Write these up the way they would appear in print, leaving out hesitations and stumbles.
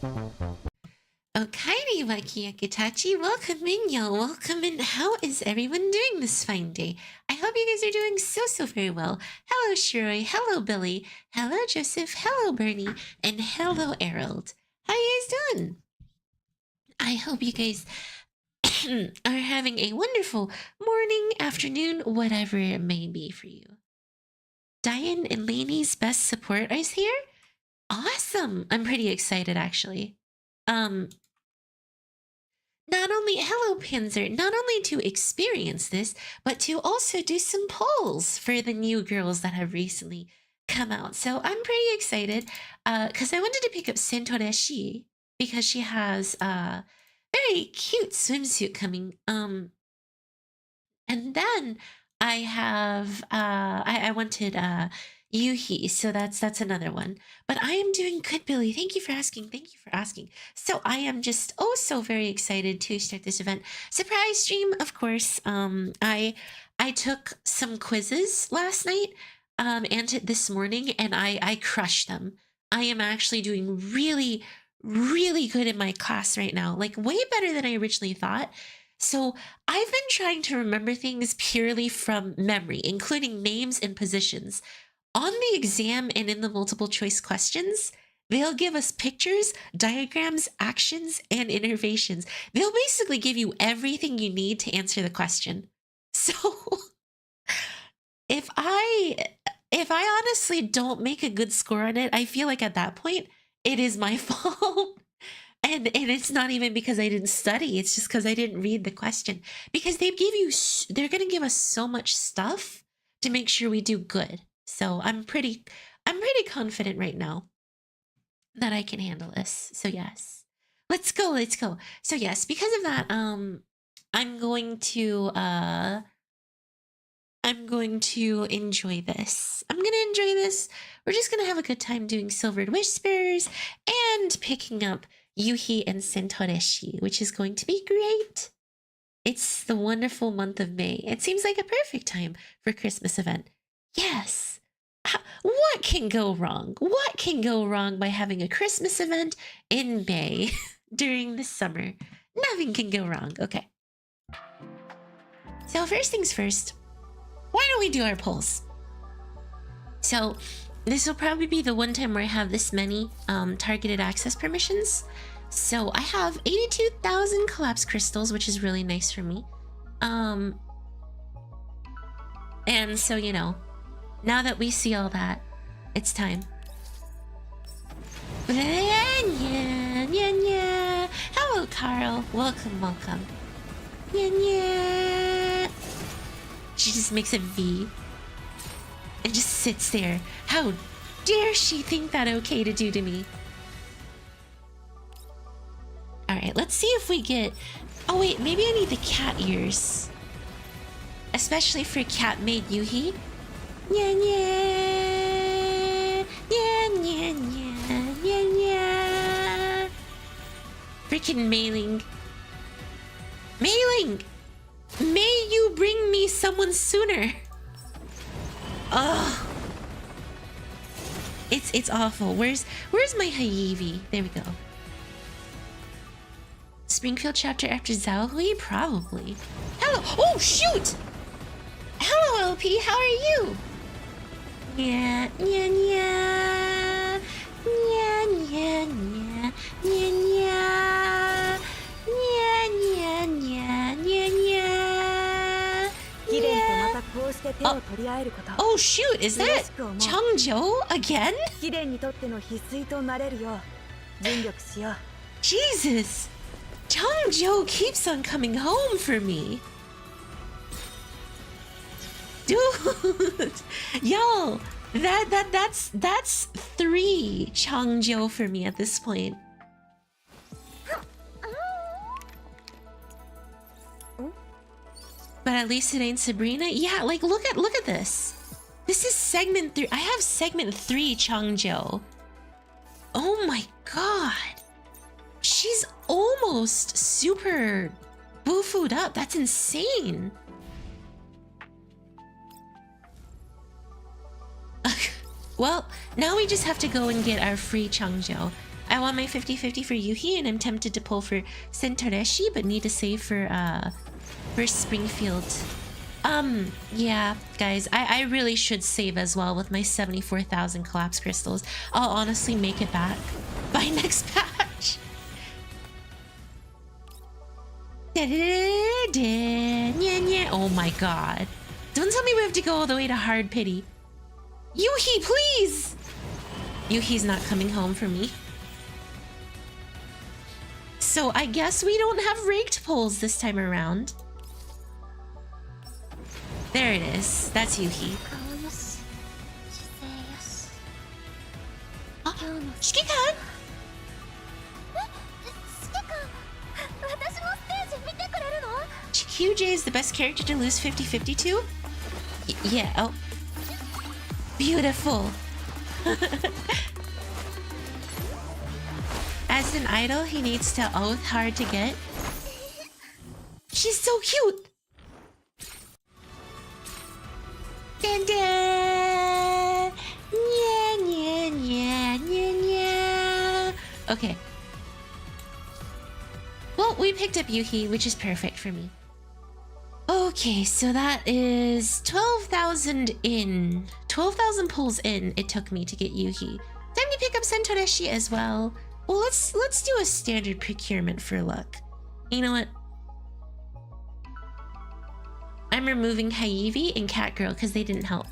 Okairi Waki Yakitachi, welcome in, y'all. Welcome in. How is everyone doing this fine day? I hope you guys are doing so very well. Hello, Shiroi. Hello, Billy. Hello, Joseph. Hello, Bernie. And hello, Errol. How you guys doing? I hope you guys are having a wonderful morning, afternoon, whatever it may be for you. Diane and Lainey's best support is here? Awesome. I'm pretty excited, actually. Not only, hello Panzer, not only to experience this, but to also do some polls for the new girls that have recently come out. So I'm pretty excited because I wanted to pick up Centaureissi because she has a very cute swimsuit coming. And then I have, I wanted Yoohee, so that's another one. But I am doing good, Billy. Thank you for asking. Thank you for asking. So I am just so very excited to start this event. Surprise stream, of course. I took some quizzes last night and this morning, and I crushed them. I am actually doing really good in my class right now, like way better than I originally thought. So I've been trying to remember things purely from memory, including names and positions. On the exam and in the multiple choice questions, they'll give us pictures, diagrams, actions, and innervations. They'll basically give you everything you need to answer the question. So if I honestly don't make a good score on it, I feel like at that point, it is my fault. And it's not even because I didn't study. It's just because I didn't read the question. Because they're going to give us so much stuff to make sure we do good. So I'm pretty confident right now that I can handle this. So yes, let's go. So yes, because of that, I'm going to enjoy this. We're just gonna have a good time doing Silvered Whispers and picking up Yoohee and Centaureissi, which is going to be great. It's the wonderful month of May. It seems like a perfect time for a Christmas event. Yes. What can go wrong? What can go wrong by having a Christmas event in May during the summer? Nothing can go wrong. Okay. So first things first, why don't we do our polls? So this will probably be the one time where I have this many targeted access permissions. So I have 82,000 collapse crystals, which is really nice for me. And so, you know, now that we see all that, it's time. Hello, Carl. Welcome. She just makes a V and just sits there. How dare she think that okay to do to me? All right, let's see if we get... Oh wait, maybe I need the cat ears. Especially for cat-made Yoohee. Freaking mailing. May you bring me someone sooner. Ugh. It's awful. Where's my Hayami? There we go. Springfield chapter after Zhaohui? Probably. Hello. Oh shoot! Hello LP, how are you? Oh shoot, is that Changzhou again? Jesus! Changzhou keeps on coming home for me. Dude! Y'all, that's 3 Changzhou for me at this point. But at least it ain't Sabrina. Yeah, like look at this. This is segment 3. I have segment 3 Changzhou. Oh my god. She's almost super boo-fooed up. That's insane. Well, now we just have to go and get our free Changzhou. I want my 50-50 for Yoohee, and I'm tempted to pull for Centaureissi, but need to save for Springfield. Yeah, guys, I really should save as well with my 74,000 collapse crystals. I'll honestly make it back by next patch. Oh my god. Don't tell me we have to go all the way to hard pity. Yoohee, please! Yoohee's not coming home for me. So I guess we don't have raked poles this time around. There it is. That's Yoohee. Shiki-kan! QJ is the best character to lose 50-50 to? Yeah, oh. Beautiful. As an idol, he needs to oath hard to get. She's so cute! Dun dun! Nya, nya, nya, nya, nya. Okay. Well, we picked up Yoohee, which is perfect for me. Okay, so that is 12,000 in. 12,000 pulls in it took me to get Yoohee. Time to pick up Centaureissi as well. Well, let's do a standard procurement for luck. You know what? I'm removing Hayami and Catgirl because they didn't help.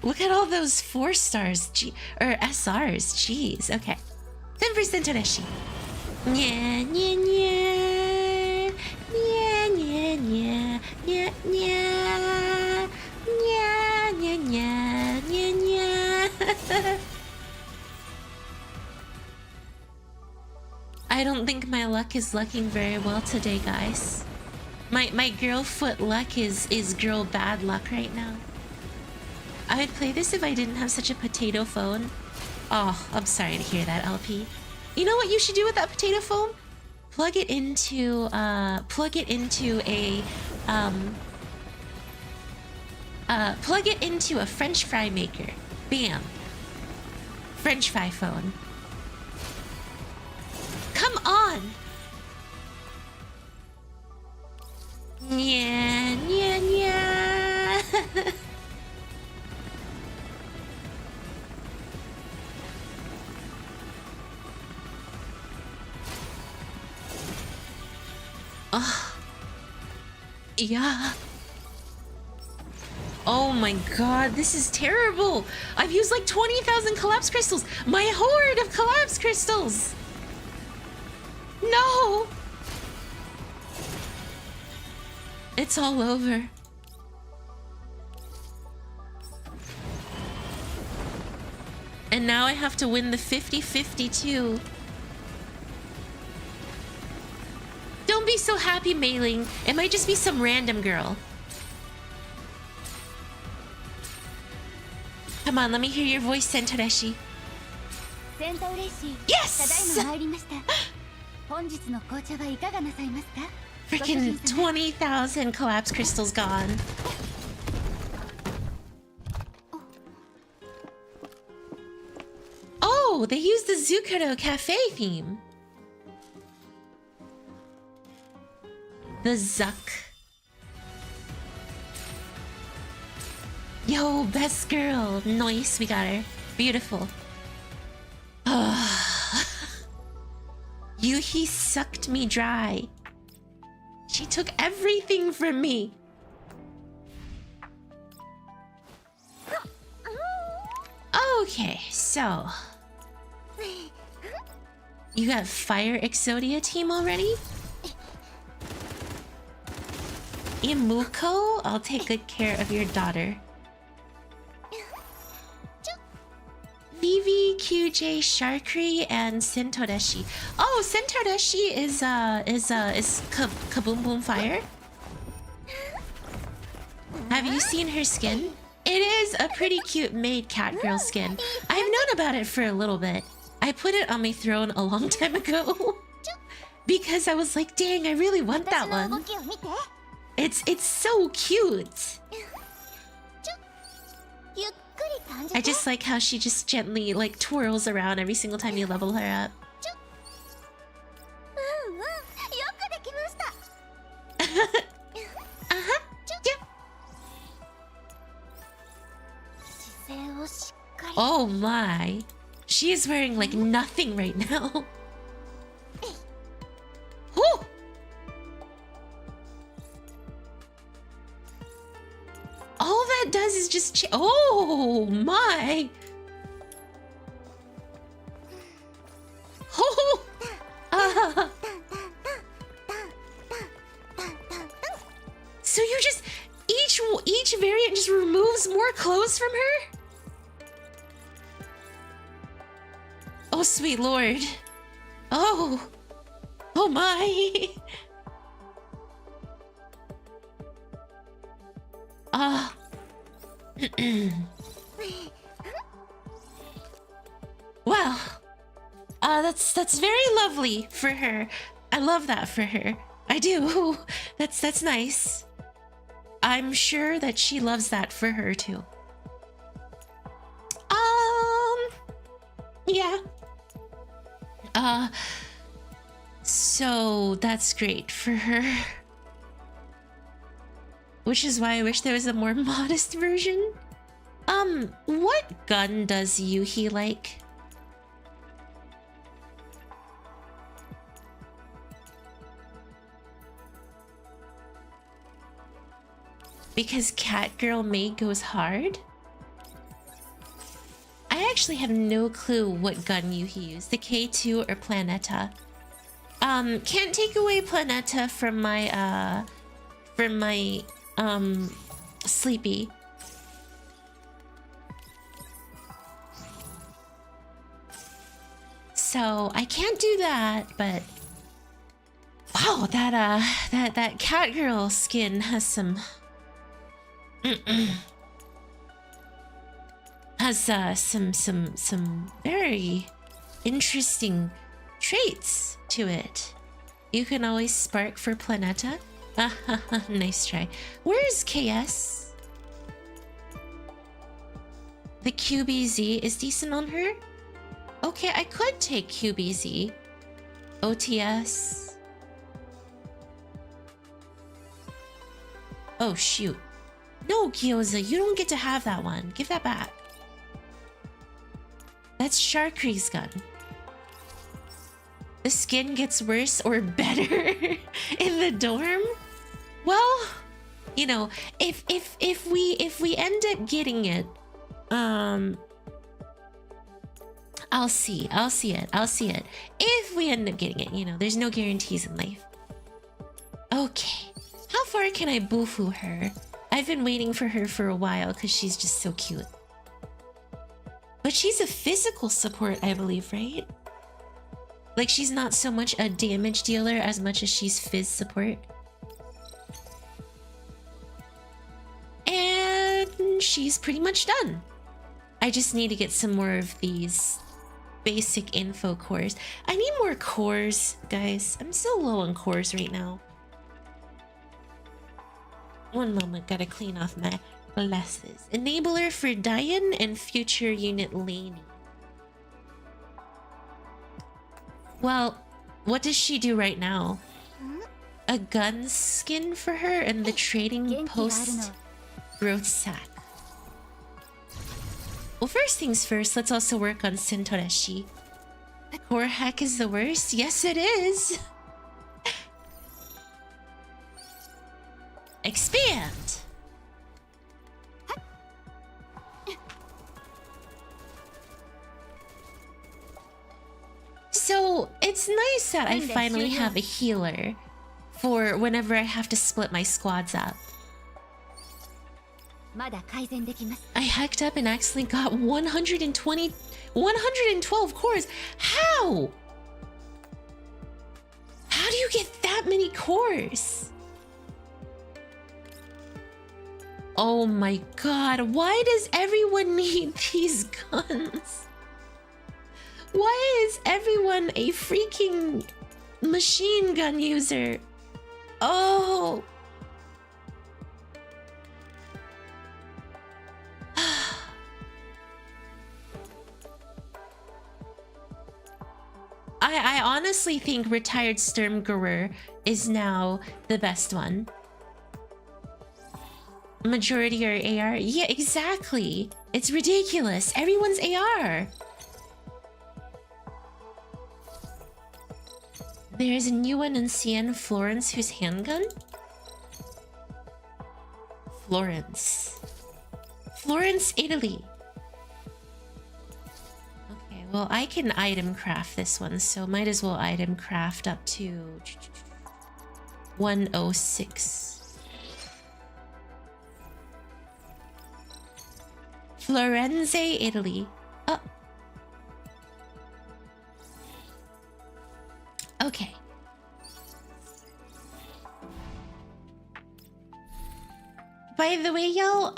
Look at all those 4 stars, or SRs. Jeez, okay. 10% Centaureissi. Nya, nya, nya. Nya, nya, nya. Nya, nya. Nya, nya, nya. Nya, nya. I don't think my luck is lucking very well today, guys. My girl foot luck is girl bad luck right now. I would play this if I didn't have such a potato phone. Oh, I'm sorry to hear that, LP. You know what you should do with that potato phone? Plug it into a French fry maker. Bam. French fry phone. Come on. Yeah, yeah, yeah. Oh, yeah. Oh my god, this is terrible. I've used like 20,000 collapse crystals. My horde of collapse crystals. No. It's all over. And now I have to win the 50-50 too. Don't be so happy, Mailing. It might just be some random girl. Come on, let me hear your voice, Centaureissi. Yes! Freaking 20,000 collapse crystals gone. Oh, they used the Zukuro Cafe theme. The Zuck. Yo, best girl. Nice, we got her. Beautiful. Yoohee sucked me dry. She took everything from me. Okay, so... You got Fire Exodia team already? Imuko, I'll take good care of your daughter. Vivi, QJ, Sharkri, and Centaureissi. Oh, Centaureissi is Kaboom Boom Fire. Have you seen her skin? It is a pretty cute maid cat girl skin. I've known about it for a little bit. I put it on my throne a long time ago because I was like, dang, I really want that one. It's so cute. I just like how she just gently like twirls around every single time you level her up. Uh-huh. Yeah. Oh my. She is wearing like nothing right now. Whew. All that does is just oh my. Oh. So you just each variant just removes more clothes from her? Oh sweet lord. Oh. Oh my. Well, that's very lovely for her. I love that for her. I do. That's nice. I'm sure that she loves that for her too. Yeah. So that's great for her. Which is why I wish there was a more modest version. What gun does Yoohee like? Because Catgirl Maid goes hard? I actually have no clue what gun Yoohee used, the K2 or Planeta. Can't take away Planeta from my Sleepy. So I can't do that, but wow, that Catgirl skin has some some very interesting traits to it. You can always spark for Planeta. Nice try. Where's KS? The QBZ is decent on her? Okay, I could take QBZ. OTS. Oh shoot. No, Gyoza, you don't get to have that one. Give that back. That's Sharkri's gun. The skin gets worse or better in the dorm? Well, you know, if we end up getting it, I'll see it. If we end up getting it, you know, there's no guarantees in life. Okay, how far can I boofu her? I've been waiting for her for a while because she's just so cute. But she's a physical support, I believe, right? Like, she's not so much a damage dealer as much as she's phys support. And she's pretty much done. I just need to get some more of these basic info cores. I need more cores, guys. I'm so low on cores right now. One moment, gotta clean off my glasses. Enabler for Diane and future unit Laney. Well, what does she do right now? A gun skin for her and the trading post growth sack. Well, first things first, let's also work on Centaureissi. Core hack is the worst? Yes, it is! Expand! So, it's nice that I finally have a healer for whenever I have to split my squads up. I hacked up and accidentally got 112 cores. How? How do you get that many cores? Oh my god, why does everyone need these guns? Why is everyone a freaking machine gun user? Oh. I honestly think retired Sturmgewehr is now the best one. Majority are AR. Yeah, exactly. It's ridiculous. Everyone's AR. There's a new one in Sienne, Florence, who's handgun? Florence, Italy. Okay, well, I can item craft this one, so might as well item craft up to 106. Florence, Italy. Oh. Okay. By the way, y'all,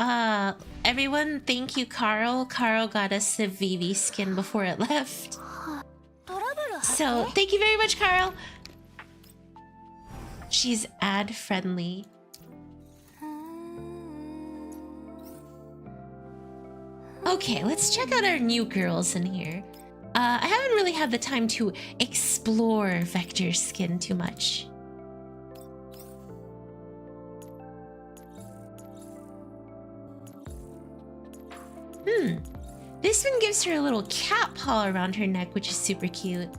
everyone, thank you, Carl. Carl got us the VV skin before it left. So, thank you very much, Carl. She's ad friendly. Okay, let's check out our new girls in here. I haven't really had the time to explore Vector skin too much. This one gives her a little cap all around her neck, which is super cute.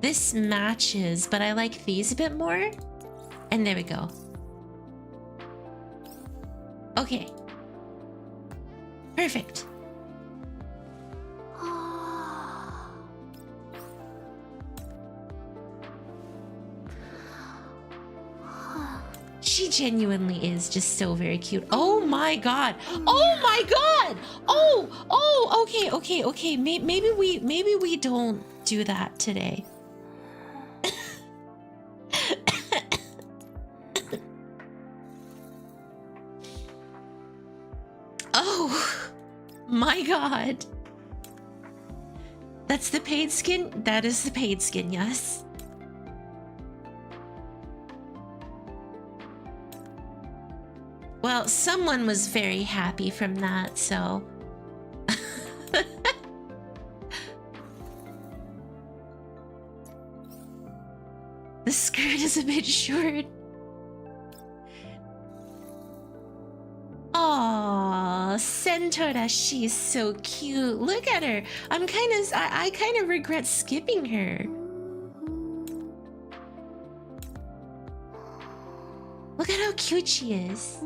This matches, but I like these a bit more. And there we go. Okay. Perfect. She genuinely is just so very cute. Oh my god. Oh my god. Oh, okay. Maybe we don't do that today. Oh my god. That's the paid skin? That is the paid skin, yes. Well, someone was very happy from that, so... The skirt is a bit short. Aww, Centaureissi is so cute. Look at her. I kind of regret skipping her. Look at how cute she is.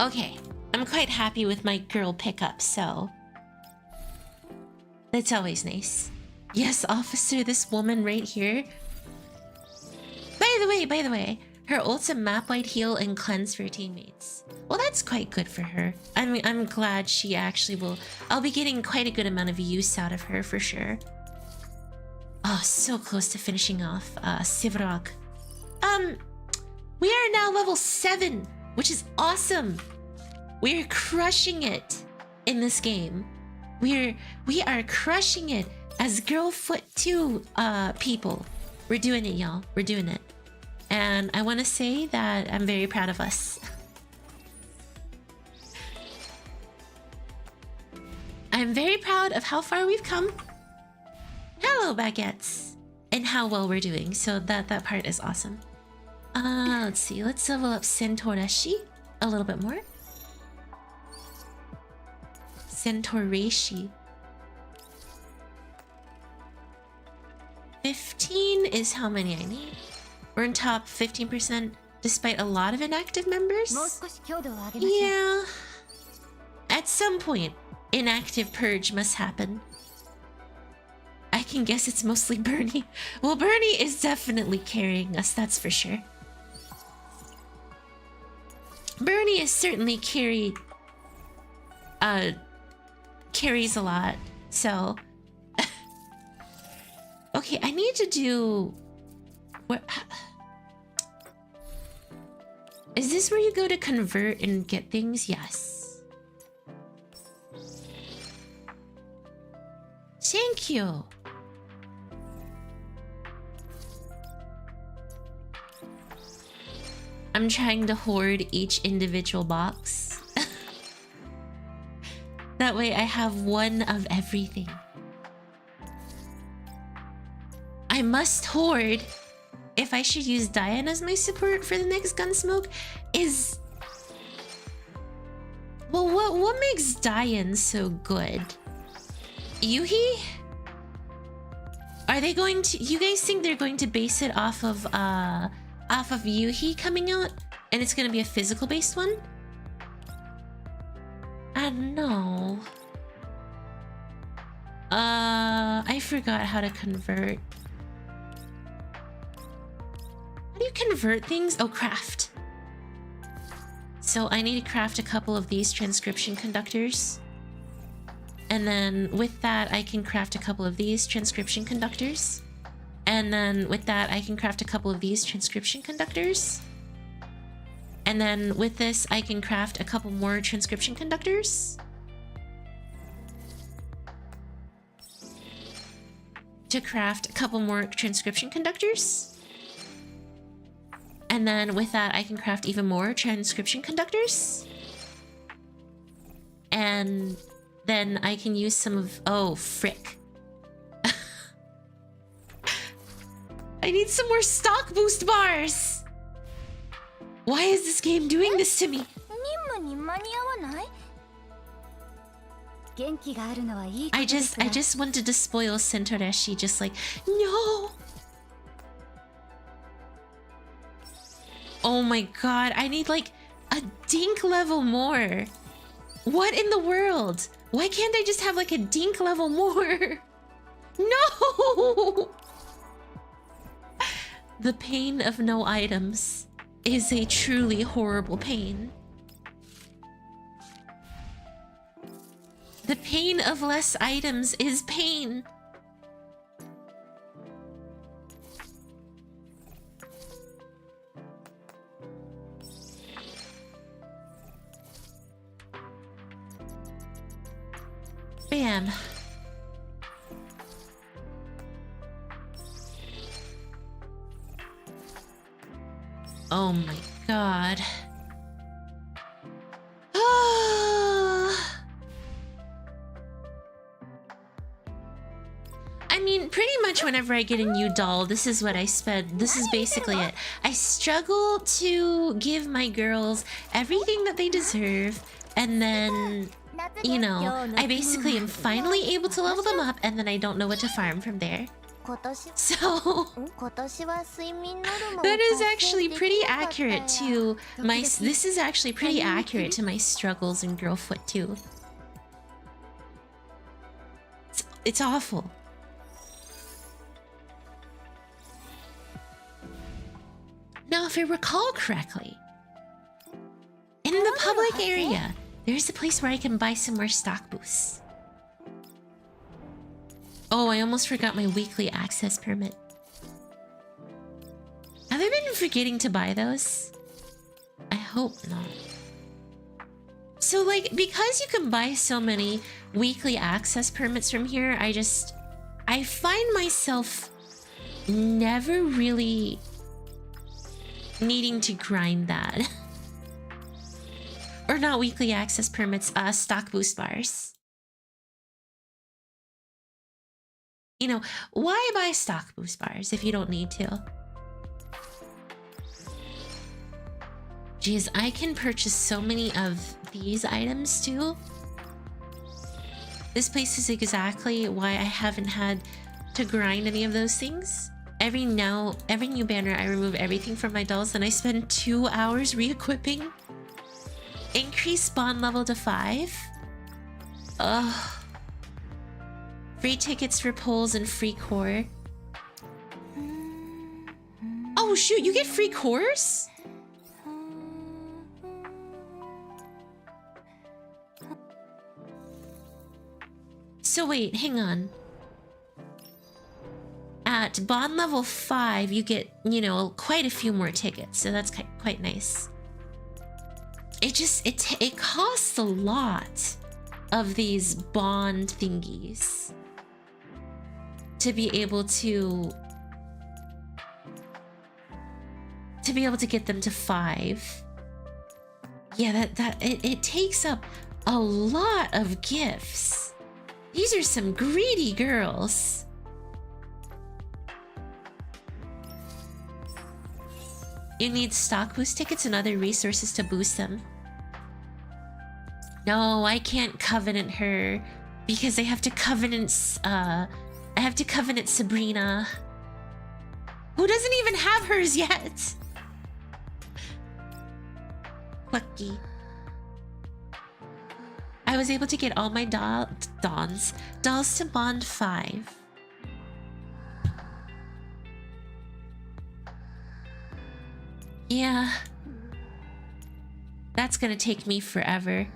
Okay, I'm quite happy with my girl pickup, so... That's always nice. Yes, officer, this woman right here. By the way, her ult's a map-wide heal and cleanse for her teammates. Well, that's quite good for her. I'm glad she actually will... I'll be getting quite a good amount of use out of her, for sure. Oh, so close to finishing off Sivrog. We are now level 7, which is awesome. We're crushing it in this game. We are crushing it as Girlfoot 2 people. We're doing it, y'all. We're doing it. And I want to say that I'm very proud of us. I'm very proud of how far we've come. Hello, baguettes. And how well we're doing. So that part is awesome. Let's see. Let's level up Centaureissi a little bit more. Centaureissi. 15 is how many I need. We're in top 15% despite a lot of inactive members. Yeah. At some point, inactive purge must happen. I can guess it's mostly Bernie. Well, Bernie is definitely carrying us, that's for sure. Bernie is certainly carries a lot, so... Okay, I need to do... What... Is this where you go to convert and get things? Yes. Thank you. I'm trying to hoard each individual box. That way I have one of everything. I must hoard. If I should use Diane as my support for the next Gunsmoke is... Well, what makes Diane so good? Yoohee? Are they going to... You guys think they're going to base it off of Yoohee coming out? And it's going to be a physical-based one? I don't know. I forgot how to convert. How do you convert things? Oh, craft. So I need to craft a couple of these transcription conductors. And then with that, I can craft a couple of these transcription conductors. And then with that, I can craft a couple of these transcription conductors. And then with this, I can craft a couple more transcription conductors. To craft a couple more transcription conductors. And then with that, I can craft even more transcription conductors. And then I can use some of... Oh, frick. I need some more stock boost bars! Why is this game doing this to me? I just wanted to spoil Centaureissi, just like, no! Oh my god, I need like a dink level more. What in the world? Why can't I just have like a dink level more? No! The pain of no items is a truly horrible pain. The pain of less items is pain. Bam. Oh my god. I mean, pretty much whenever I get a new doll, this is what I spend. This is basically it. I struggle to give my girls everything that they deserve, and then, you know, I basically am finally able to level them up, and then I don't know what to farm from there. So that is actually pretty accurate to my... This is actually pretty accurate to my struggles in Girlfoot too. It's awful. Now, if I recall correctly, in the public area, there's a place where I can buy some more stock boosts. Oh, I almost forgot my weekly access permit. Have I been forgetting to buy those? I hope not. So, like, because you can buy so many weekly access permits from here, I find myself never really needing to grind that. Or not weekly access permits, stock boost bars. You know, why buy stock boost bars if you don't need to? Geez, I can purchase so many of these items too. This place is exactly why I haven't had to grind any of those things. Every new banner, I remove everything from my dolls, and I spend 2 hours re-equipping. Increase spawn level to 5. Ugh. Free tickets for polls and free core. Oh shoot, you get free cores? So wait, hang on. At bond level 5, you get, you know, quite a few more tickets, so that's quite nice. It costs a lot of these bond thingies to be able to be able to get them to 5. Yeah, it takes up a lot of gifts. These are some greedy girls. You need stock boost tickets and other resources to boost them. No, I can't covenant her because I have to covenant I have to covenant Sabrina, who doesn't even have hers yet. Lucky. I was able to get all my dolls to bond 5. Yeah. That's gonna take me forever.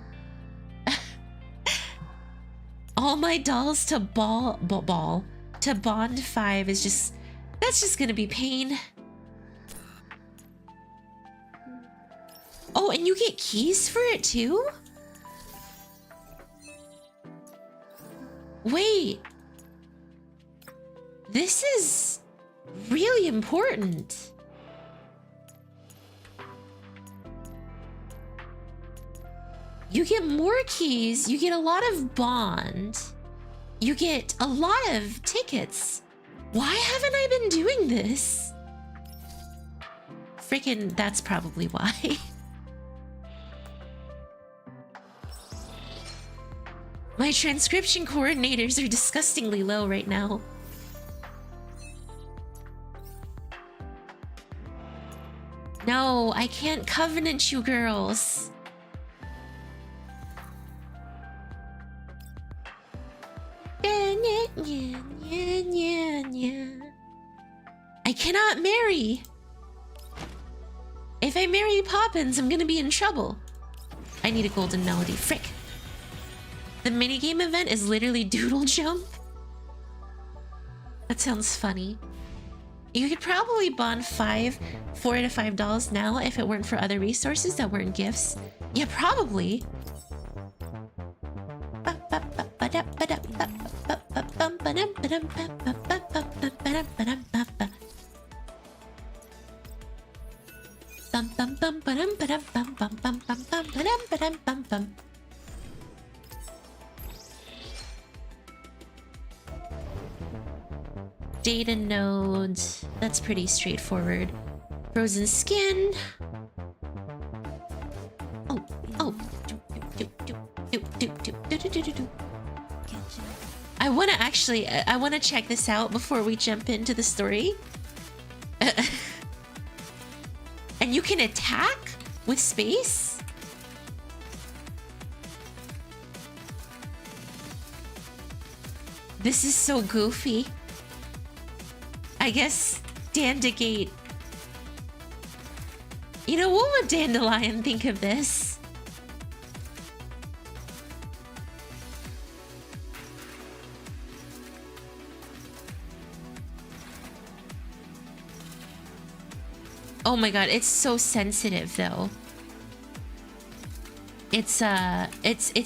All my dolls to to bond 5 is just... That's just gonna be pain. Oh, and you get keys for it too? Wait. This is really important. You get more keys, you get a lot of bond, you get a lot of tickets. Why haven't I been doing this? Freaking, that's probably why. My transcription coordinators are disgustingly low right now. No, I can't covenant you girls. I cannot marry. If I marry Poppins, I'm gonna be in trouble. I need a golden melody. Frick. The minigame event is literally Doodle Jump. That sounds funny. You could probably bond 4 to $5 now if it weren't for other resources that weren't gifts. Yeah, probably. Data nodes. That's pretty straightforward. Frozen skin. Oh. I want to actually, I want to check this out before we jump into the story. And you can attack with space? This is so goofy. I guess Dandegate. You know, what would Dandelion think of this? Oh my god, it's so sensitive though. It's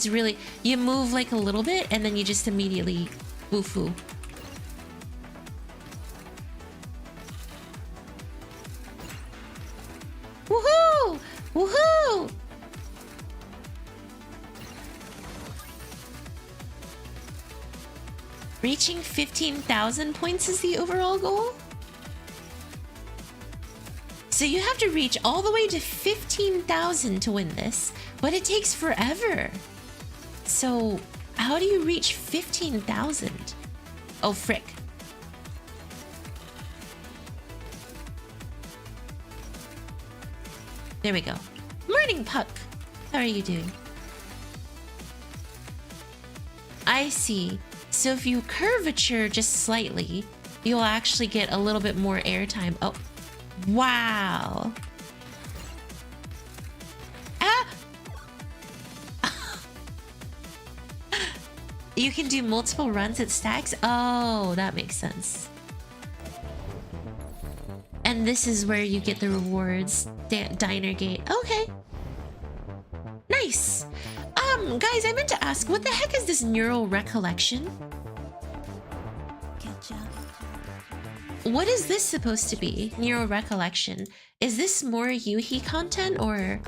really, you move like a little bit and then you just immediately woof-oo. Woohoo! Woohoo! Reaching 15,000 points is the overall goal? So you have to reach all the way to 15,000 to win this, but it takes forever. So how do you reach 15,000? Oh, frick. There we go. Morning, Puck. How are you doing? I see. So if you curvature just slightly, you'll actually get a little bit more airtime. Oh. Wow. Ah! You can do multiple runs at stacks? Oh, that makes sense. And this is where you get the rewards. Diner Gate. Okay. Nice. Guys, I meant to ask, what the heck is this neural recollection? what is this supposed to be? Neural recollection. Is this more Yoohee content or?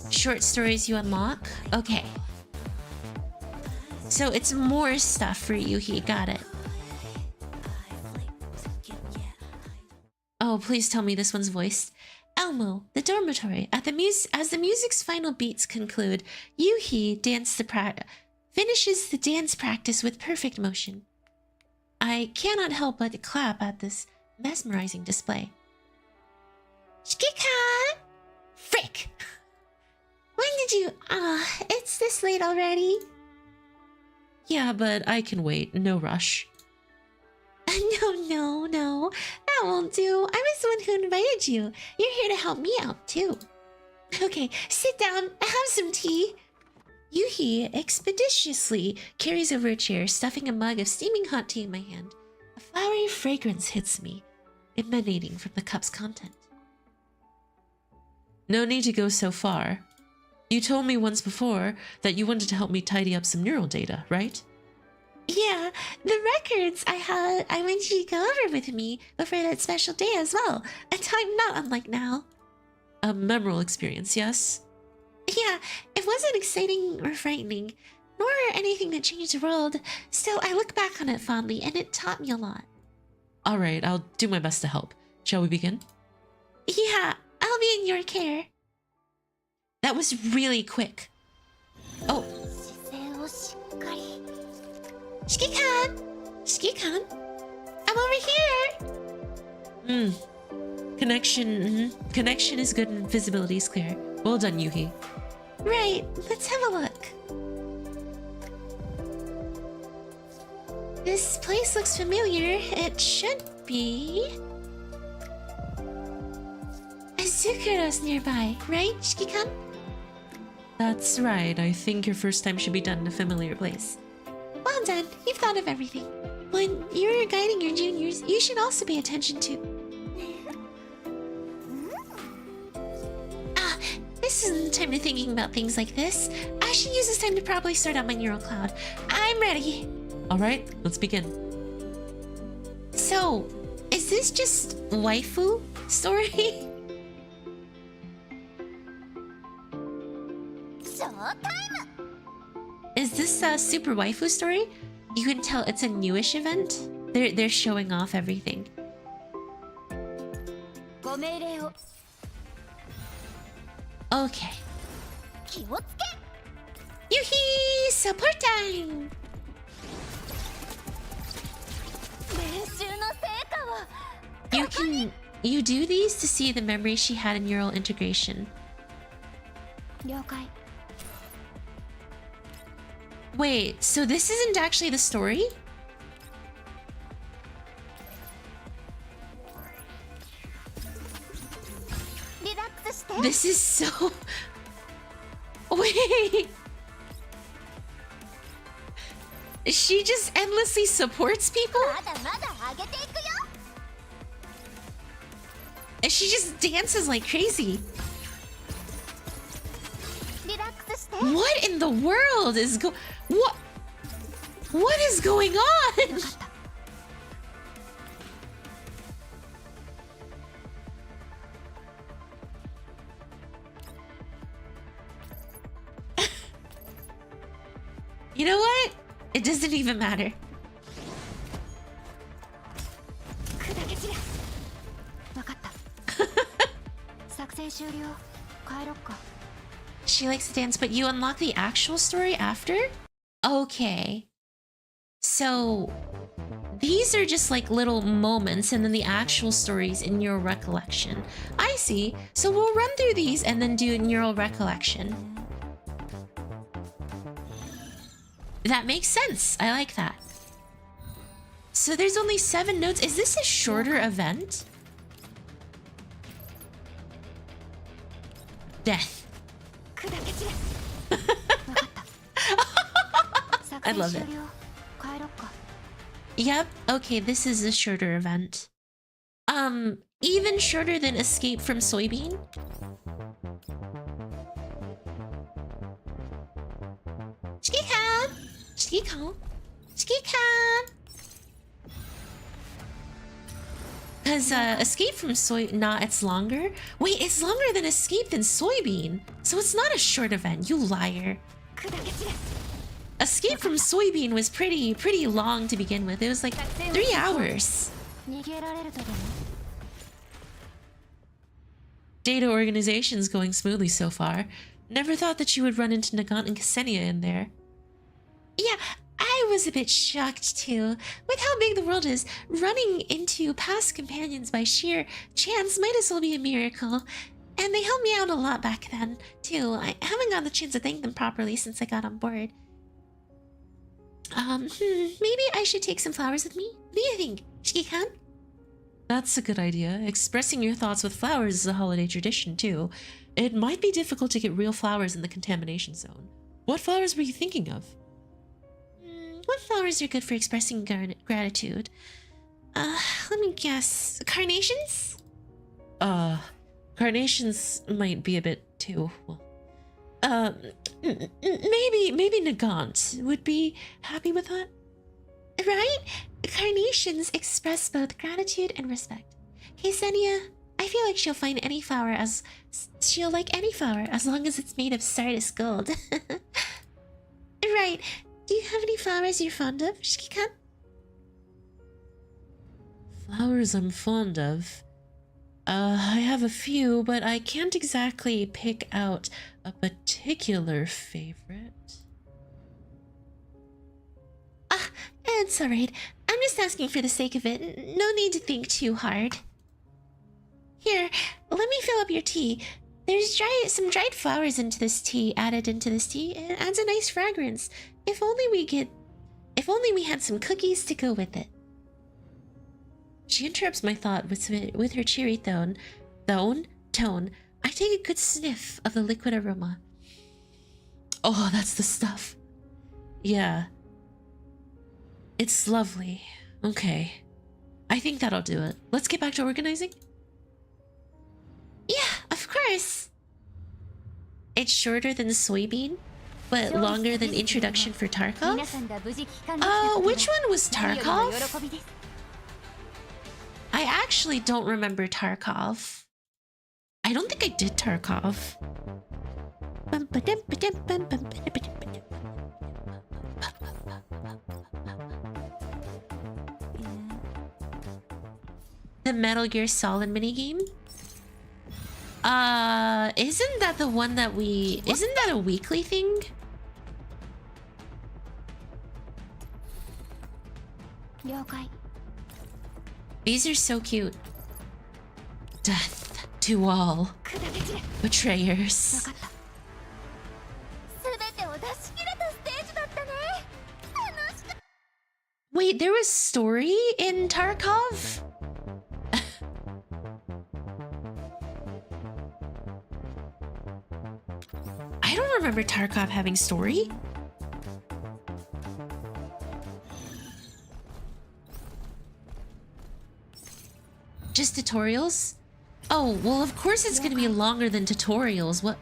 Short stories you unlock? Okay. So it's more stuff for Yoohee, got it. Oh, please tell me this one's voiced. Elmo, the dormitory. As the music's final beats conclude, Yoohee finishes the dance practice with perfect motion. I cannot help but clap at this mesmerizing display. Shikika! Frick! When did you... it's this late already. Yeah, but I can wait. No rush. No. That won't do. I was the one who invited you. You're here to help me out, too. Okay, sit down. Have some tea. Yoohee expeditiously carries over a chair, stuffing a mug of steaming hot tea in my hand. A flowery fragrance hits me, emanating from the cup's content. No need to go so far. You told me once before that you wanted to help me tidy up some neural data, right? Yeah, the records I want you to go over with me before that special day as well. A time not unlike now. A memorable experience, yes? Yeah, it wasn't exciting or frightening, nor anything that changed the world. Still, I look back on it fondly, and it taught me a lot. Alright, I'll do my best to help. Shall we begin? Yeah, I'll be in your care. That was really quick. Oh. Shiki-kan! Shiki-kan? I'm over here! Connection is good and visibility is clear. Well done, Yoohee. Right, let's have a look. This place looks familiar. It should be... Azukaro's nearby, right, Shiki-kan? That's right. I think your first time should be done in a familiar place. Well done. You've thought of everything. When you're guiding your juniors, you should also pay attention to... This isn't the time to thinking about things like this. I should use this time to properly sort out my neural cloud. I'm ready. Alright, let's begin. So, is this just waifu story? Is this a super waifu story? You can tell it's a newish event. They're showing off everything. Okay. Yoohee! Support time! You do these to see the memory she had in neural integration. Wait, so this isn't actually the story? This is so... Wait! She just endlessly supports people? And she just dances like crazy. What in the world is What is going on? You know what? It doesn't even matter. She likes to dance, but you unlock the actual story after? Okay. So these are just like little moments and then the actual stories in your recollection. I see. So we'll run through these and then do neural recollection. That makes sense. I like that. So there's only 7 notes. Is this a shorter event? Death. I love it. Yep. Okay, this is a shorter event. Even shorter than Escape from Soybean? Shiki-kan. Shiki-kan. Because escape from nah, it's longer. Wait, it's longer than escape than soybean. So it's not a short event, you liar. Escape from soybean was pretty long to begin with. It was like 3 hours. Data organization's going smoothly so far. Never thought that you would run into Nagant and Ksenia in there. Yeah, I was a bit shocked too. With how big the world is, running into past companions by sheer chance might as well be a miracle. And they helped me out a lot back then, too. I haven't gotten the chance to thank them properly since I got on board. Maybe I should take some flowers with me? What do you think, Shiki-kan? That's a good idea. Expressing your thoughts with flowers is a holiday tradition, too. It might be difficult to get real flowers in the contamination zone. What flowers were you thinking of? What flowers are good for expressing gratitude? Let me guess. Carnations? Carnations might be a bit too, well... maybe Nagant would be happy with that? Right? Carnations express both gratitude and respect. Ksenia, I feel like she'll like any flower as long as it's made of Sardis gold. Right. Do you have any flowers you're fond of, Shiki-kan? Flowers I'm fond of? I have a few, but I can't exactly pick out a particular favorite. It's alright. I'm just asking for the sake of it. No need to think too hard. Here, let me fill up your tea. There's some dried flowers added into this tea. It adds a nice fragrance. If only we had some cookies to go with it. She interrupts my thought with her cheery tone. I take a good sniff of the liquid aroma. Oh, that's the stuff. Yeah. It's lovely. Okay. I think that'll do it. Let's get back to organizing. Yeah, of course. It's shorter than soybean, but longer than introduction for Tarkov. Which one was Tarkov? I actually don't remember Tarkov. I don't think I did Tarkov. The Metal Gear Solid minigame? Isn't that the one that isn't that a weekly thing? These are so cute. Death to all betrayers. Wait, there was story in Tarkov? I don't remember Tarkov having story. Just tutorials? Oh, well, of course it's gonna be longer than tutorials. What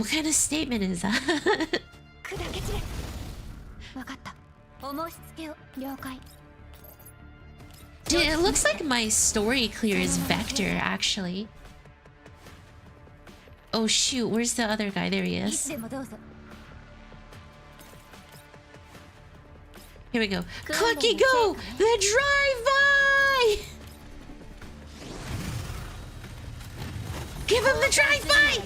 kind of statement is that? Dude, it looks like my story clear is Vector, actually. Oh shoot, where's the other guy? There he is. Here we go. Clucky go! The drive-by! Give him the drive-by!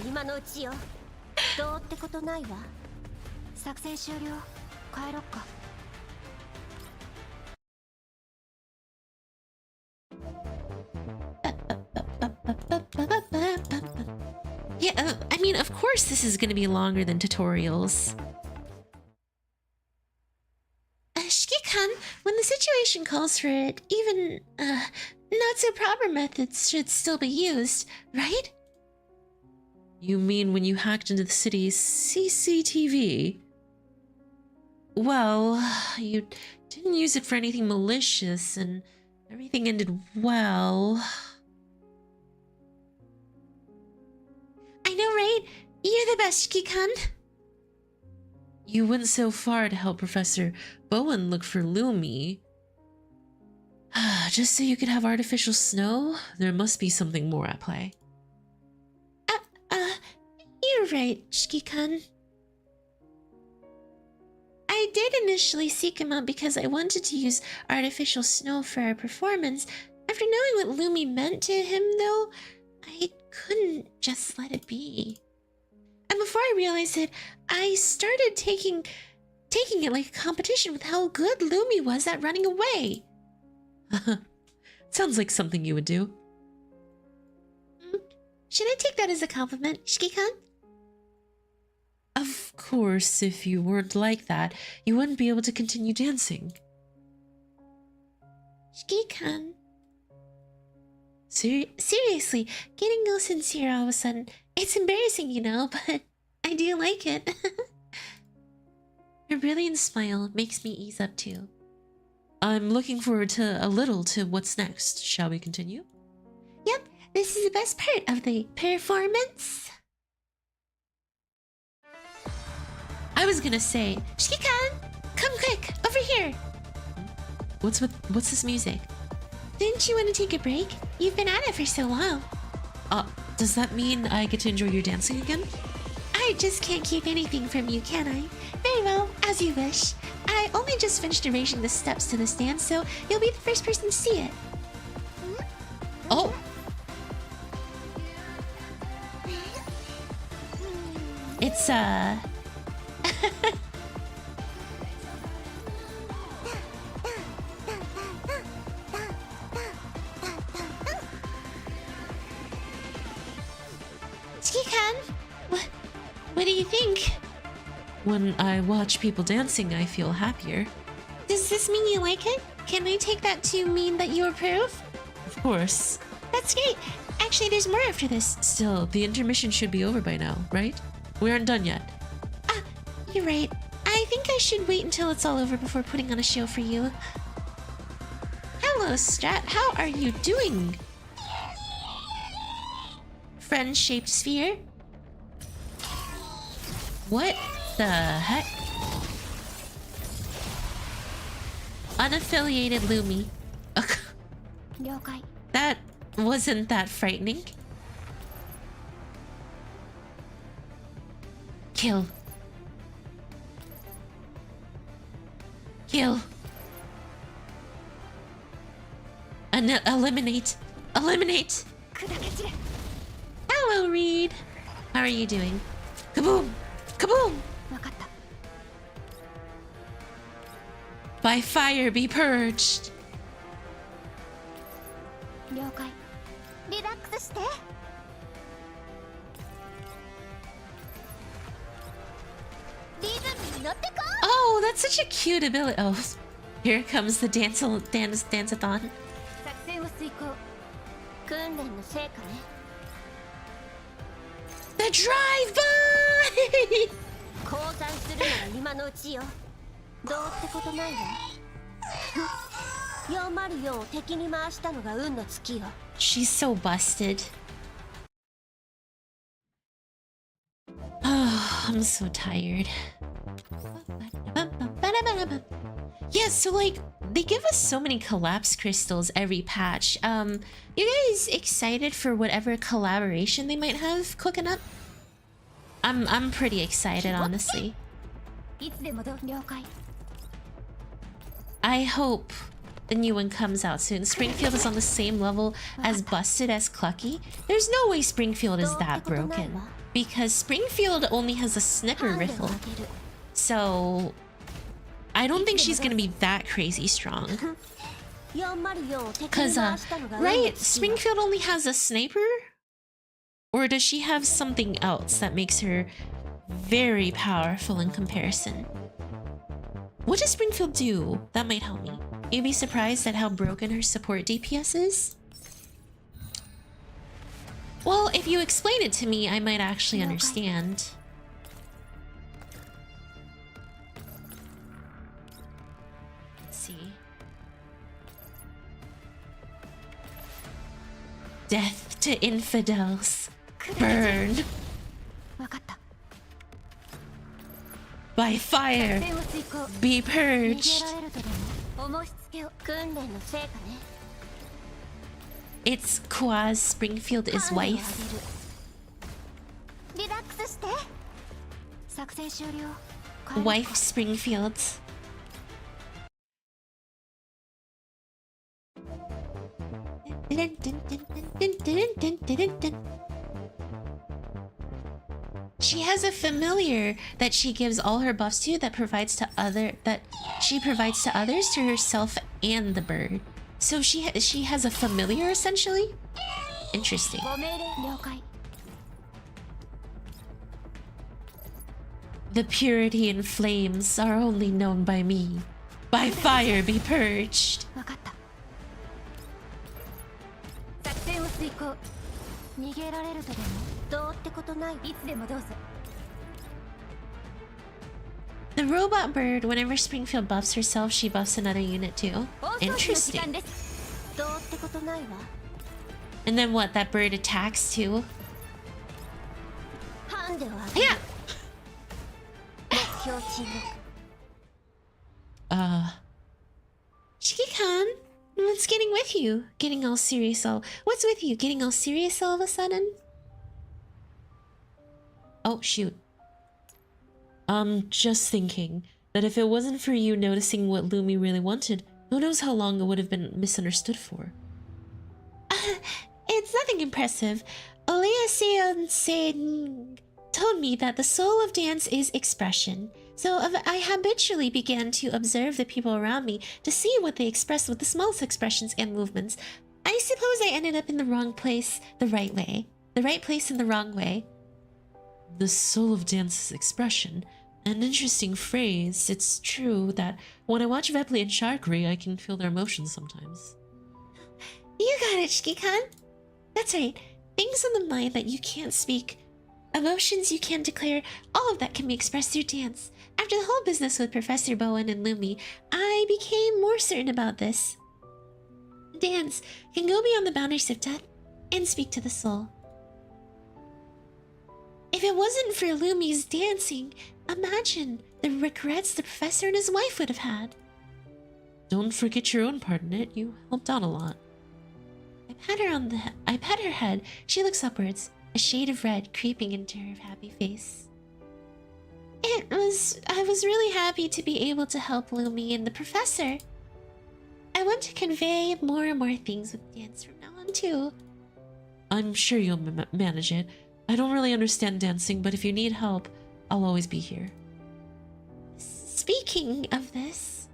Yeah, I mean, of course this is gonna be longer than tutorials. Shiki-kan, when the situation calls for it, even, not so proper methods should still be used, right? You mean when you hacked into the city's CCTV? Well, you didn't use it for anything malicious, and everything ended well. I know, right? You're the best, Shiki-kan. You went so far to help Professor Bowen look for Lumi. Just so you could have artificial snow? There must be something more at play. You're right, Shiki-kun. I did initially seek him out because I wanted to use artificial snow for our performance. After knowing what Lumi meant to him, though, I couldn't just let it be. And before I realized it, I started taking it like a competition with how good Lumi was at running away. Sounds like something you would do. Should I take that as a compliment, Shiki-kun? Of course, if you weren't like that, you wouldn't be able to continue dancing. Shiki-kun. Seriously, getting all sincere all of a sudden. It's embarrassing, you know, but I do like it. Her brilliant smile makes me ease up too. I'm looking forward to a little to what's next. Shall we continue? Yep, this is the best part of the performance. I was gonna say, Shiki-kun, come quick, over here. What's this music? Didn't you want to take a break? You've been at it for so long. Does that mean I get to enjoy your dancing again? I just can't keep anything from you, can I? Very well, as you wish. I only just finished arranging the steps to this dance, so you'll be the first person to see it. Oh! It's, Shiki-kun, what do you think? When I watch people dancing, I feel happier. Does this mean you like it? Can I take that to mean that you approve? Of course. That's great. Actually, there's more after this. Still, the intermission should be over by now, right? We aren't done yet. You're right. I think I should wait until it's all over before putting on a show for you. Hello, Strat. How are you doing? Friend-shaped sphere? What the heck? Unaffiliated Lumi. That wasn't that frightening. Kill. Kill. Eliminate. Eliminate. Hello, Reed. How are you doing? Kaboom! Kaboom! By fire be purged. Oh, that's such a cute ability. Oh, here comes the dance-a-thon. The drive-by! She's so busted. Oh, I'm so tired. Yeah, so like they give us so many collapse crystals every patch. You guys excited for whatever collaboration they might have cooking up? I'm pretty excited, honestly. I hope the new one comes out soon. Springfield is on the same level as Busted as Clucky. There's no way Springfield is that broken, because Springfield only has a snipper riffle. So I don't think she's gonna be that crazy strong. Cause right, Springfield only has a sniper? Or does she have something else that makes her very powerful in comparison? What does Springfield do? That might help me. You'd be surprised at how broken her support DPS is? Well, if you explain it to me, I might actually understand. Let's see. Death to infidels. Burn. By fire, be purged. It's Quaz Springfield is wife. Wife Springfield. She has a familiar that she gives all her buffs to that she provides to others, to herself and the bird. So she has a familiar essentially. Interesting. The purity and flames are only known by me. By fire be purged. The robot bird, whenever Springfield buffs herself, she buffs another unit too. Interesting. And then what? That bird attacks too? Yeah. Shiki-kan, what's getting with you? Getting all serious What's with you? Getting all serious all of a sudden? Oh, shoot. Just thinking that if it wasn't for you noticing what Lumi really wanted, who knows how long it would have been misunderstood for. It's nothing impressive. Olea-seon told me that the soul of dance is expression. So I habitually began to observe the people around me to see what they expressed with the smallest expressions and movements. I suppose I ended up in the wrong place the right way. The right place in the wrong way. The soul of dance is expression. An interesting phrase. It's true that when I watch Vepley and Sharkri, I can feel their emotions sometimes. You got it, Shiki-kan. That's right. Things on the mind that you can't speak. Emotions you can't declare. All of that can be expressed through dance. After the whole business with Professor Bowen and Lumi, I became more certain about this. Dance can go beyond the boundaries of death and speak to the soul. If it wasn't for Lumi's dancing, imagine the regrets the professor and his wife would have had. Don't forget your own part in it. You helped out a lot. I pat her head. She looks upwards, a shade of red creeping into her happy face. I was really happy to be able to help Lumi and the professor. I want to convey more and more things with dance from now on too. I'm sure you'll manage it. I don't really understand dancing, but if you need help, I'll always be here. Speaking of this,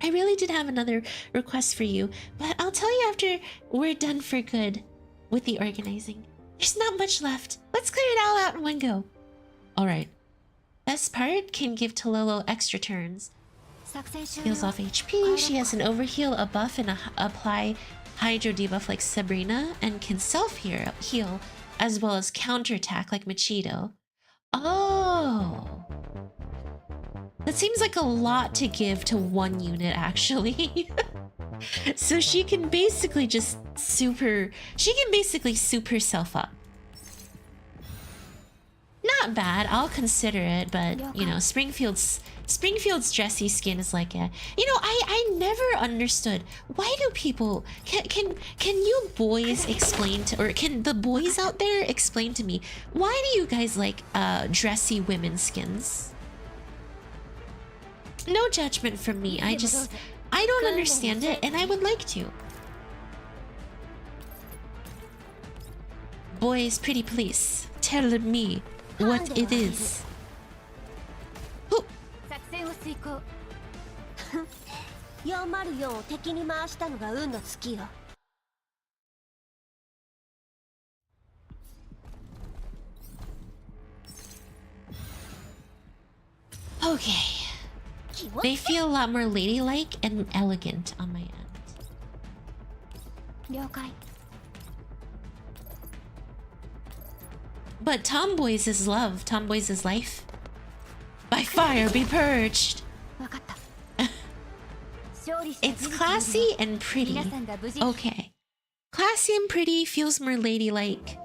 I really did have another request for you, but I'll tell you after we're done for good with the organizing. There's not much left. Let's clear it all out in one go. Alright. Best part can give Tololo extra turns. Heals off HP, she has an overheal, a buff, and apply hydro debuff like Sabrina, and can self-heal as well as counterattack like Machito. Oh! That seems like a lot to give to one unit, actually. So she can basically super herself up. Not bad, I'll consider it, but you know, Springfield's dressy skin is like a... You know, I never understood, why do people... Can you boys explain to... Or can the boys out there explain to me, why do you guys like dressy women's skins? No judgment from me, I don't understand it, and I would like to. Boys, pretty please, tell me what it is. Oh. Okay. They feel a lot more ladylike and elegant on my end. But tomboys is love, tomboys is life. By fire be purged. It's classy and pretty. Okay. Classy and pretty feels more ladylike.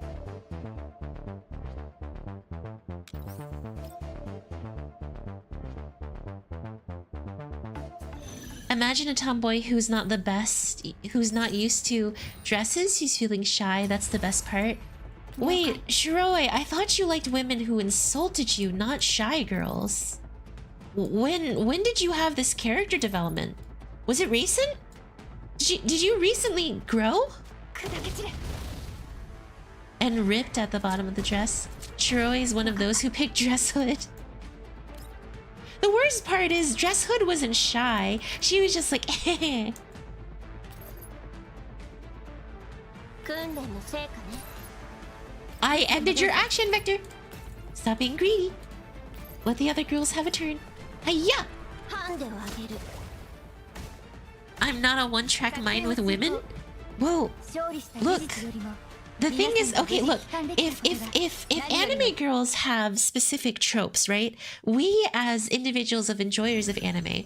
Imagine a tomboy who's not the best, who's not used to dresses, who's feeling shy. That's the best part. Wait, Shiroi, I thought you liked women who insulted you, not shy girls. When did you have this character development? Was it recent? Did you recently grow? And ripped at the bottom of the dress. Shiroi is one of those who picked dress hood. The worst part is dress hood wasn't shy. She was just like, eh. I ended your action, Vector. Stop being greedy. Let the other girls have a turn. Hiya! I'm not a one-track mind with women? Whoa, look. The thing is, okay, look, if anime girls have specific tropes, right? We as individuals of enjoyers of anime,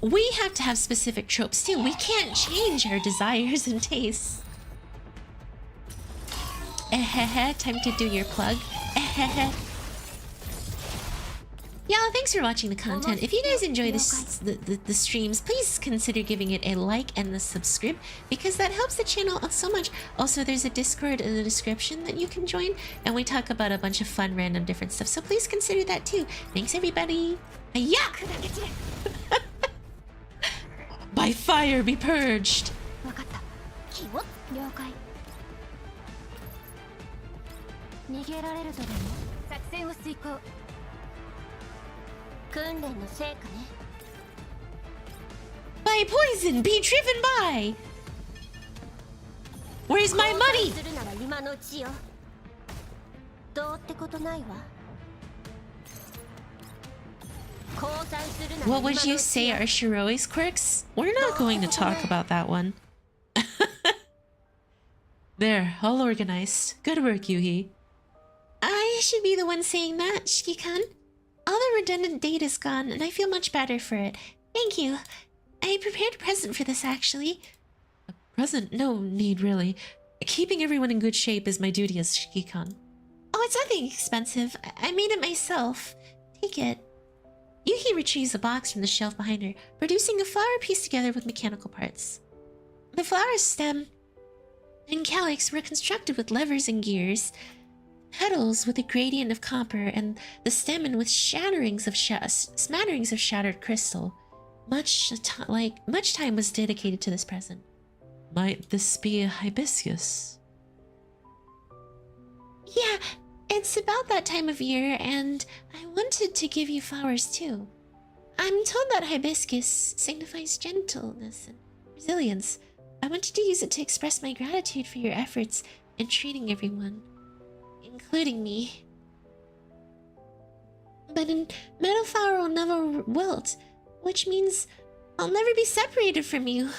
we have to have specific tropes too. We can't change our desires and tastes. Time to do your plug. Y'all, thanks for watching the content. If you guys enjoy this, the streams, please consider giving it a like and a subscribe, because that helps the channel out so much. Also, there's a Discord in the description that you can join, and we talk about a bunch of fun, random, different stuff. So please consider that too. Thanks, everybody. Yeah. By fire, be purged. By poison, be driven by. Where's my money? What would you say are Shiroi's quirks? We're not going to talk about that one. There, all organized. Good work, Yoohee. I should be the one saying that, Shiki-kan. All the redundant data's gone, and I feel much better for it. Thank you. I prepared a present for this, actually. A present? No need, really. Keeping everyone in good shape is my duty as Shiki-kan. Oh, it's nothing expensive. I made it myself. Take it. Yoohee retrieves a box from the shelf behind her, producing a flower pieced together with mechanical parts. The flower stem and calyx were constructed with levers and gears, petals with a gradient of copper, and the stamen with smatterings of shattered crystal. Much time was dedicated to this present. Might this be a hibiscus? Yeah, it's about that time of year, and I wanted to give you flowers too. I'm told that hibiscus signifies gentleness and resilience. I wanted to use it to express my gratitude for your efforts in treating everyone, including me. But a metal flower will never wilt, which means I'll never be separated from you.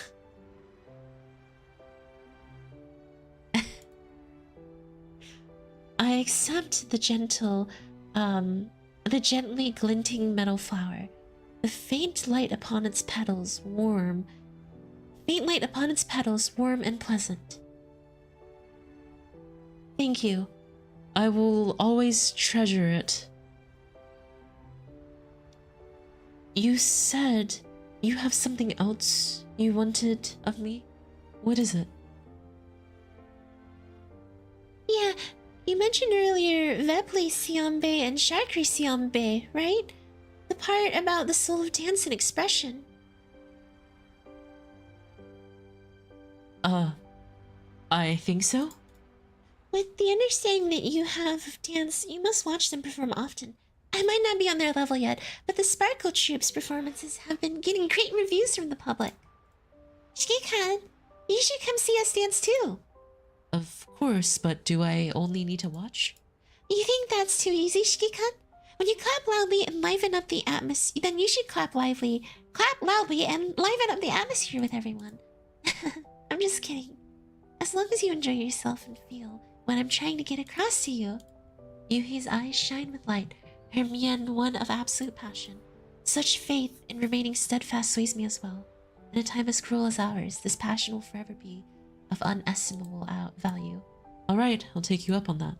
I accept the gently glinting metal flower. The faint light upon its petals warm and pleasant. Thank you. I will always treasure it. You said you have something else you wanted of me? What is it? Yeah, you mentioned earlier Vepli Siambe and Shakri Siambe, right? The part about the soul of dance and expression. I think so. With the understanding that you have of dance, you must watch them perform often. I might not be on their level yet, but the Sparkle Troupe's performances have been getting great reviews from the public. Shiki-kan, you should come see us dance too. Of course, but do I only need to watch? You think that's too easy, Shiki-kan? When you clap loudly and liven up the atmosphere, then you should clap loudly and liven up the atmosphere with everyone. I'm just kidding. As long as you enjoy yourself and feel what I'm trying to get across to you. Yoohee's eyes shine with light, her mien one of absolute passion. Such faith in remaining steadfast sways me as well. In a time as cruel as ours, this passion will forever be of unestimable value. Alright, I'll take you up on that.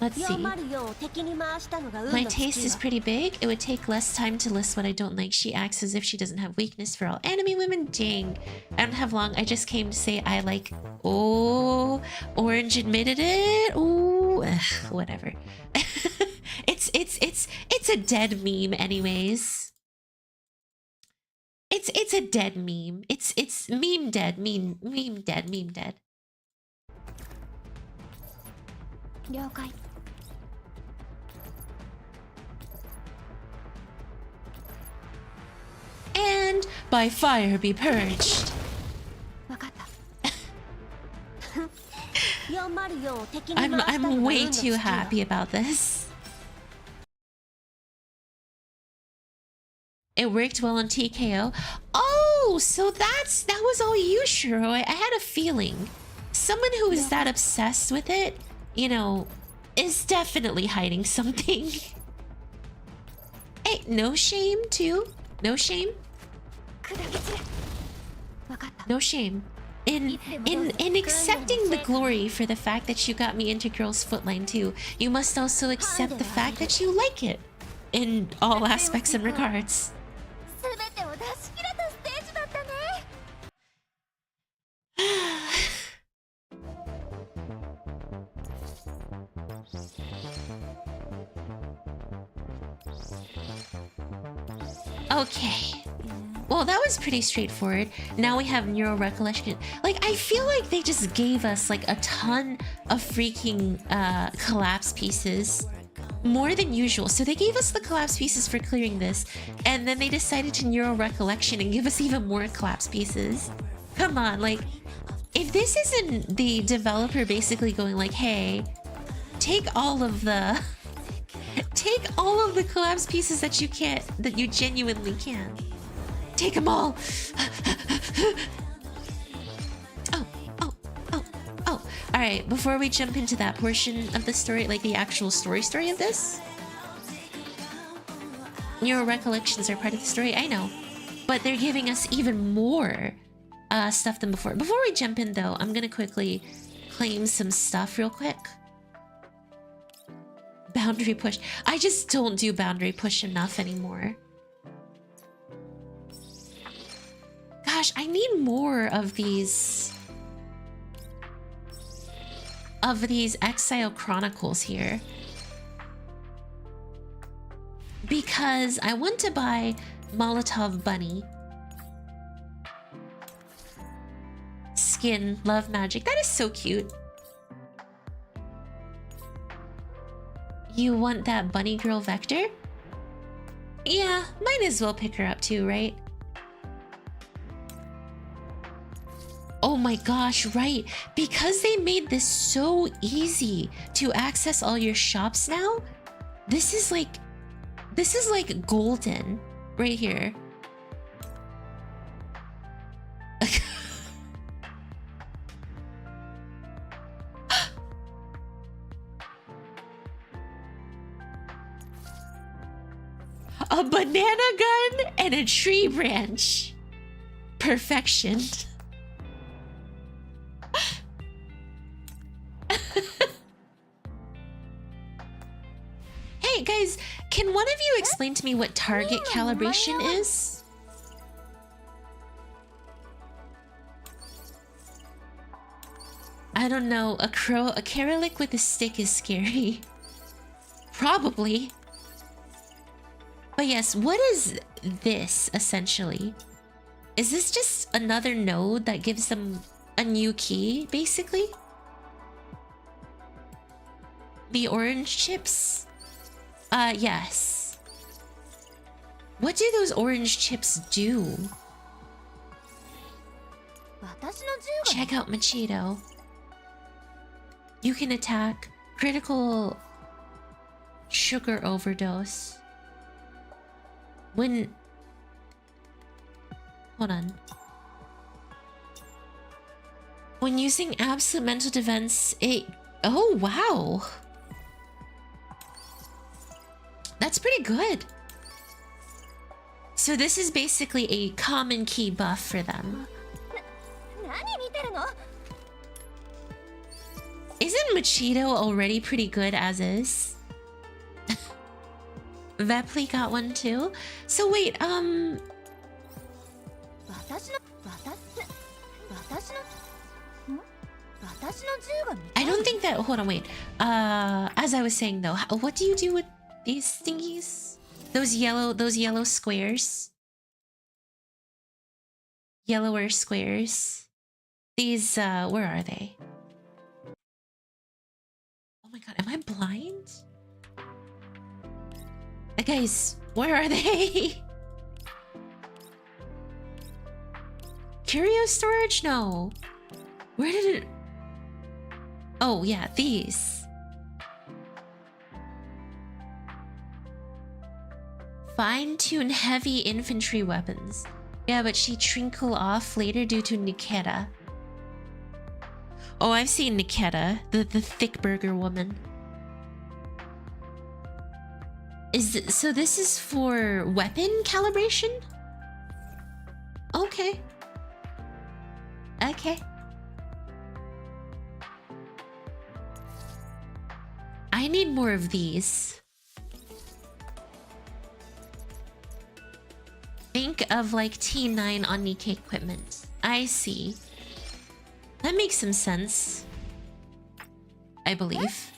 Let's see. My taste is pretty big. It would take less time to list what I don't like. She acts as if she doesn't have weakness for all anime women. Dang. I don't have long. I just came to say I like... Oh, Orange admitted it. Oh, whatever. It's a dead meme anyways. It's a dead meme. It's meme dead. Meme dead. Meme dead. And by fire be purged. I'm way too happy about this. It worked well on TKO. Oh, so that was all you, Shiro. I had a feeling. Someone who is that obsessed with it, you know, is definitely hiding something. Hey, no shame too. No shame. No shame. In accepting the glory for the fact that you got me into Girls Footline too, you must also accept the fact that you like it in all aspects and regards. Okay. Well, that was pretty straightforward. Now we have neural recollection. Like, I feel like they just gave us like a ton of freaking collapse pieces. More than usual. So they gave us the collapse pieces for clearing this, and then they decided to neural recollection and give us even more collapse pieces. Come on, like, if this isn't the developer basically going like, hey, take all of the collapse pieces that you can't, that you genuinely can. Take them all. All right, before we jump into that portion of the story, like the actual story of this, neural recollections are part of the story. I know, but they're giving us even more stuff than before. Before we jump in, though, I'm gonna quickly claim some stuff real quick. Boundary push. I just don't do boundary push enough anymore. Gosh, I need more of these Exile Chronicles here, because I want to buy Molotov Bunny skin. Love magic. That is so cute. You want that bunny girl vector? Yeah, might as well pick her up too, right? Oh my gosh, right. Because they made this so easy to access all your shops now, this is like golden right here. A banana gun and a tree branch. Perfection. Hey guys, can one of you explain to me what target calibration is? I don't know. A Keralik with a stick is scary. Probably. But yes, what is this essentially? Is this just another node that gives them a new key, basically? The orange chips? Yes. What do those orange chips do? Check out Machito. You can attack critical sugar overdose. When... Hold on. When using absolute mental defense, it... Oh, wow. That's pretty good. So this is basically a common key buff for them. Isn't Machito already pretty good as is? Vepli got one too. So wait, I don't think that. Hold on, wait. As I was saying though, what do you do with these thingies? Those yellow squares. Yellower squares. These, where are they? Oh my god, am I blind? Guys, where are they? Curio storage? No. Where did it... Oh, yeah, these. Fine-tune heavy infantry weapons. Yeah, but she trinkle off later due to Niketa. Oh, I've seen Niketa, the thick burger woman. So this is for weapon calibration? Okay. Okay. I need more of these. Think of like T9 on Nikkei equipment. I see. That makes some sense. I believe.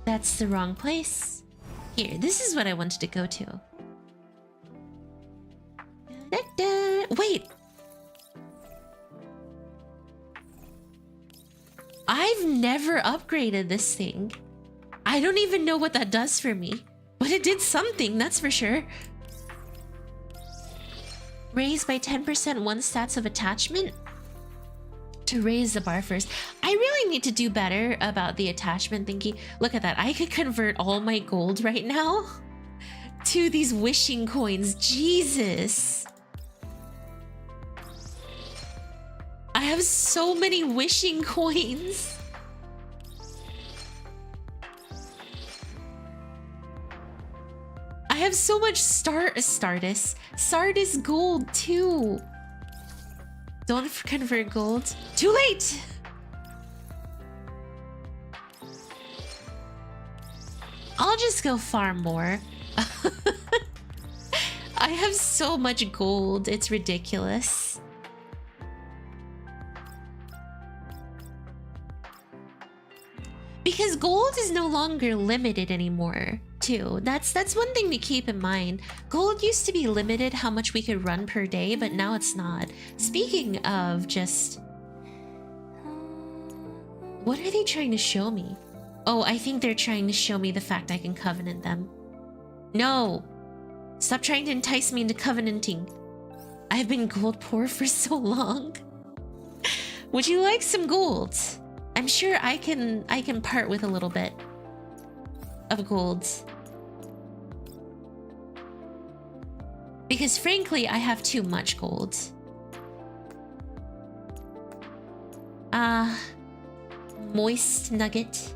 That's the wrong place. Here, this is what I wanted to go to. Wait! I've never upgraded this thing. I don't even know what that does for me. But it did something, that's for sure. Raise by 10% one stats of attachment? To raise the bar first. I really need to do better about the attachment thingy. Look at that. I could convert all my gold right now to these wishing coins. Jesus. I have so many wishing coins. I have so much Sardis gold too. Don't convert gold. Too late! I'll just go farm more. I have so much gold, it's ridiculous. Because gold is no longer limited anymore, too. That's one thing to keep in mind. Gold used to be limited how much we could run per day, but now it's not. Speaking of just... What are they trying to show me? Oh, I think they're trying to show me the fact I can covenant them. No! Stop trying to entice me into covenanting. I've been gold poor for so long. Would you like some gold? I'm sure I can part with a little bit of gold. Because frankly, I have too much gold. Moist Nugget.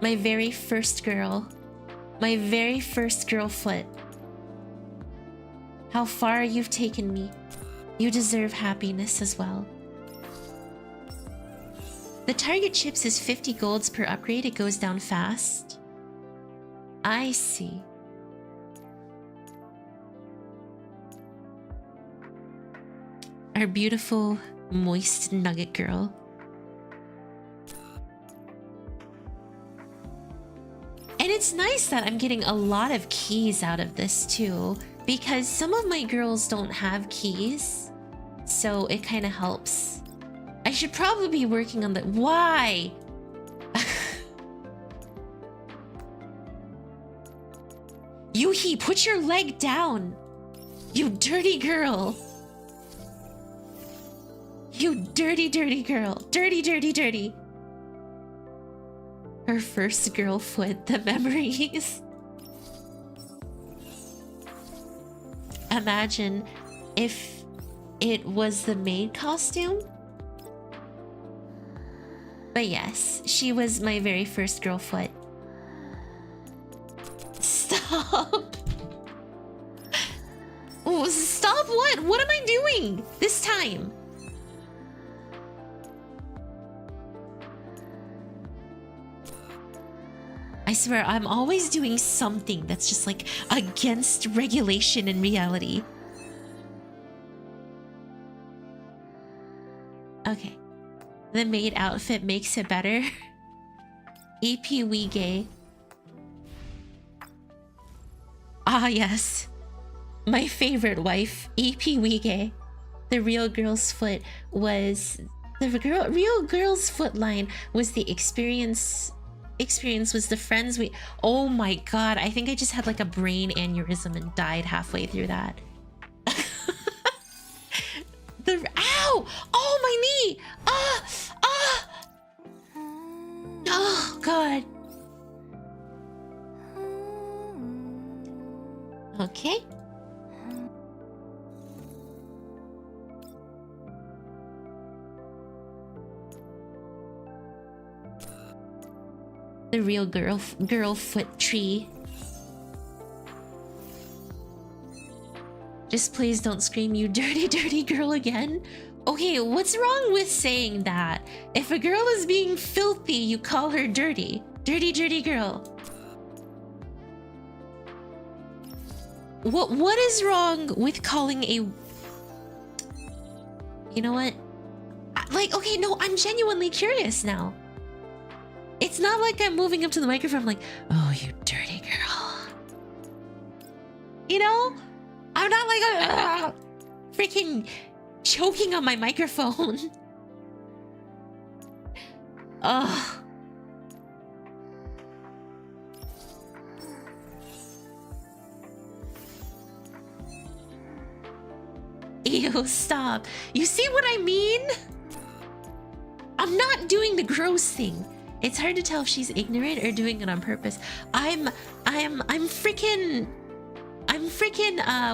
My very first girl. My very first girl foot. How far you've taken me. You deserve happiness as well. The target chips is 50 golds per upgrade. It goes down fast. I see. Our beautiful, moist nugget girl. And it's nice that I'm getting a lot of keys out of this too, because some of my girls don't have keys, so it kind of helps. I should probably be working on the... Why? Yoohee, put your leg down! You dirty girl! You dirty, dirty girl. Dirty, dirty, dirty. Her first girl foot, the memories. Imagine if it was the maid costume. But yes, she was my very first girl foot. Stop. Oh, stop what? What am I doing this time? I swear, I'm always doing something that's just like against regulation and reality. Okay. The maid outfit makes it better. EP we gay. Ah, yes. My favorite wife, EP Wige. The real girl's foot was real girl's foot line was the experience was the friends we. Oh my god, I think I just had like a brain aneurysm and died halfway through that. Ow! Oh, my knee! Oh god. Okay. The real girl foot tree. Just please don't scream, you dirty, dirty girl again. Okay, what's wrong with saying that? If a girl is being filthy, you call her dirty. Dirty, dirty girl. What is wrong with calling a... You know what? Like, okay, no, I'm genuinely curious now. It's not like I'm moving up to the microphone like, oh, you dirty girl. You know? I'm not like, freaking choking on my microphone. Ugh. Ew, stop. You see what I mean? I'm not doing the gross thing. It's hard to tell if she's ignorant or doing it on purpose. I'm freaking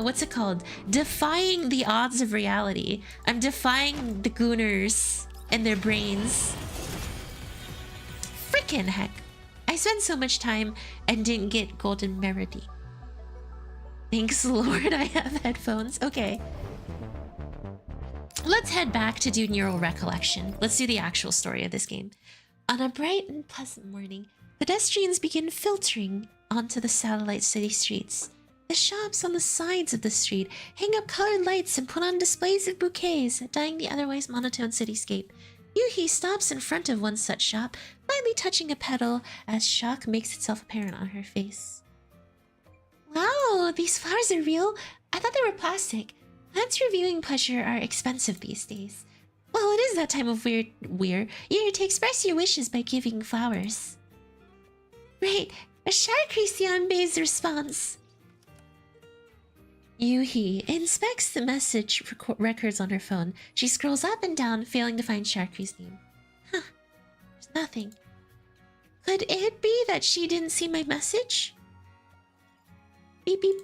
what's it called? Defying the odds of reality. I'm defying the gooners and their brains. Freaking heck. I spent so much time and didn't get golden melody. Thanks Lord I have headphones. Okay. Let's head back to do neural recollection. Let's do the actual story of this game. On a bright and pleasant morning, pedestrians begin filtering onto the satellite city streets. The shops on the sides of the street hang up colored lights and put on displays of bouquets, dyeing the otherwise monotone cityscape. Yoohee stops in front of one such shop, lightly touching a pedal as shock makes itself apparent on her face. Wow, these flowers are real? I thought they were plastic. Plants for viewing pleasure are expensive these days. Well, it is that time of year to express your wishes by giving flowers. Right, a Sharkrisianbe's response. Yoohee inspects the message records on her phone. She scrolls up and down, failing to find Sharkri's name. Huh, there's nothing. Could it be that she didn't see my message? Beep beep.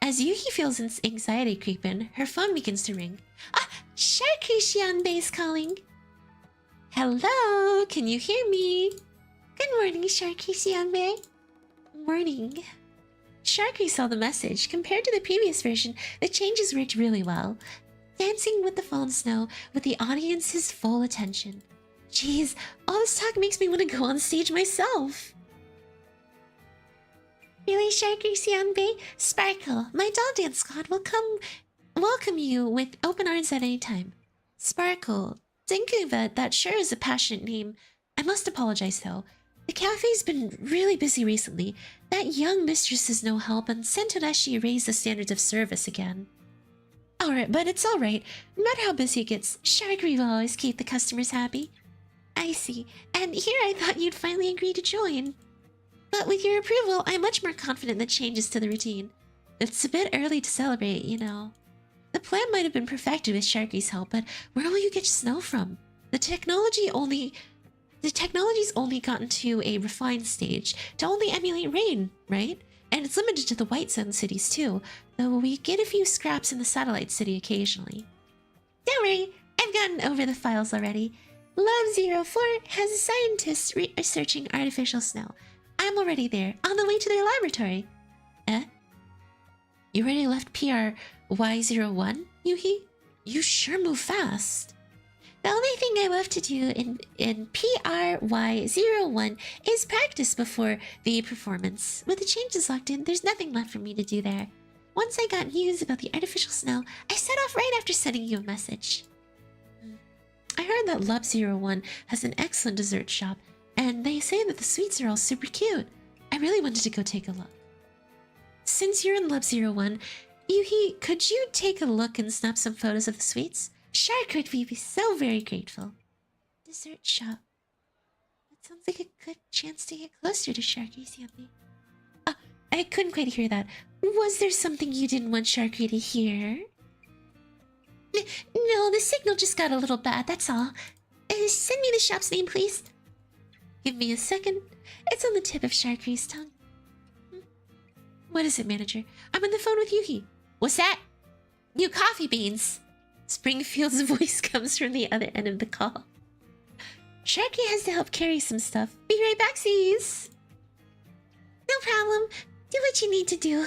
As Yoohee feels anxiety creep in, her phone begins to ring. Ah! Sharkrisianbe's calling. Hello, can you hear me? Good morning, Sharkrisianbe. Morning. Sharkri saw the message. Compared to the previous version, the changes worked really well. Dancing with the phone snow with the audience's full attention. Jeez, all this talk makes me want to go on stage myself. Really, Sharkrisianbe? Sparkle, my doll dance squad will welcome you with open arms at any time. Sparkle. Dinkuva, that sure is a passionate name. I must apologize though. The cafe's been really busy recently. That young mistress is no help and Centaureissi raised the standards of service again. Alright, but it's alright. No matter how busy it gets, Sharkri will always keep the customers happy. I see. And here I thought you'd finally agree to join. But with your approval, I'm much more confident that changes to the routine. It's a bit early to celebrate, you know. The plan might have been perfected with Sharkri's help, but where will you get snow from? The technology's only gotten to a refined stage to only emulate rain, right? And it's limited to the white zone cities too, though we get a few scraps in the satellite city occasionally. Don't worry, I've gotten over the files already. Love04 has a scientist researching artificial snow. I'm already there, on the way to their laboratory. Eh? You already left PR Y01, Yoohee? You sure move fast. The only thing I love to do in PRY01 is practice before the performance. With the changes locked in, there's nothing left for me to do there. Once I got news about the artificial snow, I set off right after sending you a message. I heard that Lub01 has an excellent dessert shop, and they say that the sweets are all super cute. I really wanted to go take a look. Since you're in Lub01, Yoohee, could you take a look and snap some photos of the sweets? Shark would be so very grateful. Dessert shop. That sounds like a good chance to get closer to Sharky's yummy. I couldn't quite hear that. Was there something you didn't want Sharky to hear? No, the signal just got a little bad, that's all. Send me the shop's name, please. Give me a second. It's on the tip of Sharky's tongue. What is it, manager? I'm on the phone with Yoohee. What's that? New coffee beans. Springfield's voice comes from the other end of the call. Sharky has to help carry some stuff. Be right back, sees. No problem. Do what you need to do.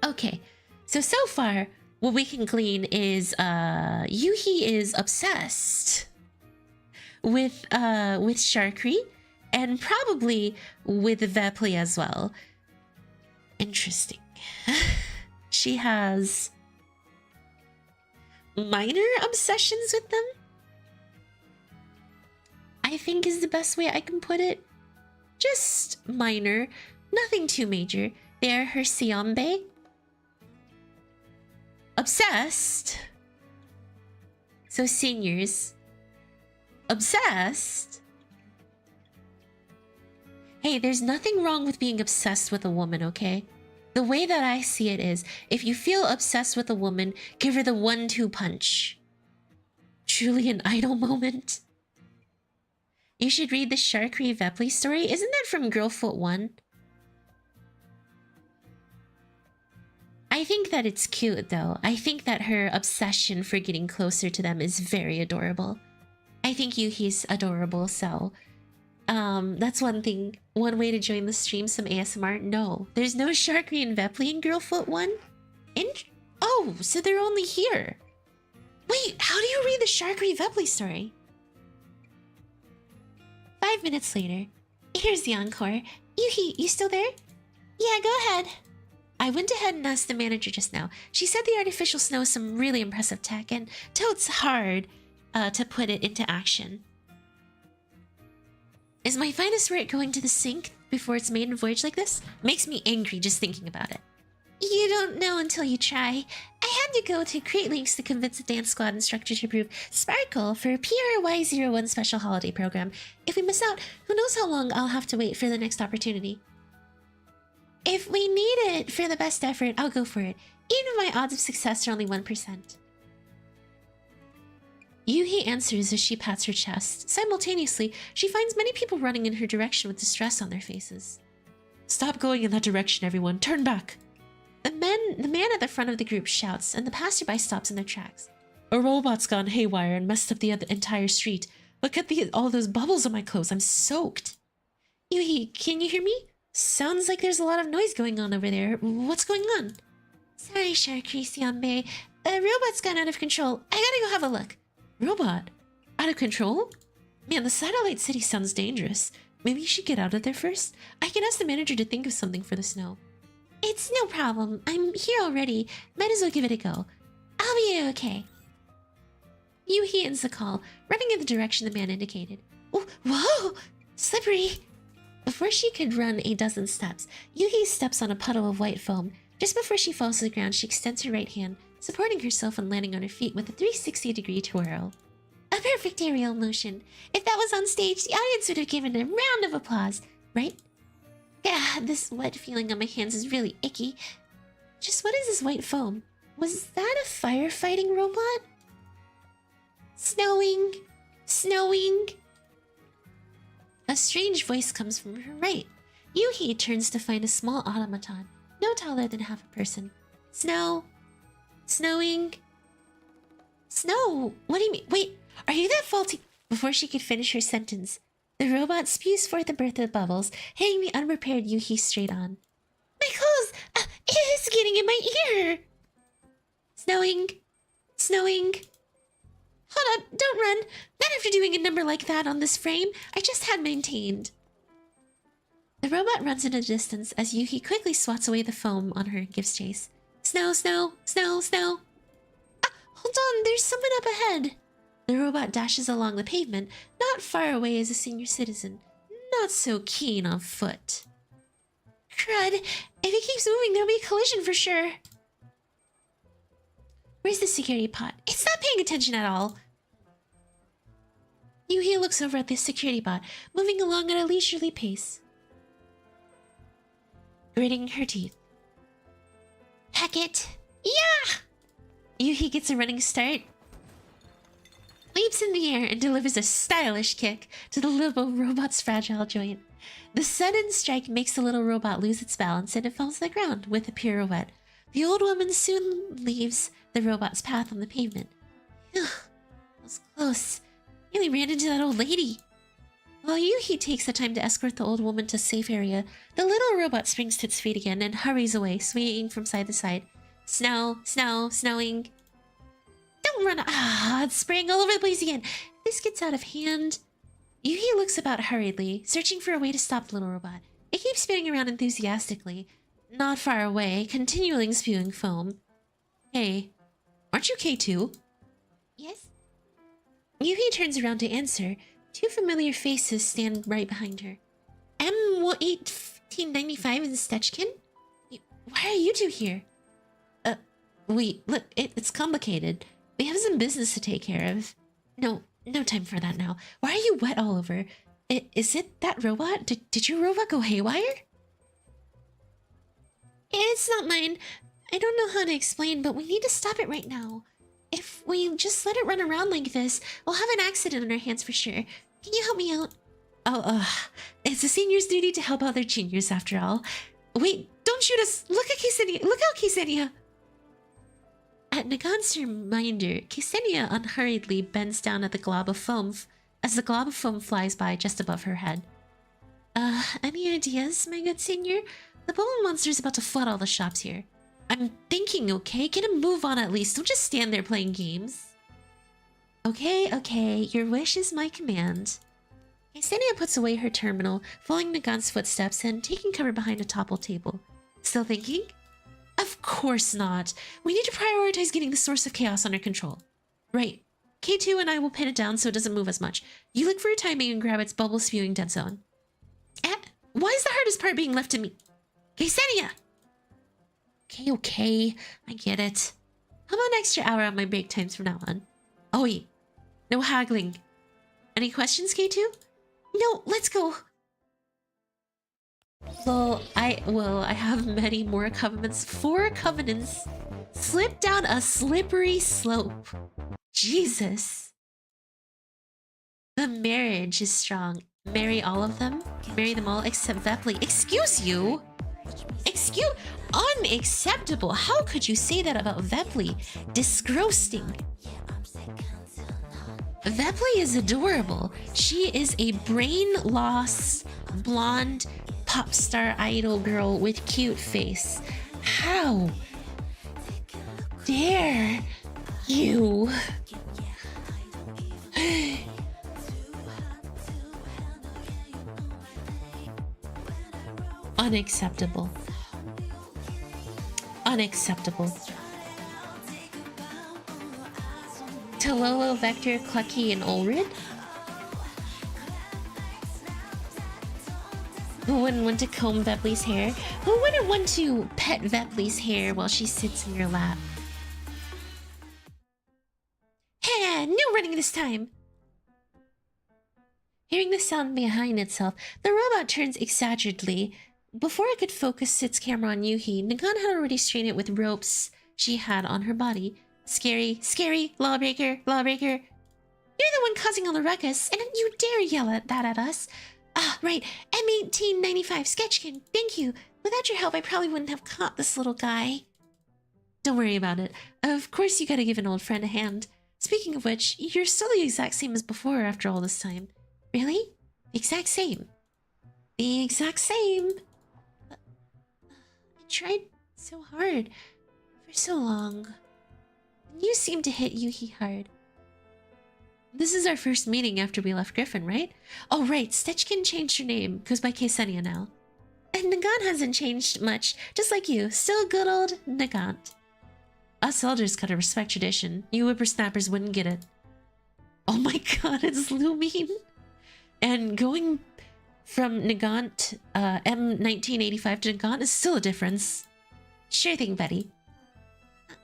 Okay, so far, what we can glean is Yoohee is obsessed with Sharky and probably with Vepli as well. Interesting. She has minor obsessions with them, I think is the best way I can put it. Just minor, nothing too major. They're her Siambe. Obsessed. So seniors. Obsessed. Hey, there's nothing wrong with being obsessed with a woman, okay? The way that I see it is, if you feel obsessed with a woman, give her the 1-2 punch. Truly an idol moment. You should read the Sharky Vepli story. Isn't that from Girlfoot 1? I think that it's cute, though. I think that her obsession for getting closer to them is very adorable. I think Yoohee's adorable, so... that's one thing. One way to join the stream, some ASMR. No, there's no Sharky and Vepli in Girlfoot 1. Oh, so they're only here. Wait, how do you read the Sharky Vepli story? 5 minutes later. Here's the encore. Yoohee, you still there? Yeah, go ahead. I went ahead and asked the manager just now. She said the artificial snow is some really impressive tech, and totes hard to put it into action. Is my finest work going to the sink before its maiden voyage like this? Makes me angry just thinking about it. You don't know until you try. I had to go to great lengths to convince the dance squad instructor to approve Sparkle for PRY01 special holiday program. If we miss out, who knows how long I'll have to wait for the next opportunity. If we need it for the best effort, I'll go for it. Even if my odds of success are only 1%. Yoohee answers as she pats her chest. Simultaneously, she finds many people running in her direction with distress on their faces. Stop going in that direction, everyone. Turn back. The man at the front of the group shouts, and the passerby stops in their tracks. A robot's gone haywire and messed up the entire street. Look at all those bubbles on my clothes. I'm soaked. Yoohee, can you hear me? Sounds like there's a lot of noise going on over there. What's going on? Sorry, Sharky Siambe. The robot's gone out of control. I gotta go have a look. Robot? Out of control? Man, the satellite city sounds dangerous. Maybe you should get out of there first? I can ask the manager to think of something for the snow. It's no problem. I'm here already. Might as well give it a go. I'll be okay. Yoohee ends the call, running in the direction the man indicated. Oh, whoa! Slippery! Before she could run a dozen steps, Yoohee steps on a puddle of white foam. Just before she falls to the ground, she extends her right hand, supporting herself and landing on her feet with a 360-degree twirl. A perfect aerial motion. If that was on stage, the audience would have given a round of applause, right? Yeah, this wet feeling on my hands is really icky. Just what is this white foam? Was that a firefighting robot? Snowing. Snowing. A strange voice comes from her right. Yoohee turns to find a small automaton, no taller than half a person. Snow. Snowing. Snow? What do you mean? Wait, are you that faulty? Before she could finish her sentence, the robot spews forth a burst of bubbles, hitting the unprepared Yoohee straight on. My clothes! It's getting in my ear! Snowing. Snowing. Hold on, don't run. Not after doing a number like that on this frame. I just had maintained. The robot runs in a distance as Yoohee quickly swats away the foam on her and gives chase. Snow, snow, snow, snow. Ah, hold on, there's someone up ahead. The robot dashes along the pavement. Not far away is a senior citizen. Not so keen on foot. Crud, if it keeps moving, there'll be a collision for sure. Where's the security pot? It's not paying attention at all. Yoohee looks over at the security bot, moving along at a leisurely pace. Gritting her teeth. Heck it! Yeah! Yoohee gets a running start, leaps in the air, and delivers a stylish kick to the little robot's fragile joint. The sudden strike makes the little robot lose its balance and it falls to the ground with a pirouette. The old woman soon leaves the robot's path on the pavement. Ugh, that was close. Nearly ran into that old lady. While Yoohee takes the time to escort the old woman to a safe area, the little robot springs to its feet again and hurries away, swaying from side to side. Snow, snow, snowing. Don't run! Ah, it's spraying all over the place again. This gets out of hand. Yoohee looks about hurriedly, searching for a way to stop the little robot. It keeps spinning around enthusiastically, not far away, continually spewing foam. Hey, aren't you K2? Yes? Yoohee turns around to answer. Two familiar faces stand right behind her. M1895 in Stechkin? Why are you two here? Wait, look, it's complicated. We have some business to take care of. No time for that now. Why are you wet all over? Is it that robot? Did your robot go haywire? It's not mine. I don't know how to explain, but we need to stop it right now. If we just let it run around like this, we'll have an accident on our hands for sure. Can you help me out? It's a senior's duty to help out their juniors after all. Wait, don't shoot us! Look at Ksenia! Look out, Ksenia! At Nagan's reminder, Ksenia unhurriedly bends down at the glob of foam as the glob of foam flies by just above her head. Any ideas, my good senior? The bubble monster's about to flood all the shops here. I'm thinking, okay? Get a move on at least. Don't just stand there playing games. Okay, your wish is my command. Ksenia puts away her terminal, following Nagan's footsteps and taking cover behind a toppled table. Still thinking? Of course not. We need to prioritize getting the source of chaos under control. Right. K2 and I will pin it down so it doesn't move as much. You look for your timing and grab its bubble-spewing dead zone. Why is the hardest part being left to me? Ksenia! Okay, I get it. How about an extra hour on my break times from now on? Oh wait, no haggling. Any questions, K2? No, let's go. Well, I have many more covenants. 4 covenants. Slip down a slippery slope. Jesus. The marriage is strong. Marry all of them? Marry them all except Vepley. Excuse you? Unacceptable. How could you say that about Vepley? Disgrossing. Vepley is adorable. She is a brain-lost, blonde, pop star idol girl with cute face. How dare you? Unacceptable. Unacceptable. Tololo, Vector, Clucky, and Ulrid? Who wouldn't want to comb Vepley's hair? Who wouldn't want to pet Vepley's hair while she sits in your lap? Hey, no running this time! Hearing the sound behind itself, the robot turns exaggeratedly. Before it could focus its camera on Yoohee, Nagan had already strained it with ropes she had on her body. Scary, scary, lawbreaker, lawbreaker. You're the one causing all the ruckus, and you dare yell at that at us. Ah, right, M1895 Sketchkin, thank you. Without your help, I probably wouldn't have caught this little guy. Don't worry about it. Of course you gotta give an old friend a hand. Speaking of which, you're still the exact same as before after all this time. Really? The exact same. The exact same. I tried so hard for so long. And you seem to hit Yoohee hard. This is our first meeting after we left Griffin, right? Oh, right. Stitchkin changed her name. Goes by Ksenia now. And Nagant hasn't changed much. Just like you. Still good old Nagant. Us elders gotta respect tradition. You whippersnappers wouldn't get it. Oh my god, it's Lumine. And going from Nagant, M1985 to Nagant is still a difference. Sure thing, Betty. I'm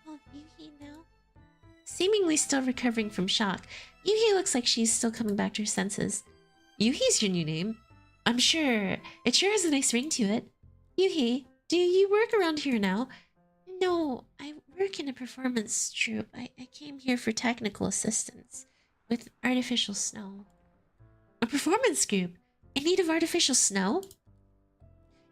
called Yoohee now. Seemingly still recovering from shock, Yoohee looks like she's still coming back to her senses. Yoohee's your new name. I'm sure. It sure has a nice ring to it. Yoohee, do you work around here now? No, I work in a performance troupe. I came here for technical assistance with artificial snow. A performance group? In need of artificial snow?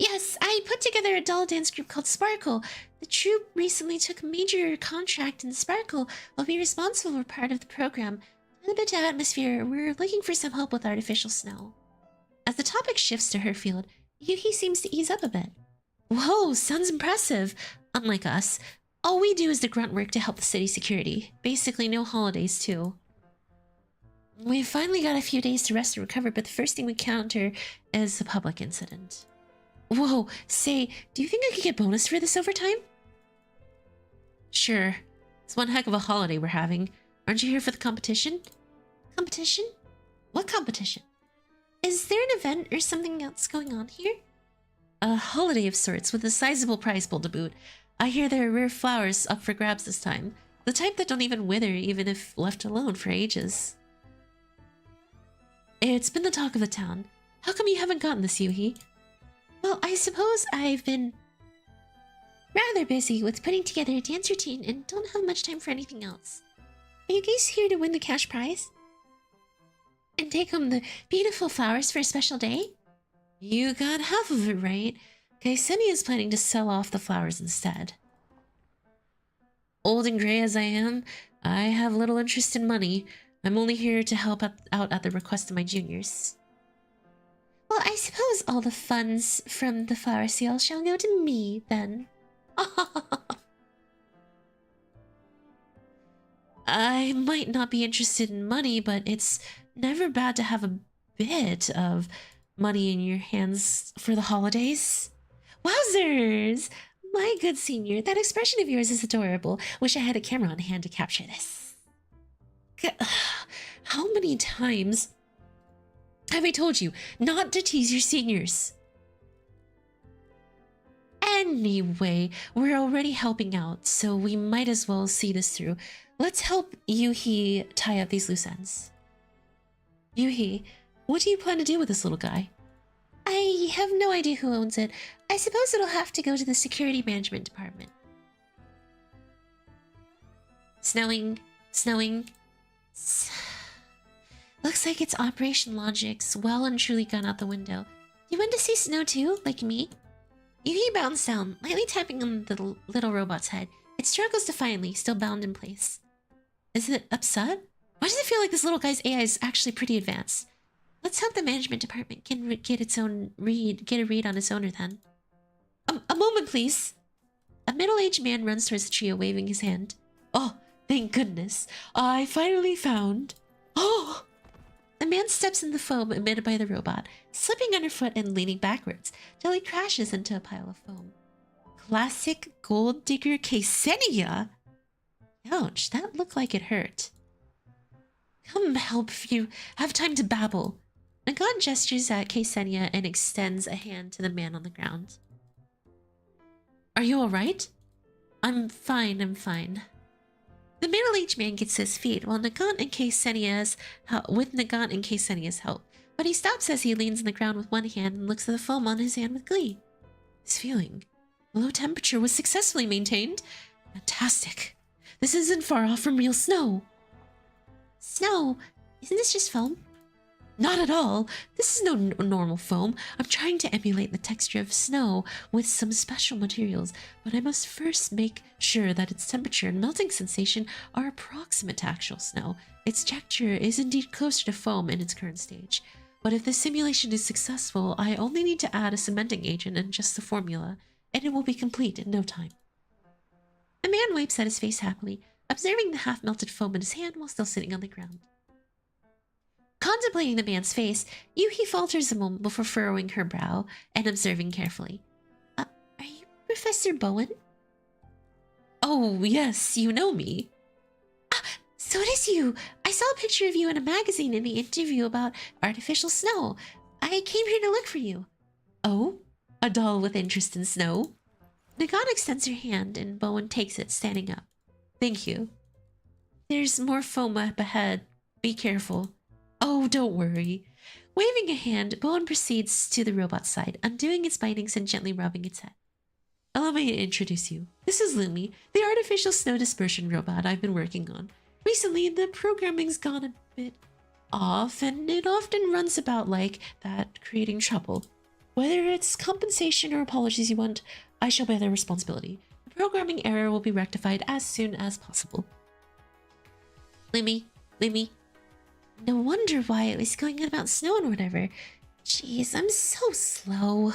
Yes, I put together a doll dance group called Sparkle. The troupe recently took a major contract and Sparkle will be responsible for part of the program. In a bit of atmosphere, we're looking for some help with artificial snow. As the topic shifts to her field, Yoohee seems to ease up a bit. Whoa, sounds impressive. Unlike us, all we do is the grunt work to help the city security. Basically no holidays too. We've finally got a few days to rest and recover, but the first thing we counter is the public incident. Whoa, say, do you think I could get bonus for this overtime? Sure. It's one heck of a holiday we're having. Aren't you here for the competition? Competition? What competition? Is there an event or something else going on here? A holiday of sorts with a sizable prize pool to boot. I hear there are rare flowers up for grabs this time. The type that don't even wither even if left alone for ages. It's been the talk of the town. How come you haven't gotten this, Yoohee? Well, I suppose I've been rather busy with putting together a dance routine and don't have much time for anything else. Are you guys here to win the cash prize? And take home the beautiful flowers for a special day? You got half of it right. Ksenia is planning to sell off the flowers instead. Old and gray as I am, I have little interest in money. I'm only here to help out at the request of my juniors. Well, I suppose all the funds from the flower sale shall go to me, then. I might not be interested in money, but it's never bad to have a bit of money in your hands for the holidays. Wowzers! My good senior, that expression of yours is adorable. Wish I had a camera on hand to capture this. How many times have I told you not to tease your seniors? Anyway, we're already helping out, so we might as well see this through. Let's help Yoohee tie up these loose ends. Yoohee, what do you plan to do with this little guy? I have no idea who owns it. I suppose it'll have to go to the security management department. Snowing. Looks like its operation logic's well and truly gone out the window. You want to see snow too, like me? Yoohee bounced down, lightly tapping on the little robot's head. It struggles defiantly, still bound in place. Is it upset? Why does it feel like this little guy's AI is actually pretty advanced? Let's hope the management department can get a read on its owner then. A moment, please. A middle-aged man runs towards the trio, waving his hand. Oh, thank goodness. I finally found... Oh! The man steps in the foam emitted by the robot, slipping underfoot and leaning backwards, till he crashes into a pile of foam. Classic gold digger Ksenia? Ouch, that looked like it hurt. Come help if you have time to babble. Nagant gestures at Ksenia and extends a hand to the man on the ground. Are you alright? I'm fine. The middle-aged man gets to his feet while Nagant and Ksenia's help, but he stops as he leans on the ground with one hand and looks at the foam on his hand with glee. His feeling. The low temperature was successfully maintained. Fantastic. This isn't far off from real snow. Snow? Isn't this just foam? Not at all. This is no normal foam. I'm trying to emulate the texture of snow with some special materials, but I must first make sure that its temperature and melting sensation are approximate to actual snow. Its texture is indeed closer to foam in its current stage. But if the simulation is successful, I only need to add a cementing agent and adjust the formula, and it will be complete in no time. The man wipes at his face happily. observing the half-melted foam in his hand while still sitting on the ground. Contemplating the man's face, Yoohee falters a moment before furrowing her brow and observing carefully. Are you Professor Bowen? Oh, yes, you know me. Ah, so it is you. I saw a picture of you in a magazine in the interview about artificial snow. I came here to look for you. Oh? A doll with interest in snow? Nagan extends her hand and Bowen takes it, standing up. Thank you. There's more foam up ahead. Be careful. Oh, don't worry. Waving a hand, Bowen proceeds to the robot's side, undoing its bindings and gently rubbing its head. Allow me to introduce you. This is Lumi, the artificial snow dispersion robot I've been working on. Recently, the programming's gone a bit off, and it often runs about like that, creating trouble. Whether it's compensation or apologies you want, I shall bear the responsibility. The programming error will be rectified as soon as possible. Lumi. No wonder why it was going on about snow and whatever. Jeez, I'm so slow.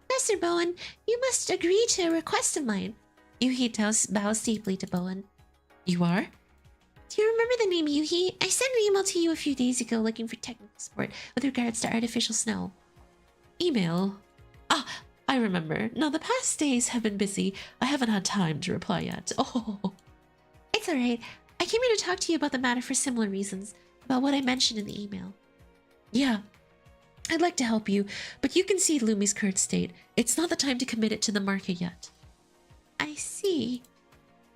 Professor Bowen, you must agree to a request of mine. Yoohee bows deeply to Bowen. You are? Do you remember the name Yoohee? I sent an email to you a few days ago looking for technical support with regards to artificial snow. Email? Ah, I remember. No, the past days have been busy. I haven't had time to reply yet. Oh. It's alright. I came here to talk to you about the matter for similar reasons, about what I mentioned in the email. Yeah. I'd like to help you, but you can see Lumi's current state. It's not the time to commit it to the market yet. I see.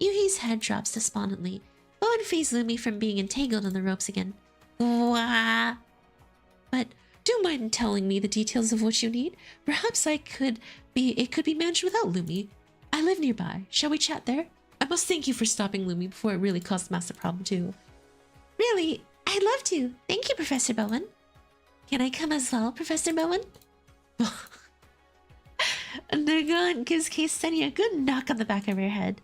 Yoohee's head drops despondently. Bowen frees Lumi from being entangled in the ropes again. Wah! But do mind telling me the details of what you need? Perhaps it could be managed without Lumi. I live nearby. Shall we chat there? I must thank you for stopping Lumi before it really caused a massive problem too. Really? I'd love to. Thank you, Professor Bowen. Can I come as well, Professor Bowen? Nagan gives Ksenia a good knock on the back of her head.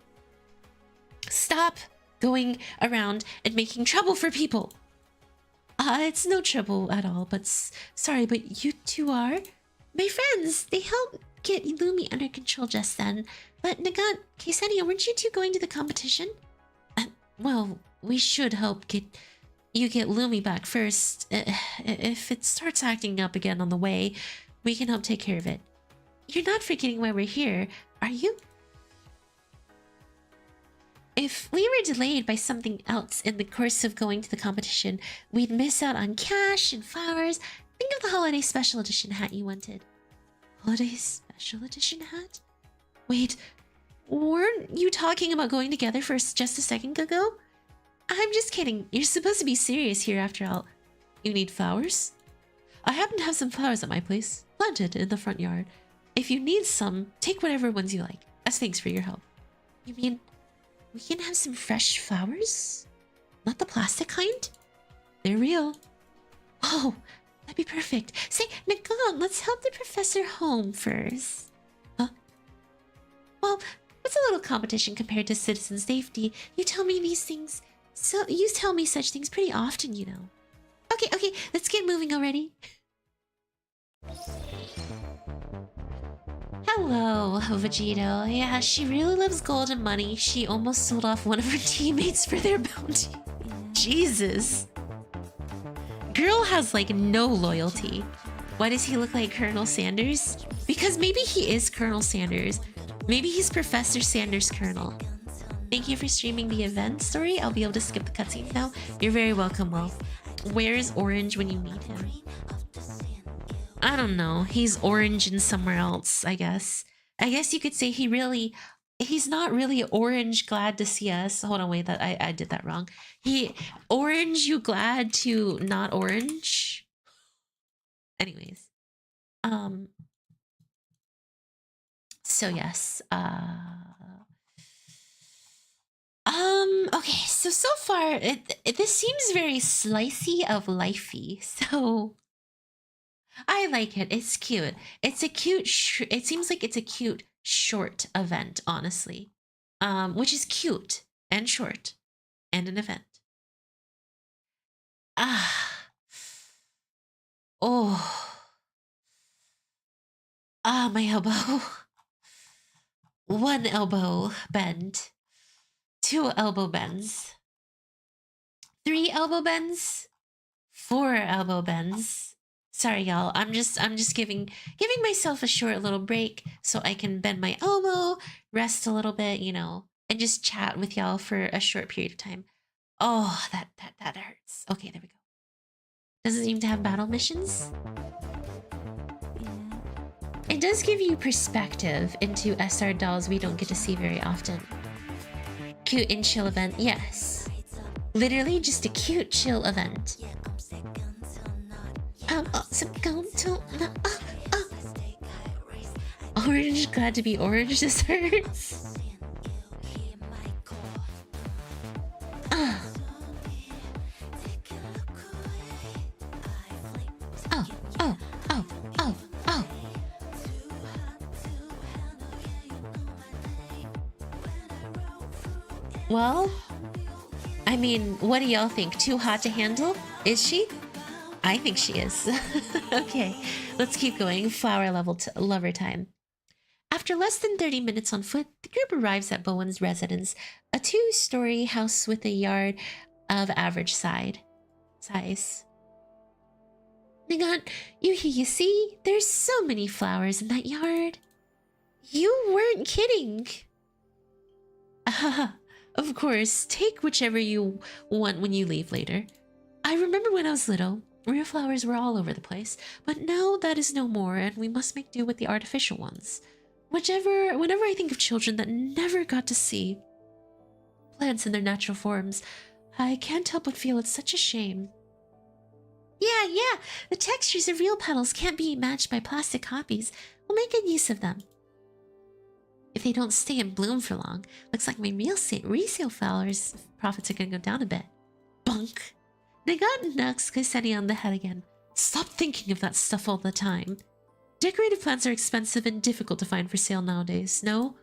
Stop going around and making trouble for people. It's no trouble at all, but sorry, but you two are? My friends, they helped get Lumi under control just then. But Nagan, Ksenia, weren't you two going to the competition? Well, we should help get Lumi back first. If it starts acting up again on the way, we can help take care of it. You're not forgetting why we're here, are you? If we were delayed by something else in the course of going to the competition, we'd miss out on cash and flowers. Think of the holiday special edition hat you wanted. Holiday special edition hat? Wait, weren't you talking about going together for just a second ago? I'm just kidding. You're supposed to be serious here after all. You need flowers? I happen to have some flowers at my place, planted in the front yard. If you need some, take whatever ones you like, as thanks for your help. You mean we can have some fresh flowers? Not the plastic kind? They're real. Oh, that'd be perfect. Say, Nagan, let's help the professor home first. Huh? Well, it's a little competition compared to citizen safety. You tell me these things. So you tell me such things pretty often, you know. Okay, let's get moving already. Hello, Vegito. Yeah, she really loves gold and money. She almost sold off one of her teammates for their bounty. Jesus. Girl has like no loyalty. Why does he look like Colonel Sanders? Because maybe he is Colonel Sanders. Maybe he's Professor Sanders Colonel. Thank you for streaming the event story. I'll be able to skip the cutscenes now. You're very welcome, Will. Where is Orange when you need him? I don't know. He's orange and somewhere else, I guess. I guess you could say he's not really orange glad to see us. Hold on, wait, I did that wrong. Orange, you glad to not orange? Anyways. So yes, okay, so far, this seems very slicey of lifey, so I like it. It's cute. It's a cute, it seems like it's a cute, short event, honestly, which is cute and short and an event. My elbow. One elbow bend. 2 elbow bends, 3 elbow bends, 4 elbow bends. Sorry, y'all. I'm just giving myself a short little break so I can bend my elbow, rest a little bit, you know, and just chat with y'all for a short period of time. Oh, that hurts. Okay, there we go. Doesn't seem to have battle missions. Yeah. It does give you perspective into SR dolls we don't get to see very often. Cute and chill event, yes. Literally just a cute chill event. Orange, glad to be orange. This hurts. Oh. Well, I mean, what do y'all think? Too hot to handle? Is she? I think she is. Okay, let's keep going. Flower level lover time. After less than 30 minutes on foot, the group arrives at Bowen's residence, a 2-story house with a yard of average size. Yoohee, you see? There's so many flowers in that yard. You weren't kidding. Of course, take whichever you want when you leave later. I remember when I was little, real flowers were all over the place, but now that is no more and we must make do with the artificial ones. Whenever I think of children that never got to see plants in their natural forms, I can't help but feel it's such a shame. Yeah, the textures of real petals can't be matched by plastic copies. We'll make good use of them. If they don't stay in bloom for long, looks like my resale flowers profits are gonna go down a bit. Bunk. They got Nux Cosetti on the head again. Stop thinking of that stuff all the time. Decorative plants are expensive and difficult to find for sale nowadays, no?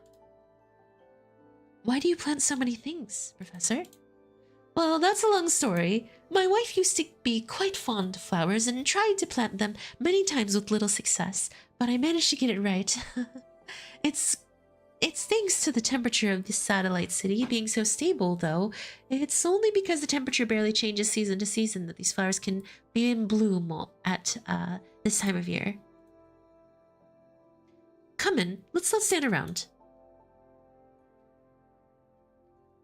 Why do you plant so many things, Professor? Well, that's a long story. My wife used to be quite fond of flowers and tried to plant them many times with little success, but I managed to get it right. It's thanks to the temperature of this satellite city being so stable, though. It's only because the temperature barely changes season to season that these flowers can be in bloom at this time of year. Come in, let's not stand around.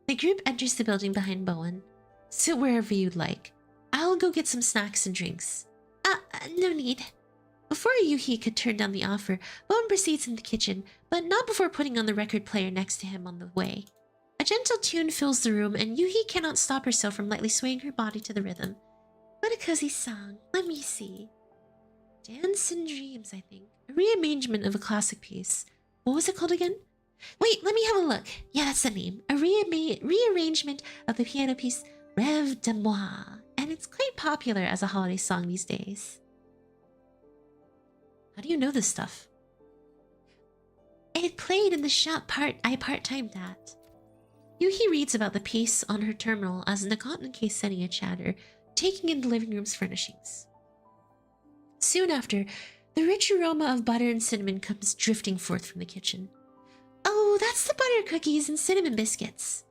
The group enters the building behind Bowen. Sit wherever you'd like. I'll go get some snacks and drinks. No need. Before Yoohee could turn down the offer, Bowen proceeds in the kitchen, but not before putting on the record player next to him on the way. A gentle tune fills the room, and Yoohee cannot stop herself from lightly swaying her body to the rhythm. What a cozy song. Let me see. Dance and Dreams, I think. A rearrangement of a classic piece. What was it called again? Wait, let me have a look. Yeah, that's the name. A rearrangement of the piano piece Rêve de Moi, and it's quite popular as a holiday song these days. How do you know this stuff? It played in the shop I part-timed at. Yoohee reads about the piece on her terminal as Nagat and Ksenia chatter, taking in the living room's furnishings. Soon after, the rich aroma of butter and cinnamon comes drifting forth from the kitchen. Oh, that's the butter cookies and cinnamon biscuits.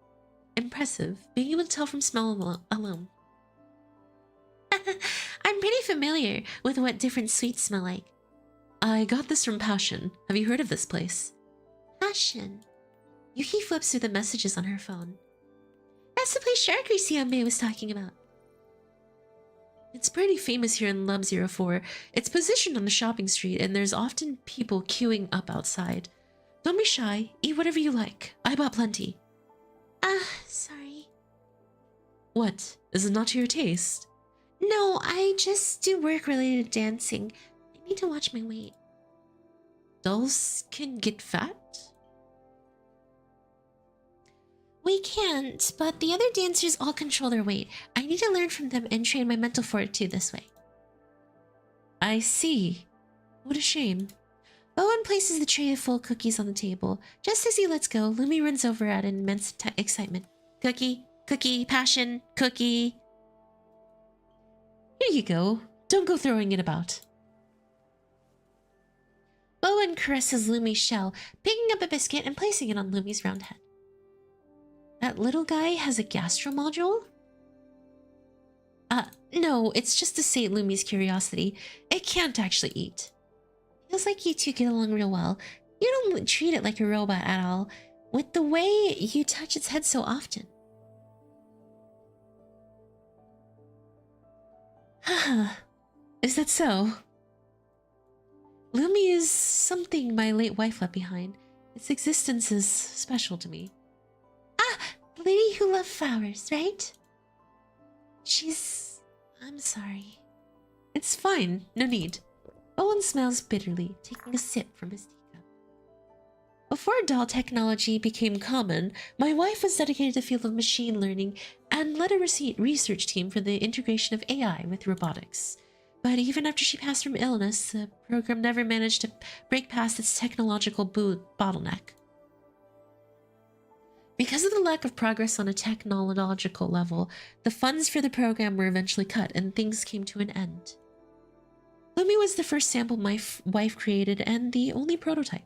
Impressive, being able to tell from smell alone. I'm pretty familiar with what different sweets smell like. I got this from Passion. Have you heard of this place? Passion. Yoohee flips through the messages on her phone. That's the place Shark Siambe was talking about. It's pretty famous here in Lub 04. It's positioned on a shopping street, and there's often people queuing up outside. Don't be shy. Eat whatever you like. I bought plenty. Sorry. What? Is it not to your taste? No, I just do work-related dancing. I need to watch my weight. Dolls can get fat? We can't, but the other dancers all control their weight. I need to learn from them and train my mental fortitude this way. I see. What a shame. Bowen places the tray of full cookies on the table. Just as he lets go, Lumi runs over at an immense excitement. Cookie, cookie, passion, cookie. Here you go. Don't go throwing it about. Bowen caresses Lumi's shell, picking up a biscuit and placing it on Lumi's round head. That little guy has a gastro module? No, it's just to sate Lumi's curiosity. It can't actually eat. Feels like you two get along real well. You don't treat it like a robot at all, with the way you touch its head so often. Haha, is that so? Lumi is something my late wife left behind. Its existence is special to me. Ah, the lady who loved flowers, right? I'm sorry. It's fine, no need. Owen smells bitterly, taking a sip from his teacup. Before doll technology became common, my wife was dedicated to the field of machine learning and led a research team for the integration of AI with robotics. But even after she passed from illness, the program never managed to break past its technological bottleneck. Because of the lack of progress on a technological level, the funds for the program were eventually cut and things came to an end. Lumi was the first sample my wife created and the only prototype.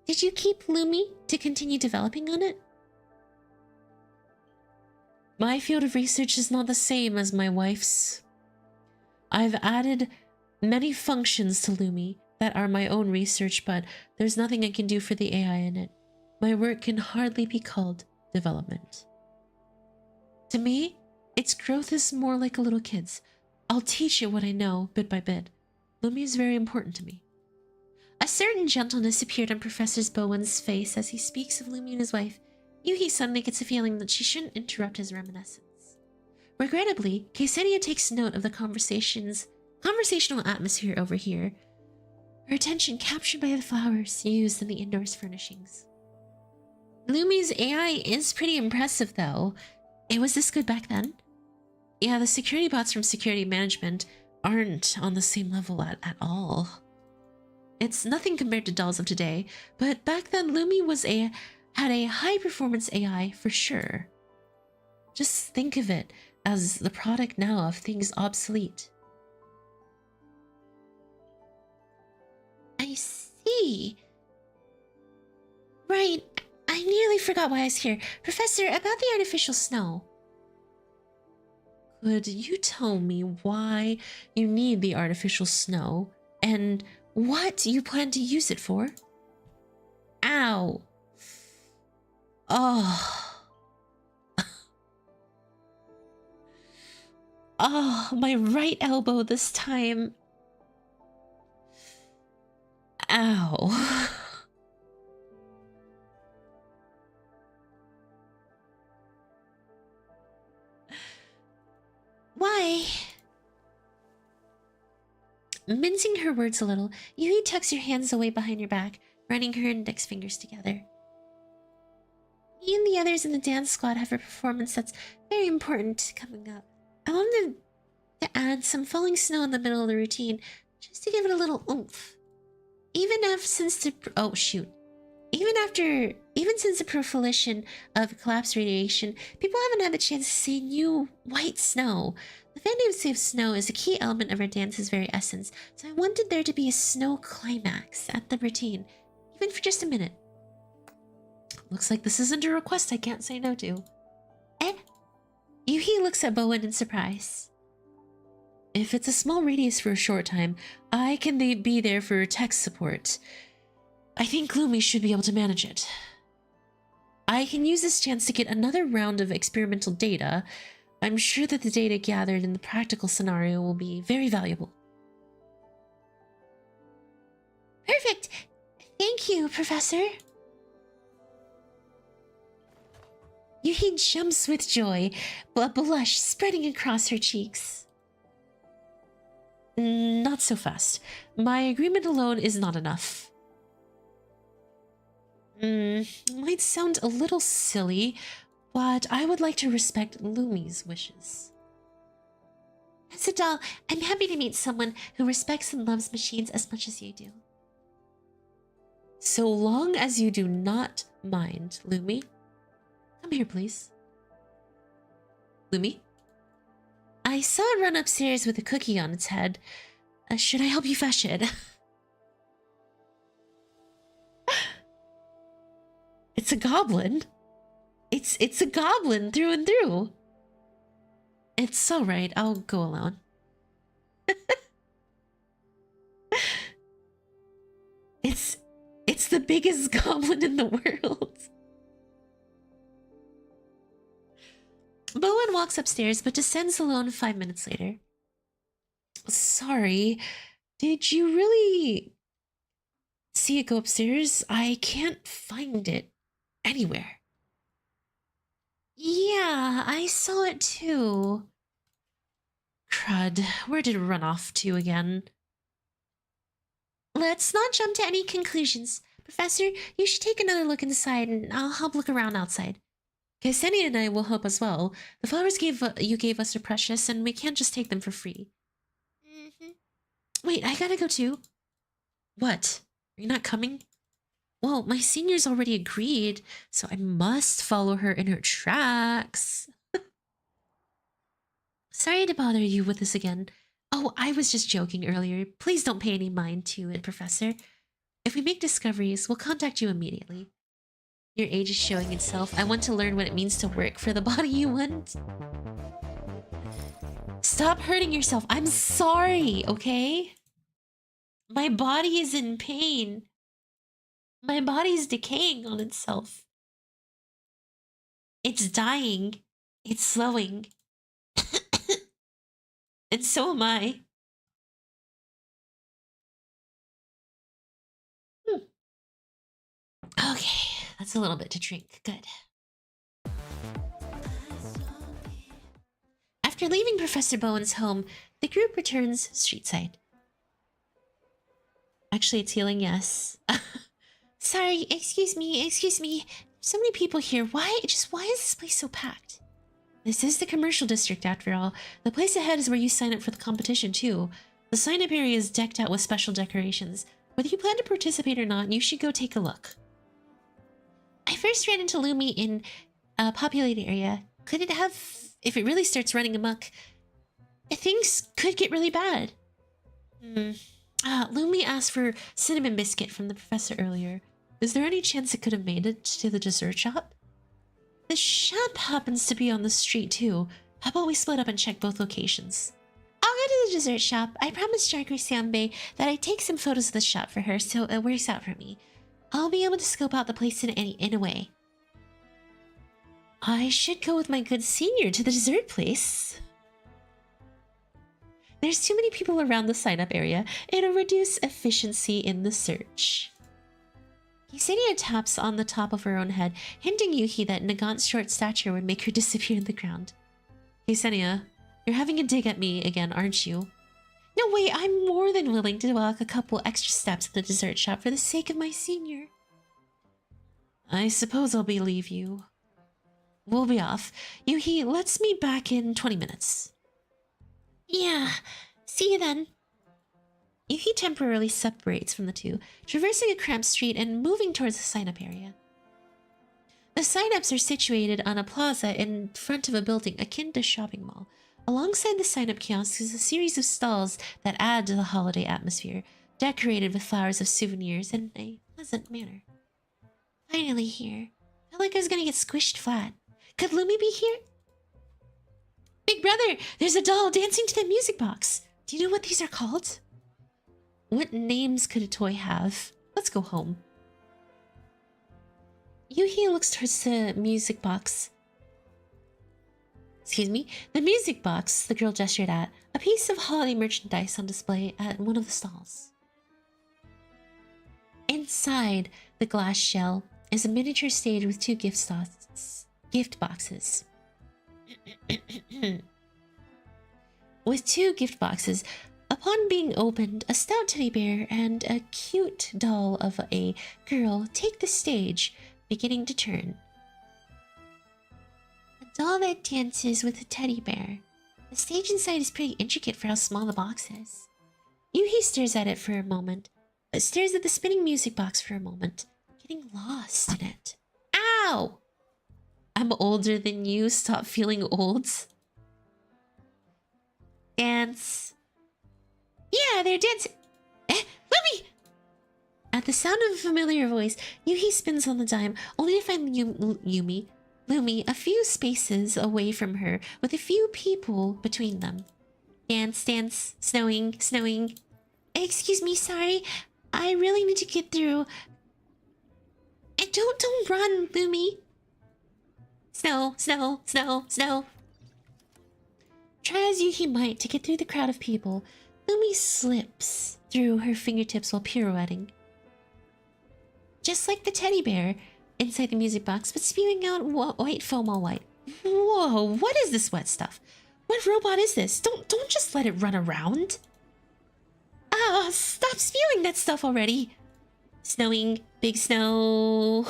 Did you keep Lumi to continue developing on it? My field of research is not the same as my wife's. I've added many functions to Lumi that are my own research, but there's nothing I can do for the AI in it. My work can hardly be called development. To me, its growth is more like a little kid's. I'll teach it what I know, bit by bit. Lumi is very important to me. A certain gentleness appeared on Professor Bowen's face as he speaks of Lumi and his wife. Yoohee suddenly gets a feeling that she shouldn't interrupt his reminiscence. Regrettably, Ksenia takes note of the conversational atmosphere over here, her attention captured by the flowers used in the indoors furnishings. Lumi's AI is pretty impressive, though. Was this good back then? Yeah, the security bots from security management aren't on the same level at all. It's nothing compared to dolls of today, but back then Lumi had a high-performance AI for sure. Just think of it as the product now of things obsolete. I see. Right, I nearly forgot why I was here. Professor, about the artificial snow. Could you tell me why you need the artificial snow and what you plan to use it for? Ow. Oh. Oh, my right elbow this time. Ow. Why? Mincing her words a little, Yoohee tucks her hands away behind her back, running her index fingers together. Me and the others in the dance squad have a performance that's very important coming up. I wanted to add some falling snow in the middle of the routine, just to give it a little oomph. Even since the proliferation of collapse radiation, people haven't had the chance to see new white snow. The fantasy of snow is a key element of our dance's very essence, so I wanted there to be a snow climax at the routine, even for just a minute. Looks like this isn't a request I can't say no to. Yoohee looks at Bowen in surprise. If it's a small radius for a short time, I can be there for tech support. I think Lumi should be able to manage it. I can use this chance to get another round of experimental data. I'm sure that the data gathered in the practical scenario will be very valuable. Perfect! Thank you, Professor. Yoohee jumps with joy, a blush spreading across her cheeks. Not so fast. My agreement alone is not enough. Might sound a little silly, but I would like to respect Lumi's wishes. As a doll, I'm happy to meet someone who respects and loves machines as much as you do. So long as you do not mind, Lumi. Come here, please. Lumi? I saw it run upstairs with a cookie on its head. Should I help you fetch it? It's a goblin. It's a goblin through and through. It's all right. I'll go alone. It's the biggest goblin in the world. Bowen walks upstairs but descends alone 5 minutes later. Sorry, did you really see it go upstairs? I can't find it anywhere. Yeah, I saw it too. Crud, where did it run off to again? Let's not jump to any conclusions. Professor, you should take another look inside and I'll help look around outside. Ksenia and I will help as well. The flowers you gave us are precious and we can't just take them for free. Wait, I gotta go too. What? Are you not coming? Well, my senior's already agreed, so I must follow her in her tracks. Sorry to bother you with this again. Oh, I was just joking earlier. Please don't pay any mind to it, Professor. If we make discoveries, we'll contact you immediately. Your age is showing itself. I want to learn what it means to work for the body you want. Stop hurting yourself. I'm sorry, okay? My body is in pain. My body's decaying on itself. It's dying. It's slowing. And so am I. Okay, that's a little bit to drink. Good. After leaving Professor Bowen's home, the group returns streetside. Actually, it's healing, yes. Sorry, excuse me. So many people here. Why is this place so packed? This is the commercial district, after all. The place ahead is where you sign up for the competition, too. The sign-up area is decked out with special decorations. Whether you plan to participate or not, you should go take a look. I first ran into Lumi in a populated area. If it really starts running amok, things could get really bad. Lumi asked for cinnamon biscuit from the professor earlier. Is there any chance it could have made it to the dessert shop? The shop happens to be on the street, too. How about we split up and check both locations? I'll go to the dessert shop. I promised Striker Sambe that I'd take some photos of the shop for her, so it works out for me. I'll be able to scope out the place in a way. I should go with my good senior to the dessert place. There's too many people around the sign-up area. It'll reduce efficiency in the search. Ksenia taps on the top of her own head, hinting Yoohee that Nagant's short stature would make her disappear in the ground. Ksenia, you're having a dig at me again, aren't you? No way, I'm more than willing to walk a couple extra steps to the dessert shop for the sake of my senior. I suppose I'll believe you. We'll be off. Yoohee, let's meet back in 20 minutes. Yeah, see you then. Yoohee temporarily separates from the two, traversing a cramped street and moving towards the sign-up area. The sign-ups are situated on a plaza in front of a building akin to a shopping mall. Alongside the sign-up kiosks is a series of stalls that add to the holiday atmosphere, decorated with flowers of souvenirs in a pleasant manner. Finally here. Felt like I was gonna get squished flat. Could Lumi be here? Big brother, there's a doll dancing to the music box. Do you know what these are called? What names could a toy have? Let's go home. Yoohee looks towards the music box. Excuse me? The music box, the girl gestured at, a piece of holiday merchandise on display at one of the stalls. Inside the glass shell is a miniature stage with two gift boxes. With two gift boxes, upon being opened, a stout teddy bear and a cute doll of a girl take the stage, beginning to turn. A doll that dances with a teddy bear. The stage inside is pretty intricate for how small the box is. Yoohee stares at it for a moment, but stares at the spinning music box for a moment, getting lost in it. Ow! I'm older than you, stop feeling old. Dance. Yeah, they're dancing. Lumi! At the sound of a familiar voice, Yoohee spins on the dime, only to find Lumi a few spaces away from her, with a few people between them. Dance, snowing. Excuse me, sorry. I really need to get through. And don't run, Lumi. Snow. Try as Yoohee might to get through the crowd of people, Lumi slips through her fingertips while pirouetting. Just like the teddy bear inside the music box, but spewing out white foam all white. Whoa, what is this wet stuff? What robot is this? Don't just let it run around. Ah, stop spewing that stuff already. Snowing, big snow.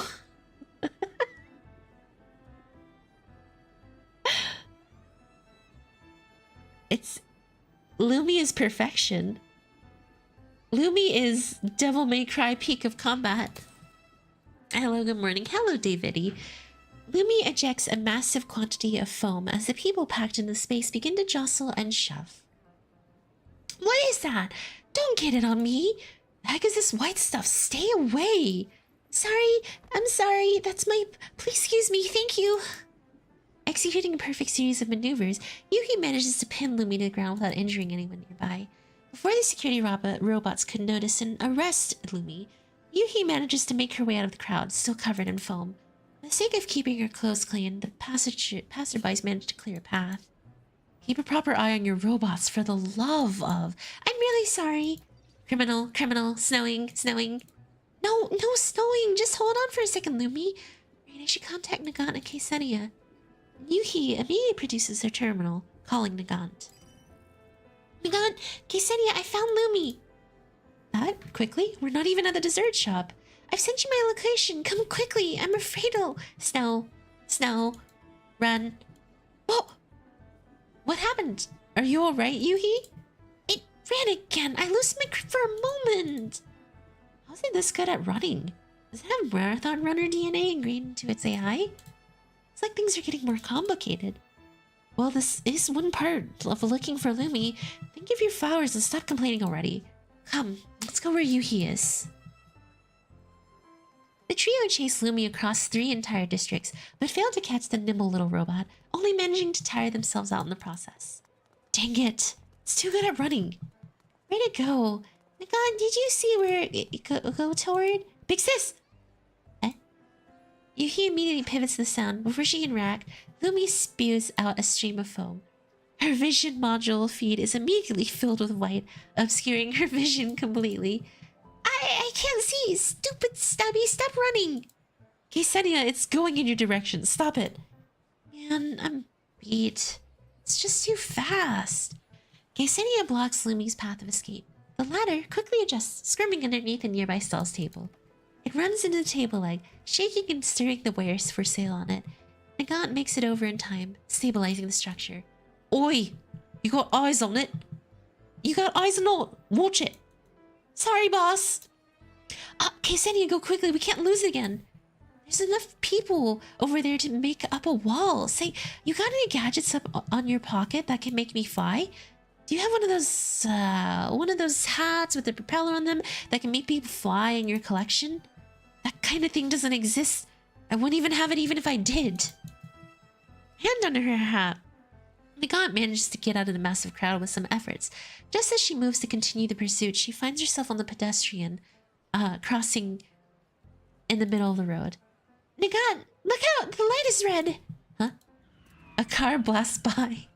Lumi is perfection. Lumi is Devil May Cry peak of combat. Hello, good morning. Hello, Daviddy. Lumi ejects a massive quantity of foam as the people packed in the space begin to jostle and shove. What is that? Don't get it on me. The heck is this white stuff? Stay away. Sorry, I'm sorry. That's my... Please excuse me, thank you. Executing a perfect series of maneuvers, Yoohee manages to pin Lumi to the ground without injuring anyone nearby. Before the security robots could notice and arrest Lumi, Yoohee manages to make her way out of the crowd, still covered in foam. For the sake of keeping her clothes clean, the passerbys manage to clear a path. Keep a proper eye on your robots, for the love of... I'm really sorry. Criminal, snowing. No snowing. Just hold on for a second, Lumi. Right, I should contact Nagant and Ksenia. Yoohee immediately produces their terminal, calling Nagant. Nagant, Ksenia, I found Lumi. That? Quickly? We're not even at the dessert shop. I've sent you my location. Come quickly. I'm afraid it'll... Snow. Run. Oh! What happened? Are you alright, Yoohee? It ran again. I lost my grip for a moment. How's it this good at running? Does it have marathon runner DNA ingrained into its AI? It's like things are getting more complicated. Well, this is one part of looking for Lumi. Think of your flowers and stop complaining already. Come, let's go where Yoohee is. The trio chased Lumi across 3 entire districts, but failed to catch the nimble little robot, only managing to tire themselves out in the process. Dang it! It's too good at running. Way to go. Nagant, did you see where it go toward? Big sis! Yoohee immediately pivots the sound. Before she can react, Lumi spews out a stream of foam. Her vision module feed is immediately filled with white, obscuring her vision completely. I can't see! Stupid Stubby, stop running! Ksenia, it's going in your direction. Stop it. Man, I'm beat. It's just too fast. Ksenia blocks Lumi's path of escape. The latter quickly adjusts, squirming underneath a nearby stall's table. It runs into the table leg, shaking and stirring the wares for sale on it. Nagant makes it over in time, stabilizing the structure. Oi! You got eyes on it? You got eyes on it! Watch it! Sorry, boss! Ksenia, go quickly, we can't lose it again. There's enough people over there to make up a wall. Say, you got any gadgets up on your pocket that can make me fly? Do you have one of those hats with a propeller on them that can make people fly in your collection? That kind of thing doesn't exist. I wouldn't even have it even if I did. Hand under her hat. Nagant manages to get out of the massive crowd with some efforts. Just as she moves to continue the pursuit, she finds herself on the pedestrian crossing in the middle of the road. Nagant, look out! The light is red! Huh? A car blasts by,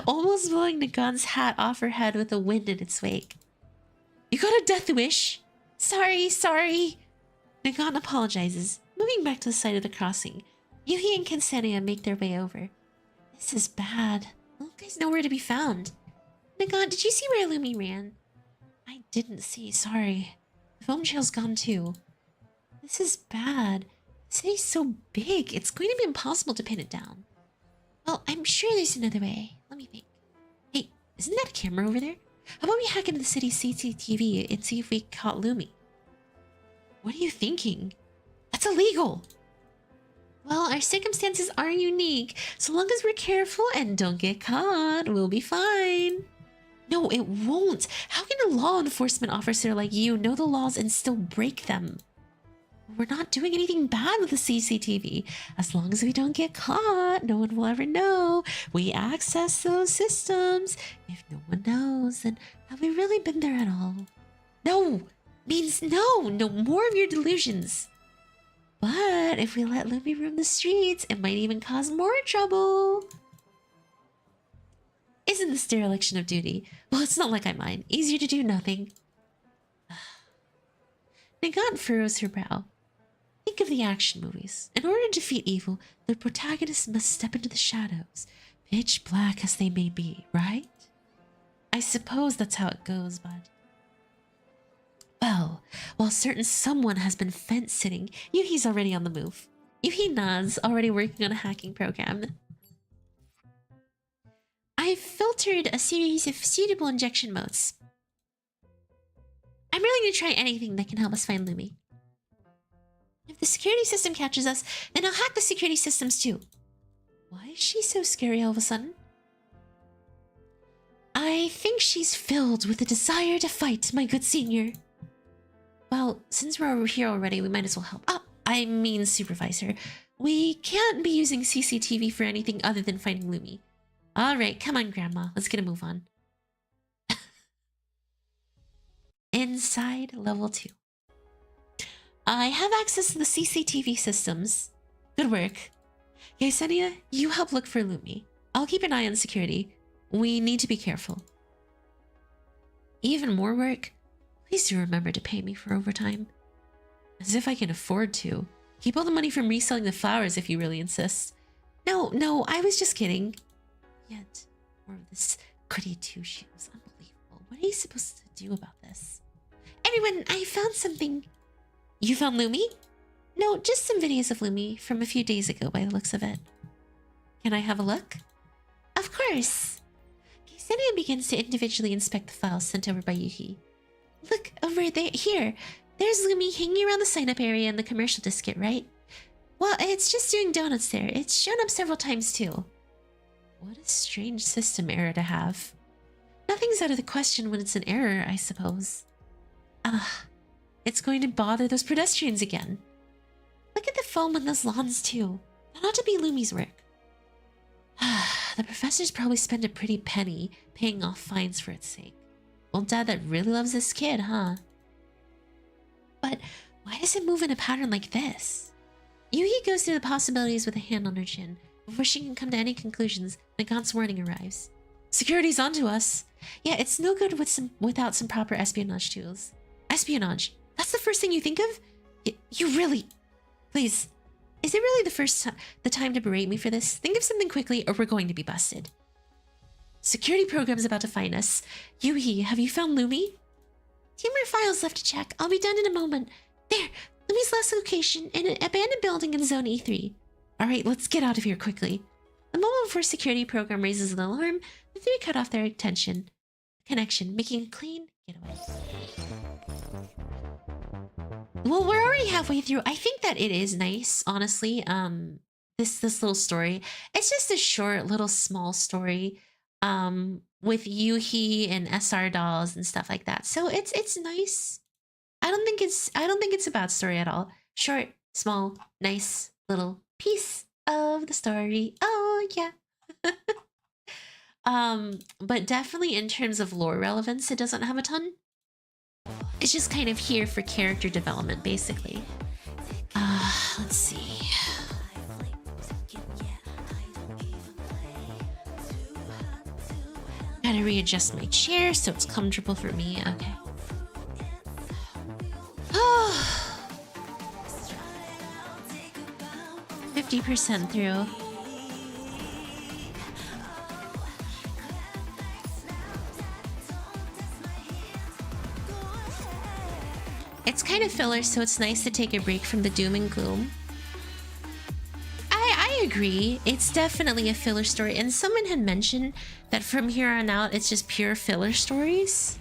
almost blowing Nagant's hat off her head with the wind in its wake. You got a death wish? Sorry. Nagant apologizes, moving back to the side of the crossing. Yoohee and Ksenia make their way over. This is bad. Little guy's nowhere to be found. Nagant, did you see where Lumi ran? I didn't see, sorry. The foam trail's gone too. This is bad. The city's so big, it's going to be impossible to pin it down. Well, I'm sure there's another way. Let me think. Hey, isn't that a camera over there? How about we hack into the city's CCTV and see if we caught Lumi? What are you thinking? That's illegal! Well, our circumstances are unique. So long as we're careful and don't get caught, we'll be fine. No, it won't. How can a law enforcement officer like you know the laws and still break them? We're not doing anything bad with the CCTV. As long as we don't get caught, no one will ever know. We access those systems. If no one knows, then have we really been there at all? No, means no, no more of your delusions. But if we let Lumi roam the streets, it might even cause more trouble. Isn't this dereliction of duty? Well, it's not like I mind. Easier to do nothing. Nagant furrows her brow. Think of the action movies. In order to defeat evil, the protagonist must step into the shadows, pitch black as they may be, right? I suppose that's how it goes, bud. Well, while certain someone has been fence-sitting, Yoohee's already on the move. Yoohee nods, already working on a hacking program. I've filtered a series of suitable injection modes. I'm really going to try anything that can help us find Lumi. If the security system catches us, then I'll hack the security systems too. Why is she so scary all of a sudden? I think she's filled with a desire to fight, my good senior. Well, since we're over here already, we might as well help. I mean supervisor. We can't be using CCTV for anything other than finding Lumi. Alright, come on, Grandma. Let's get a move on. Inside level 2. I have access to the CCTV systems. Good work. Yesenia, you help look for Lumi. I'll keep an eye on security. We need to be careful. Even more work? Please do remember to pay me for overtime. As if I can afford to. Keep all the money from reselling the flowers if you really insist. No, I was just kidding. Yet, more of this goody two-shoes. Unbelievable. What are you supposed to do about this? Everyone, I found something. You found Lumi? No, just some videos of Lumi from a few days ago by the looks of it. Can I have a look? Of course. Ksenia begins to individually inspect the files sent over by Yoohee. Look, over there, here. There's Lumi hanging around the sign-up area in the commercial diskette, right? Well, it's just doing donuts there. It's shown up several times too. What a strange system error to have. Nothing's out of the question when it's an error, I suppose. It's going to bother those pedestrians again. Look at the foam on those lawns too. That ought to be Lumi's work. The professors probably spend a pretty penny paying off fines for its sake. Old Dad that really loves this kid, huh? But why does it move in a pattern like this? Yoohee goes through the possibilities with a hand on her chin. Before she can come to any conclusions, Nagant's warning arrives. Security's onto us. Yeah, it's no good without some proper espionage tools. Espionage? That's the first thing you think of? You really... Please, is it really the time to berate me for this? Think of something quickly or we're going to be busted. Security program's about to find us. Yoohee, have you found Lumi? 2 more files left to check. I'll be done in a moment. There, Lumi's last location in an abandoned building in Zone E3. Alright, let's get out of here quickly. The moment before security program raises an alarm, the 3 cut off their connection, making a clean getaway. Well, we're already halfway through. I think that it is nice, honestly. This little story. It's just a short, little, small story. With Yoohee and SR dolls and stuff like that. So it's nice. I don't think it's a bad story at all. Short, small, nice little piece of the story. Oh yeah. But definitely in terms of lore relevance, it doesn't have a ton. It's just kind of here for character development, basically. Let's see. Gotta readjust my chair so it's comfortable for me. Okay. Oh. 50% through. It's kind of filler, so it's nice to take a break from the doom and gloom. I agree. It's definitely a filler story, and someone had mentioned that from here on out, it's just pure filler stories.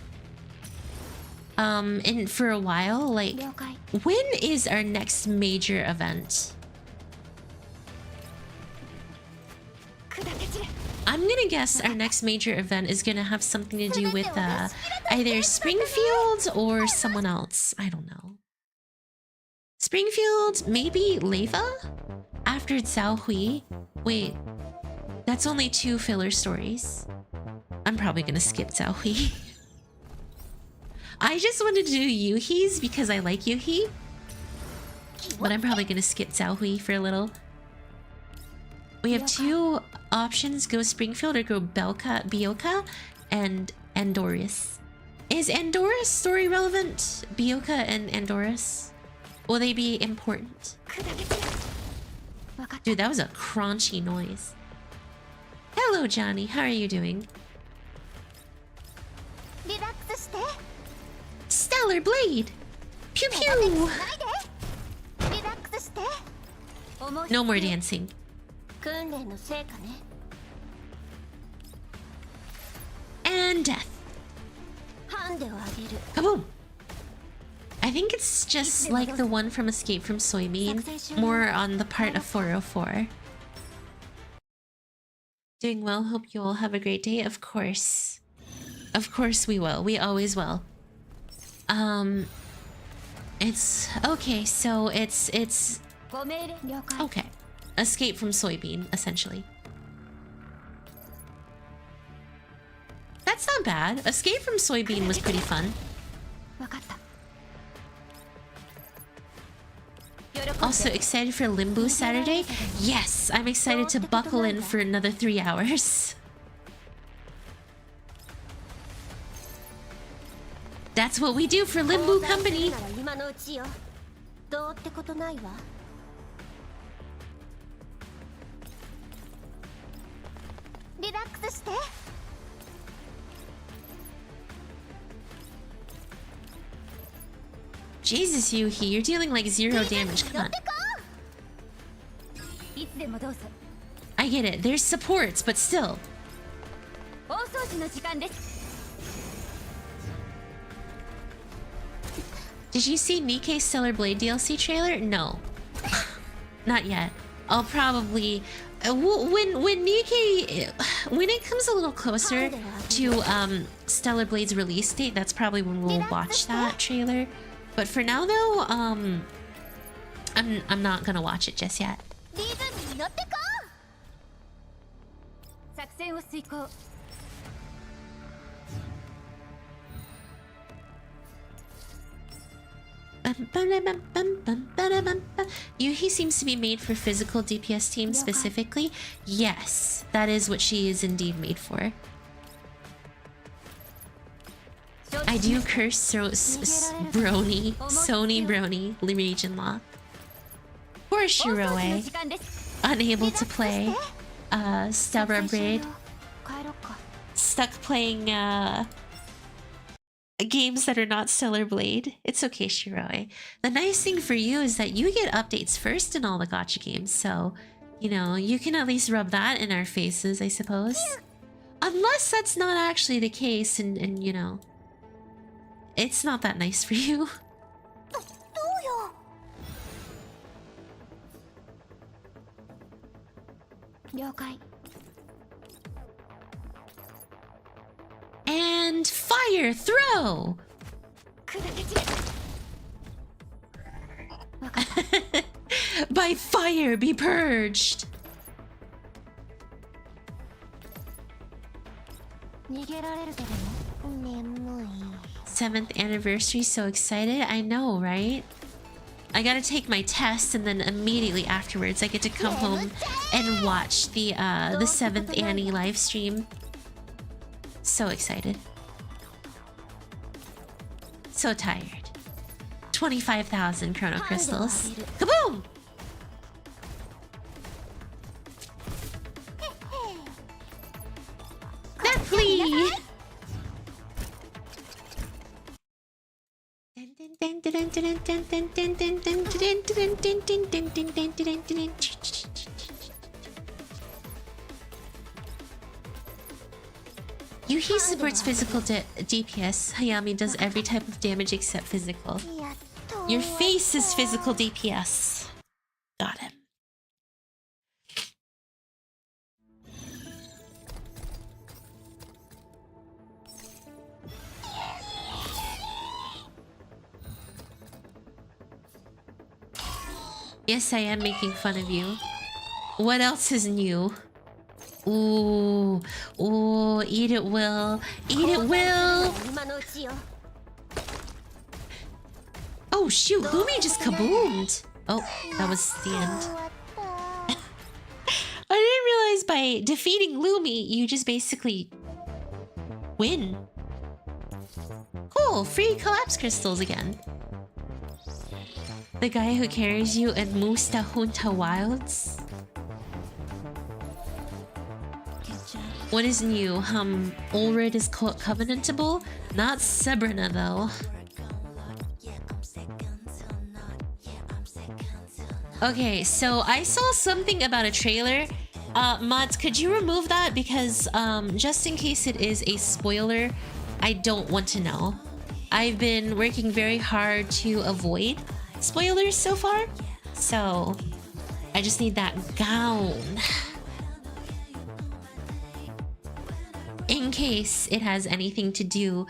And for a while, like, when is our next major event? I'm gonna guess our next major event is gonna have something to do with either Springfield or someone else. I don't know. Springfield, maybe Leva? After Zhao Hui. Wait, that's only 2 filler stories. I'm probably gonna skip Zhao Hui. I just wanted to do Yoohee's because I like Yoohee. But I'm probably gonna skip Zhao Hui for a little. We have 2 options, go Springfield or go Bioka and Andorus. Is Andorus story relevant? Bioka and Andorus? Will they be important? Dude, that was a crunchy noise. Hello, Johnny. How are you doing? Stellar Blade! Pew pew! No more dancing. And death. Kaboom! I think it's just like the one from Escape from Soybean, more on the part of 404. Doing well, hope you all have a great day. Of course. Of course we will. We always will. It's... Okay, so it's... Okay. Escape from Soybean, essentially. That's not bad. Escape from Soybean was pretty fun. Also excited for Limbo Saturday? Yes, I'm excited to buckle in for another 3 hours. That's what we do for Limbo Company. Jesus, Yoohee, you're dealing like 0 damage. Come on. I get it. There's supports, but still. Did you see Nikkei's Stellar Blade DLC trailer? No. Not yet. I'll probably... when Nikkei... When it comes a little closer to Stellar Blade's release date, that's probably when we'll watch that trailer. But for now, though, I'm not gonna watch it just yet. Yoohee seems to be made for physical DPS teams specifically. Yes, that is what she is indeed made for. I do curse Brony, Sony Brony, region lock. Poor Shiroe, unable to play Stellar Blade, stuck playing games that are not Stellar Blade. It's okay, Shiroe. The nice thing for you is that you get updates first in all the gacha games, so, you know, you can at least rub that in our faces, I suppose. Unless that's not actually the case and you know, it's not that nice for you. And fire throw. By fire be purged. 7th anniversary, so excited. I know, right? I gotta take my test and then immediately afterwards I get to come home and watch the 7th Annie live stream. So excited. So tired. 25,000 chrono crystals. Kaboom! Neply! Yoohee supports physical DPS. Hayami does every type of damage except physical. Your face is physical DPS. Got him. Yes, I am making fun of you. What else is new? Ooh, ooh, eat it, Will. Eat it, Will. Oh shoot, Lumi just kaboomed. Oh, that was the end. I didn't realize by defeating Lumi, you just basically win. Cool, free collapse crystals again. The guy who carries you in Musta Junta Wilds. What is new? Ulrid is covenantable? Not Sebrina though. Okay, so I saw something about a trailer. Mods, could you remove that? Because just in case it is a spoiler, I don't want to know. I've been working very hard to avoid spoilers so far. So I just need that gown. In case it has anything to do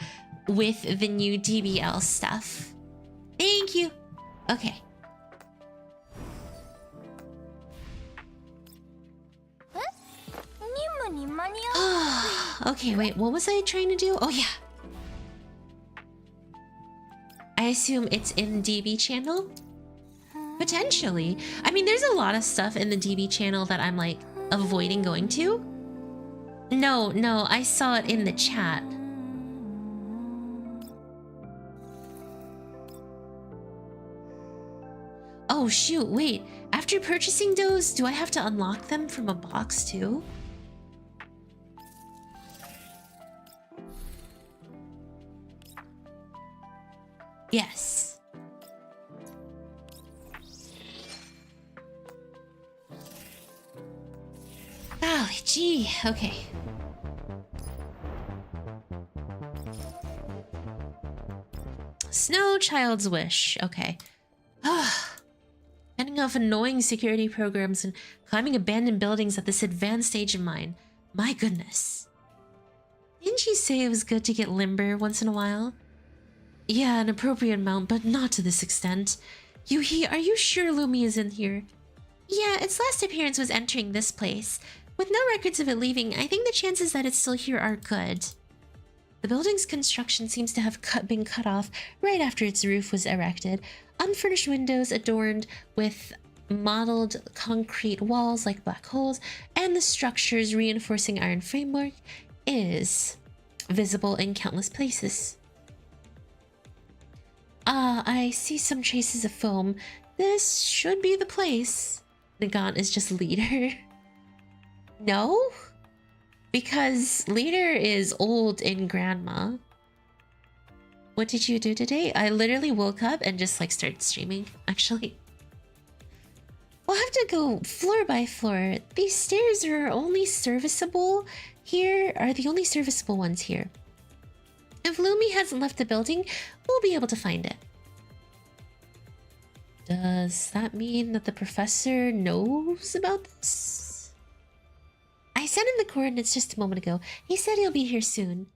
with the new DBL stuff. Thank you. Okay. Okay, wait, what was I trying to do? Oh yeah. I assume it's in DB channel? Potentially. I mean, there's a lot of stuff in the DB channel that I'm like avoiding going to. No, I saw it in the chat. Oh shoot, wait. After purchasing those, do I have to unlock them from a box too? Yes. Golly gee, okay. Snow Child's Wish, okay. Fending off annoying security programs and climbing abandoned buildings at this advanced age of mine. My goodness. Didn't you say it was good to get limber once in a while? Yeah, an appropriate amount, but not to this extent. Yoohee, are you sure Lumi is in here? Yeah, its last appearance was entering this place. With no records of it leaving, I think the chances that it's still here are good. The building's construction seems to have been cut off right after its roof was erected. Unfurnished windows adorned with modeled concrete walls like black holes, and the structure's reinforcing iron framework is visible in countless places. I see some traces of foam. This should be the place. Nagant is just leader. No? Because leader is old in grandma. What did you do today? I literally woke up and just like started streaming, actually. We'll have to go floor by floor. These stairs are only serviceable here, are the only serviceable ones here. If Lumi hasn't left the building, we'll be able to find it. Does that mean that the professor knows about this? I sent him the coordinates just a moment ago. He said he'll be here soon.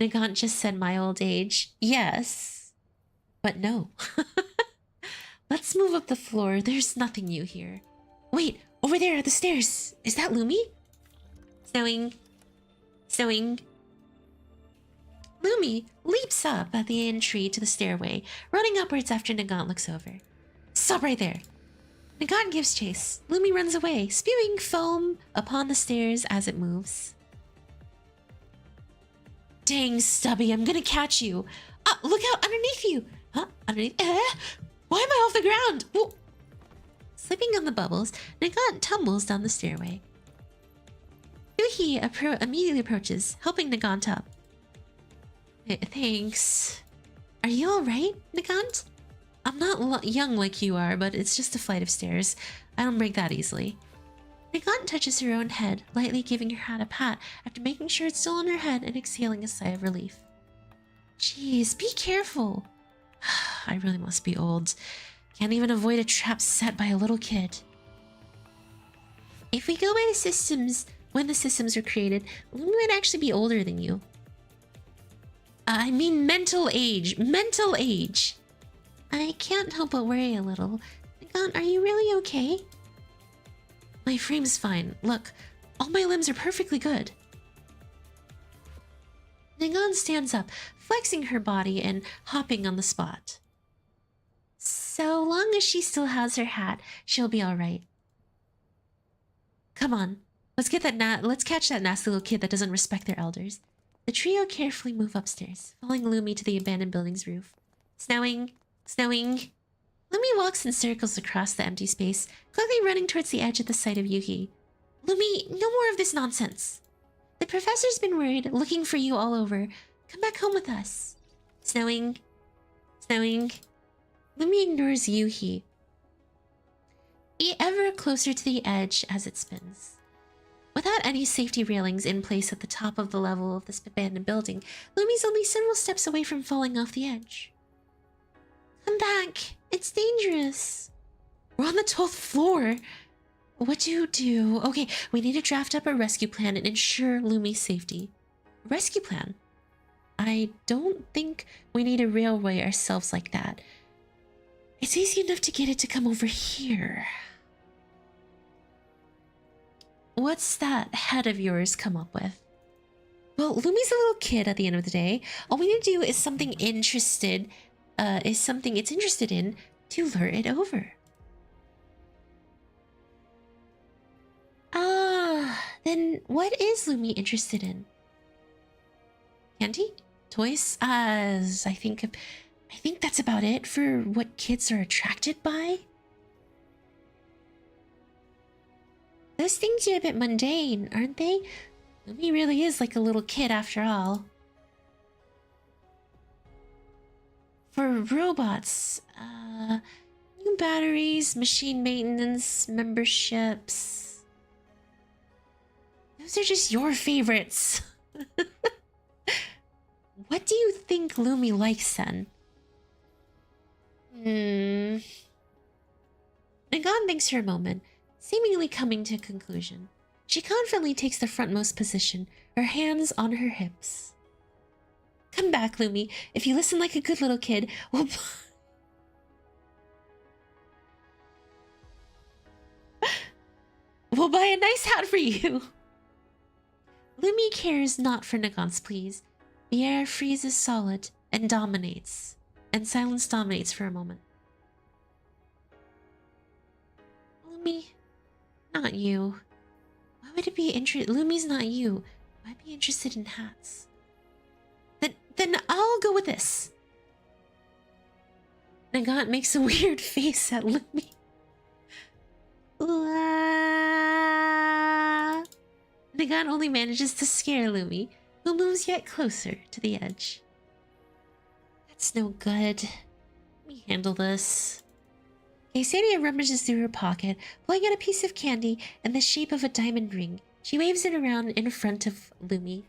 Nagant just said my old age. Yes. But no. Let's move up the floor. There's nothing new here. Wait, over there at the stairs. Is that Lumi? Snowing. Lumi leaps up at the entry to the stairway, running upwards after Nagant looks over. Stop right there. Nagant gives chase. Lumi runs away, spewing foam upon the stairs as it moves. Dang, Stubby, I'm gonna catch you. Look out underneath you. Huh? Underneath? Why am I off the ground? Whoa. Slipping on the bubbles, Nagant tumbles down the stairway. Yoohee immediately approaches, helping Nagant up. Thanks. Are you alright, Nagant? I'm not young like you are, but it's just a flight of stairs. I don't break that easily. Nagant touches her own head, lightly giving her hat a pat after making sure it's still on her head and exhaling a sigh of relief. Jeez, be careful. I really must be old. Can't even avoid a trap set by a little kid. If we go by the systems, when the systems were created, we might actually be older than you. I mean mental age. Mental age. I can't help but worry a little. Nagan, are you really okay? My frame's fine. Look, all my limbs are perfectly good. Nagan stands up, flexing her body and hopping on the spot. So long as she still has her hat, she'll be all right. Come on, let's catch that nasty little kid that doesn't respect their elders. The trio carefully move upstairs, following Lumi to the abandoned building's roof. Snowing. Lumi walks in circles across the empty space, quickly running towards the edge at the sight of Yoohee. Lumi, no more of this nonsense. The professor's been worried, looking for you all over. Come back home with us. Snowing. Lumi ignores Yoohee, ever closer to the edge as it spins. Without any safety railings in place at the top of the level of this abandoned building, Lumi's only several steps away from falling off the edge. Come back. It's dangerous. We're on the 12th floor. What do you do? Okay, we need to draft up a rescue plan and ensure Lumi's safety. Rescue plan? I don't think we need to railway ourselves like that. It's easy enough to get it to come over here. What's that head of yours come up with? Well, Lumi's a little kid at the end of the day. All we need to do is something it's interested in to lure it over. Then what is Lumi interested in? Candy? Toys? I think that's about it for what kids are attracted by. Those things are a bit mundane, aren't they? Lumi really is like a little kid after all. For robots, new batteries, machine maintenance, memberships. Those are just your favorites. What do you think Lumi likes then? Nagan thinks for a moment, seemingly coming to a conclusion. She confidently takes the frontmost position, her hands on her hips. Come back, Lumi. If you listen like a good little kid, we'll buy a nice hat for you. Lumi cares not for Nagan's pleas. The air freezes solid and dominates, and silence dominates for a moment. Lumi, not you. Why would it be Lumi's not you. Why be interested in hats? Then I'll go with this. Nagan makes a weird face at Lumi. Nagan only manages to scare Lumi, who moves yet closer to the edge. That's no good. Let me handle this. Ksenia rummages through her pocket, pulling out a piece of candy in the shape of a diamond ring. She waves it around in front of Lumi.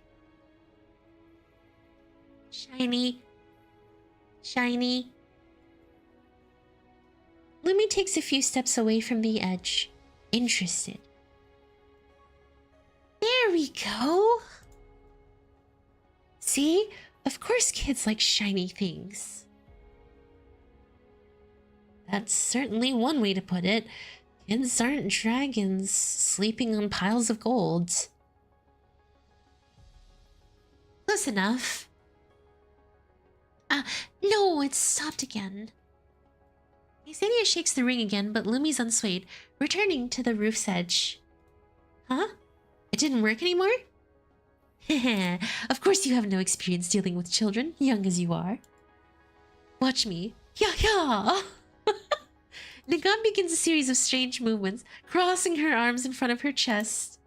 Shiny. Lumi takes a few steps away from the edge, interested. There we go. See? Of course kids like shiny things. That's certainly one way to put it. Kids aren't dragons sleeping on piles of gold. Close enough. No, it's stopped again. Ksenia shakes the ring again, but Lumi's unswayed, returning to the roof's edge. Huh? It didn't work anymore? Heh, of course you have no experience dealing with children, young as you are. Watch me. Yeah. Nagan begins a series of strange movements, crossing her arms in front of her chest.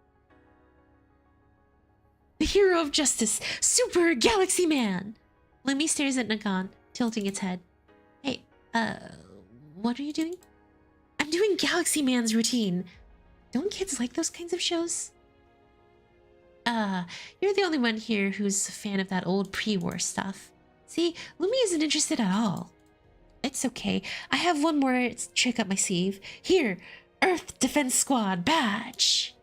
The hero of justice, Super Galaxy Man! Lumi stares at Nagan, tilting its head. Hey, what are you doing? I'm doing Galaxy Man's routine. Don't kids like those kinds of shows? You're the only one here who's a fan of that old pre-war stuff. See, Lumi isn't interested at all. It's okay. I have one more trick up my sleeve. Here, Earth Defense Squad badge.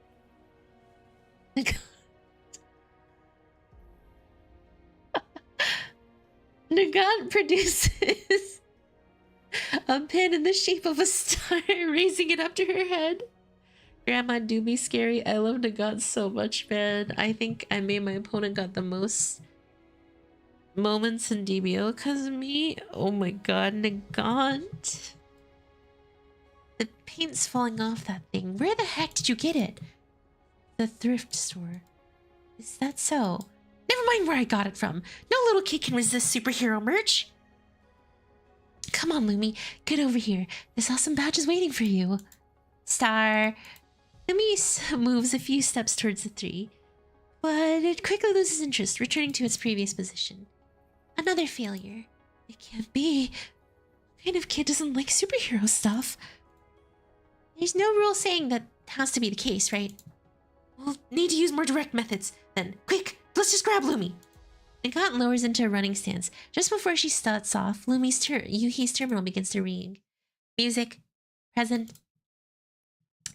Nagan produces a pin in the shape of a star, raising it up to her head. Grandma do be scary. I love Nagant so much, man. I think I made my opponent got the most moments in DBO because of me. Oh my god, Nagant. The paint's falling off that thing. Where the heck did you get it? The thrift store. Is that so? Never mind where I got it from. No little kid can resist superhero merch. Come on, Lumi. Get over here. This awesome badge is waiting for you. Star. Lumi moves a few steps towards the three, but it quickly loses interest, returning to its previous position. Another failure. It can't be. What kind of kid doesn't like superhero stuff? There's no rule saying that has to be the case, right? We'll need to use more direct methods, then. Quick, let's just grab Lumi. Nagant lowers into a running stance. Just before she starts off, Yoohee's terminal begins to ring. Music. Present.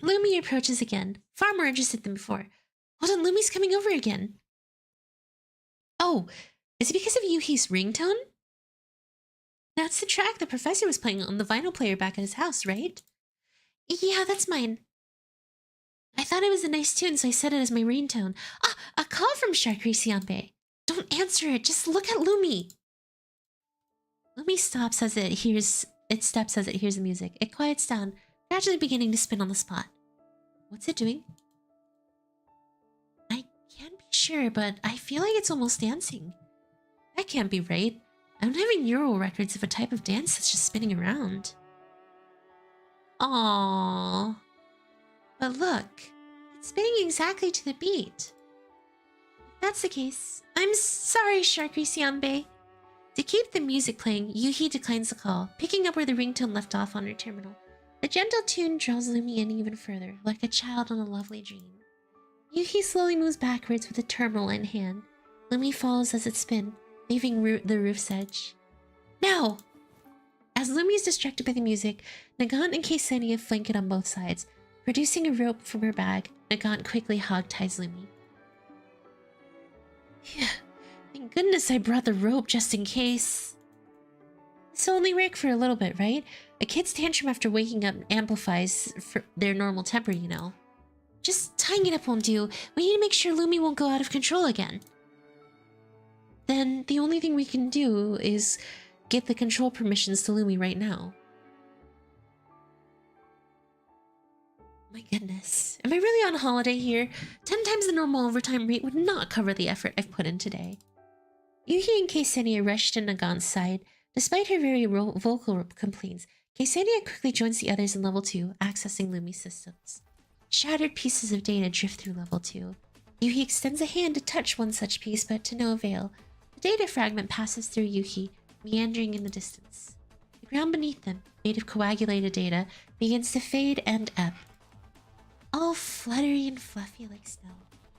Lumi approaches again, far more interested than before. Hold on, Lumi's coming over again. Oh, is it because of Yoohee's ringtone? That's the track the professor was playing on the vinyl player back at his house, right? Yeah, that's mine. I thought it was a nice tune, so I set it as my ringtone. Ah, a call from Centaureissi. Don't answer it, just look at Lumi. Lumi stops as it steps as it hears the music. It quiets down, gradually beginning to spin on the spot. What's it doing? I can't be sure, but I feel like it's almost dancing. That can't be right. I don't have any neural records of a type of dance that's just spinning around. Aww. But look, it's spinning exactly to the beat. If that's the case, I'm sorry, Centaureissi. To keep the music playing, Yoohee declines the call, picking up where the ringtone left off on her terminal. The gentle tune draws Lumi in even further, like a child on a lovely dream. Yoohee slowly moves backwards with the terminal in hand. Lumi follows as it spins, leaving the roof's edge. Now! As Lumi is distracted by the music, Nagant and Ksenia flank it on both sides. Producing a rope from her bag, Nagant quickly hog-ties Lumi. Yeah, thank goodness I brought the rope just in case. This will only work for a little bit, right? A kid's tantrum after waking up amplifies for their normal temper, you know. Just tying it up won't do. We need to make sure Lumi won't go out of control again. Then the only thing we can do is get the control permissions to Lumi right now. My goodness. Am I really on holiday here? 10 times the normal overtime rate would not cover the effort I've put in today. Yoohee and Ksenia rush to Nagant's side. Despite her very vocal complaints, Ksenia quickly joins the others in level 2, accessing Lumi's systems. Shattered pieces of data drift through level 2. Yoohee extends a hand to touch one such piece, but to no avail. The data fragment passes through Yoohee, meandering in the distance. The ground beneath them, made of coagulated data, begins to fade and ebb. All fluttery and fluffy like snow.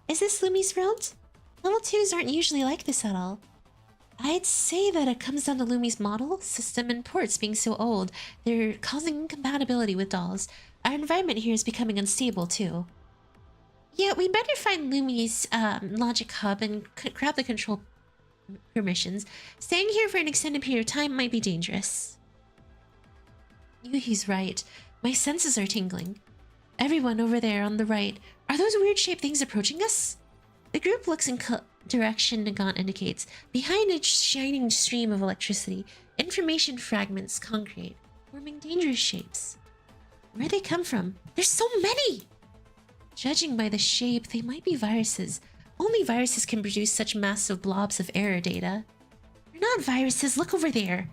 Is this Lumi's world? Level 2s aren't usually like this at all. I'd say that it comes down to Lumi's model, system, and ports being so old, they're causing incompatibility with dolls. Our environment here is becoming unstable too. Yeah, we better find Lumi's logic hub and grab the control permissions. Staying here for an extended period of time might be dangerous. Yoohee's right. My senses are tingling. Everyone over there on the right, are those weird shaped things approaching us? The group looks in direction Nagant indicates. Behind a shining stream of electricity, information fragments congregate, forming dangerous shapes. Where they come from? There's so many! Judging by the shape, they might be viruses. Only viruses can produce such massive blobs of error data. They're not viruses, look over there!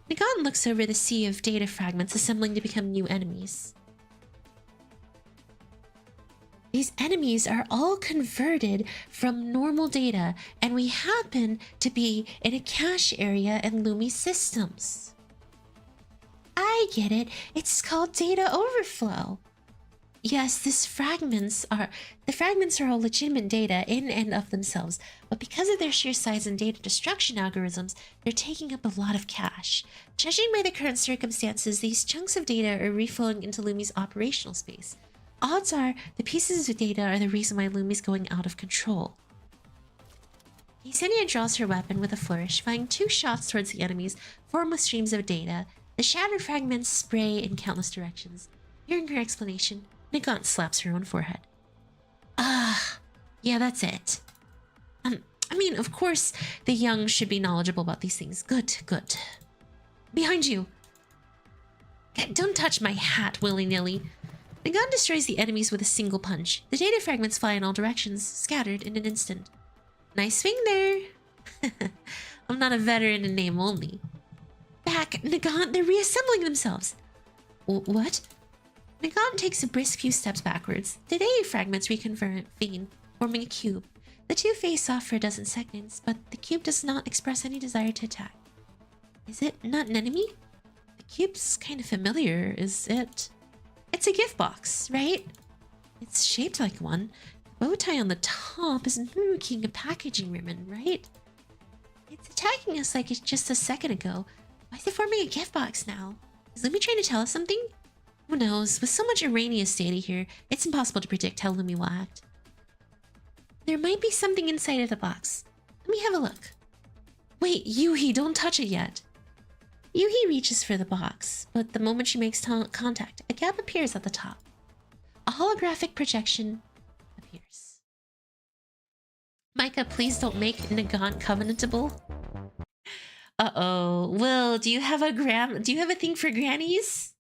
Nagant looks over the sea of data fragments assembling to become new enemies. These enemies are all converted from normal data, and we happen to be in a cache area in Lumi's systems. I get it. It's called data overflow. Yes, the fragments are all legitimate data in and of themselves, but because of their sheer size and data destruction algorithms, they're taking up a lot of cache. Judging by the current circumstances, these chunks of data are reflowing into Lumi's operational space. Odds are, the pieces of data are the reason why Lumi's going out of control. Ksenia draws her weapon with a flourish, firing 2 shots towards the enemies, formed with streams of data. The shattered fragments spray in countless directions. Hearing her explanation, Nagant slaps her own forehead. Ah, yeah, that's it. I mean, of course, the young should be knowledgeable about these things. Good, good. Behind you. Don't touch my hat willy-nilly. Nagant destroys the enemies with a single punch. The data fragments fly in all directions, scattered in an instant. Nice swing there. I'm not a veteran in name only. Back, Nagant, they're reassembling themselves. What? Nagant takes a brisk few steps backwards. The data fragments reconvene, forming a cube. The two face off for a dozen seconds, but the cube does not express any desire to attack. Is it not an enemy? The cube's kind of familiar, is it? It's a gift box, right? It's shaped like one. The bow tie on the top is mimicking a packaging ribbon, right? It's attacking us like it's just a second ago. Why is it forming a gift box now? Is Lumi trying to tell us something? Who knows? With so much erroneous data here, it's impossible to predict how Lumi will act. There might be something inside of the box. Let me have a look. Wait, Yoohee, don't touch it yet. Yoohee reaches for the box, but the moment she makes contact, a gap appears at the top. A holographic projection appears. Micah, please don't make Nagant covenantable. Uh-oh. Will, do you have a thing for grannies?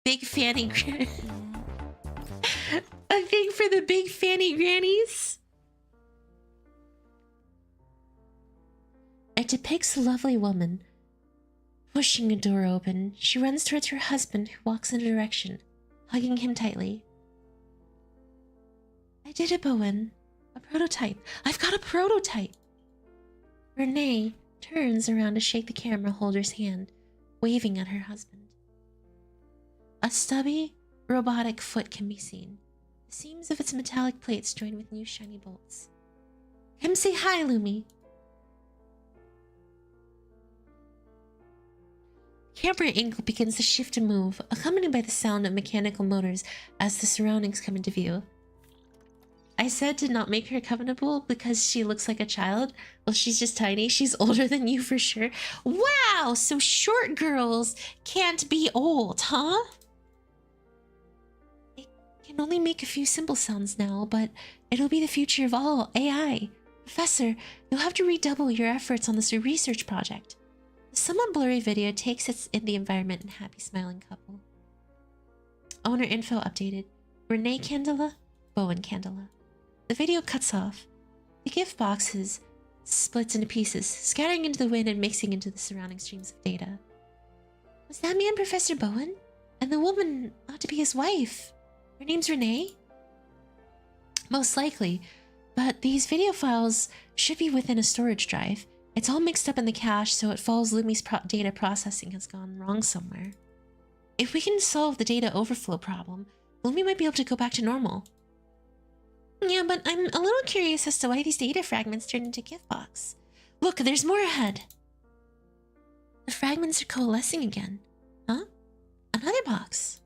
Big fanny a thing for the big fanny grannies? It depicts a lovely woman pushing a door open. She runs towards her husband, who walks in a direction, hugging him tightly. I did it, Bowen. A prototype. I've got a prototype. Renee turns around to shake the camera holder's hand, waving at her husband. A stubby, robotic foot can be seen. The seams of its metallic plates joined with new shiny bolts. Come say hi, Lumi. Camera angle begins to shift and move, accompanied by the sound of mechanical motors as the surroundings come into view. I said to not make her covenantable because she looks like a child. Well, she's just tiny. She's older than you for sure. Wow, so short girls can't be old, huh? It can only make a few simple sounds now, but it'll be the future of all AI. Professor, you'll have to redouble your efforts on this research project. The somewhat blurry video takes us in the environment and happy smiling couple. Owner info updated. Renee Candela, Bowen Candela. The video cuts off. The gift boxes splits into pieces, scattering into the wind and mixing into the surrounding streams of data. Was that man Professor Bowen? And the woman ought to be his wife. Her name's Renee? Most likely, but these video files should be within a storage drive. It's all mixed up in the cache, so it follows Lumi's data processing has gone wrong somewhere. If we can solve the data overflow problem, Lumi might be able to go back to normal. Yeah, but I'm a little curious as to why these data fragments turned into gift box. Look, there's more ahead. The fragments are coalescing again. Huh? Another box.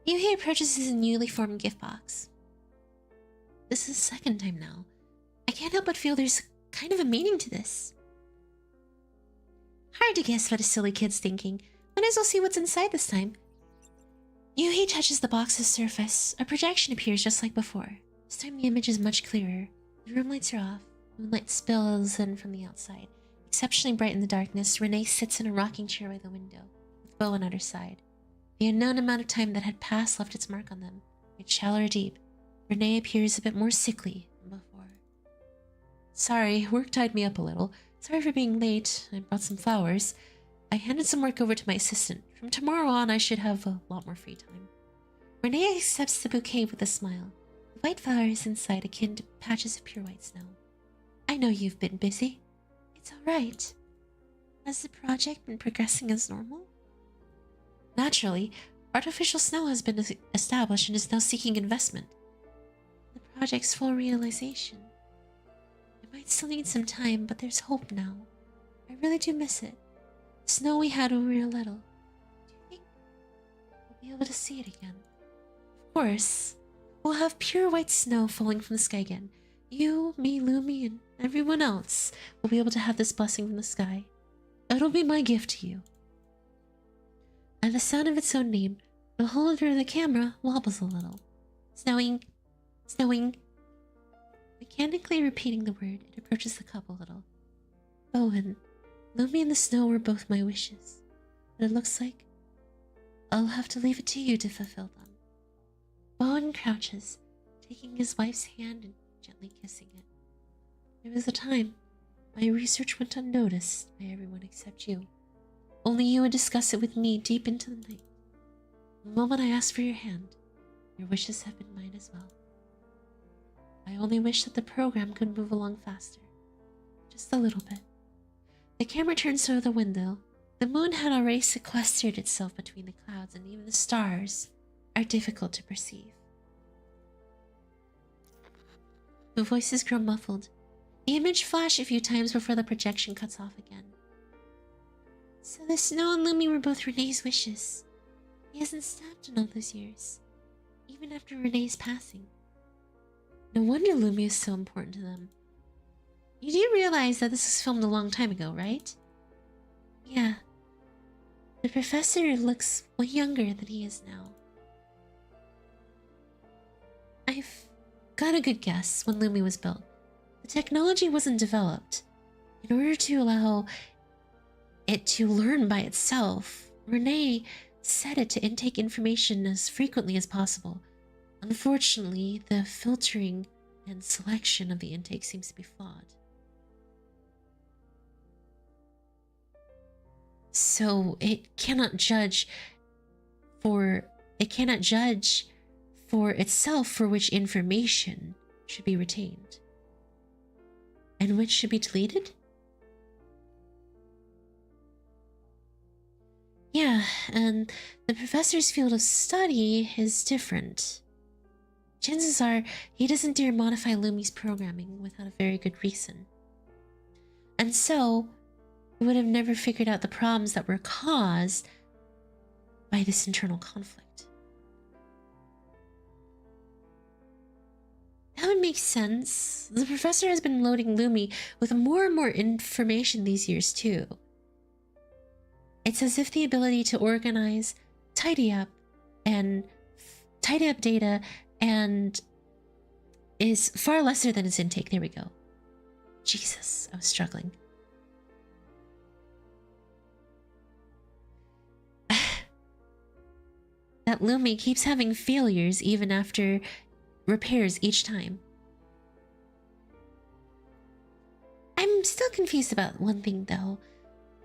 Yoohee approaches his newly formed gift box. This is the second time now. I can't help but feel there's kind of a meaning to this. Hard to guess what a silly kid's thinking. Might as well see what's inside this time. Yoohee touches the box's surface. A projection appears just like before. This time the image is much clearer. The room lights are off. Moonlight spills in from the outside. Exceptionally bright in the darkness, Renee sits in a rocking chair by the window, with Bowen at her side. The unknown amount of time that had passed left its mark on them. It's shallow or deep. Renee appears a bit more sickly than before. Sorry, work tied me up a little. Sorry for being late. I brought some flowers. I handed some work over to my assistant. From tomorrow on, I should have a lot more free time. Renee accepts the bouquet with a smile. The white flower is inside, akin to patches of pure white snow. I know you've been busy. It's all right. Has the project been progressing as normal? Naturally, artificial snow has been established and is now seeking investment. The project's full realization. It might still need some time, but there's hope now. I really do miss it. The snow we had when we were little. Do you think we'll be able to see it again? Of course. We'll have pure white snow falling from the sky again. You, me, Lumi, and everyone else will be able to have this blessing from the sky. It'll be my gift to you. At the sound of its own name, the holder of the camera wobbles a little. Snowing. Snowing. Mechanically repeating the word, it approaches the cup a little. Bowen, Lumi and the snow were both my wishes, but it looks like I'll have to leave it to you to fulfill them. Bowen crouches, taking his wife's hand and gently kissing it. There was a time my research went unnoticed by everyone except you. Only you would discuss it with me deep into the night. The moment I asked for your hand, your wishes have been mine as well. I only wish that the program could move along faster. Just a little bit. The camera turns toward the window. The moon had already sequestered itself between the clouds, and even the stars are difficult to perceive. The voices grow muffled. The image flashes a few times before the projection cuts off again. So the snow and Lumi were both Renee's wishes. He hasn't stopped in all those years, even after Renee's passing. No wonder Lumi is so important to them. You do realize that this was filmed a long time ago, right? Yeah. The professor looks way younger than he is now. I've got a good guess when Lumi was built. The technology wasn't developed. In order to allow it to learn by itself, Renee set it to intake information as frequently as possible. Unfortunately, the filtering and selection of the intake seems to be flawed. So it cannot judge for itself for which information should be retained and which should be deleted? Yeah, and the professor's field of study is different. Chances are he doesn't dare modify Lumi's programming without a very good reason. And so, he would have never figured out the problems that were caused by this internal conflict. That would make sense. The professor has been loading Lumi with more and more information these years too. It's as if the ability to organize, tidy up data and is far lesser than its intake. There we go. Jesus, I was struggling. That Lumi keeps having failures even after repairs each time. I'm still confused about one thing though.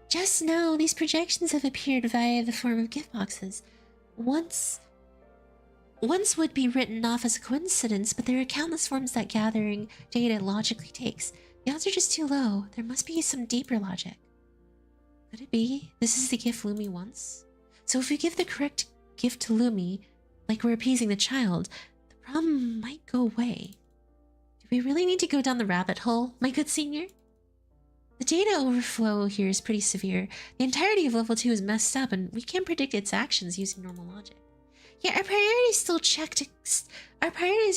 Just now, these projections have appeared via the form of gift boxes. Once would be written off as a coincidence, but there are countless forms that gathering data logically takes. The odds are just too low. There must be some deeper logic. Could it be this is the gift Lumi wants? So if we give the correct gift to Lumi, like we're appeasing the child, the problem might go away. Do we really need to go down the rabbit hole, my good senior? The data overflow here is pretty severe. The entirety of level 2 is messed up, and we can't predict its actions using normal logic. Yeah, our priorities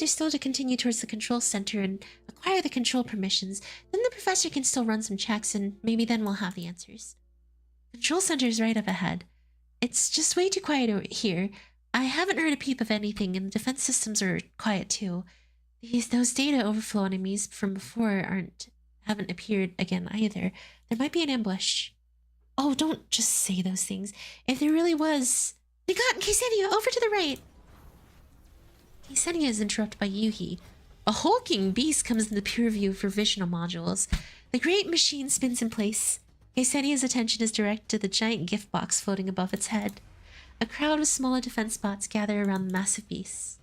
are still to continue towards the control center and acquire the control permissions. Then the professor can still run some checks, and maybe then we'll have the answers. Control center is right up ahead. It's just way too quiet over here. I haven't heard a peep of anything, and the defense systems are quiet too. Those data overflow enemies from before haven't appeared again either. There might be an ambush. Oh, don't just say those things. If there really was... We got Ksenia, over to the right! Ksenia is interrupted by Yoohee. A hulking beast comes into pure view for visional modules. The great machine spins in place. Ksenia's attention is directed to the giant gift box floating above its head. A crowd with smaller defense bots gather around the massive beast.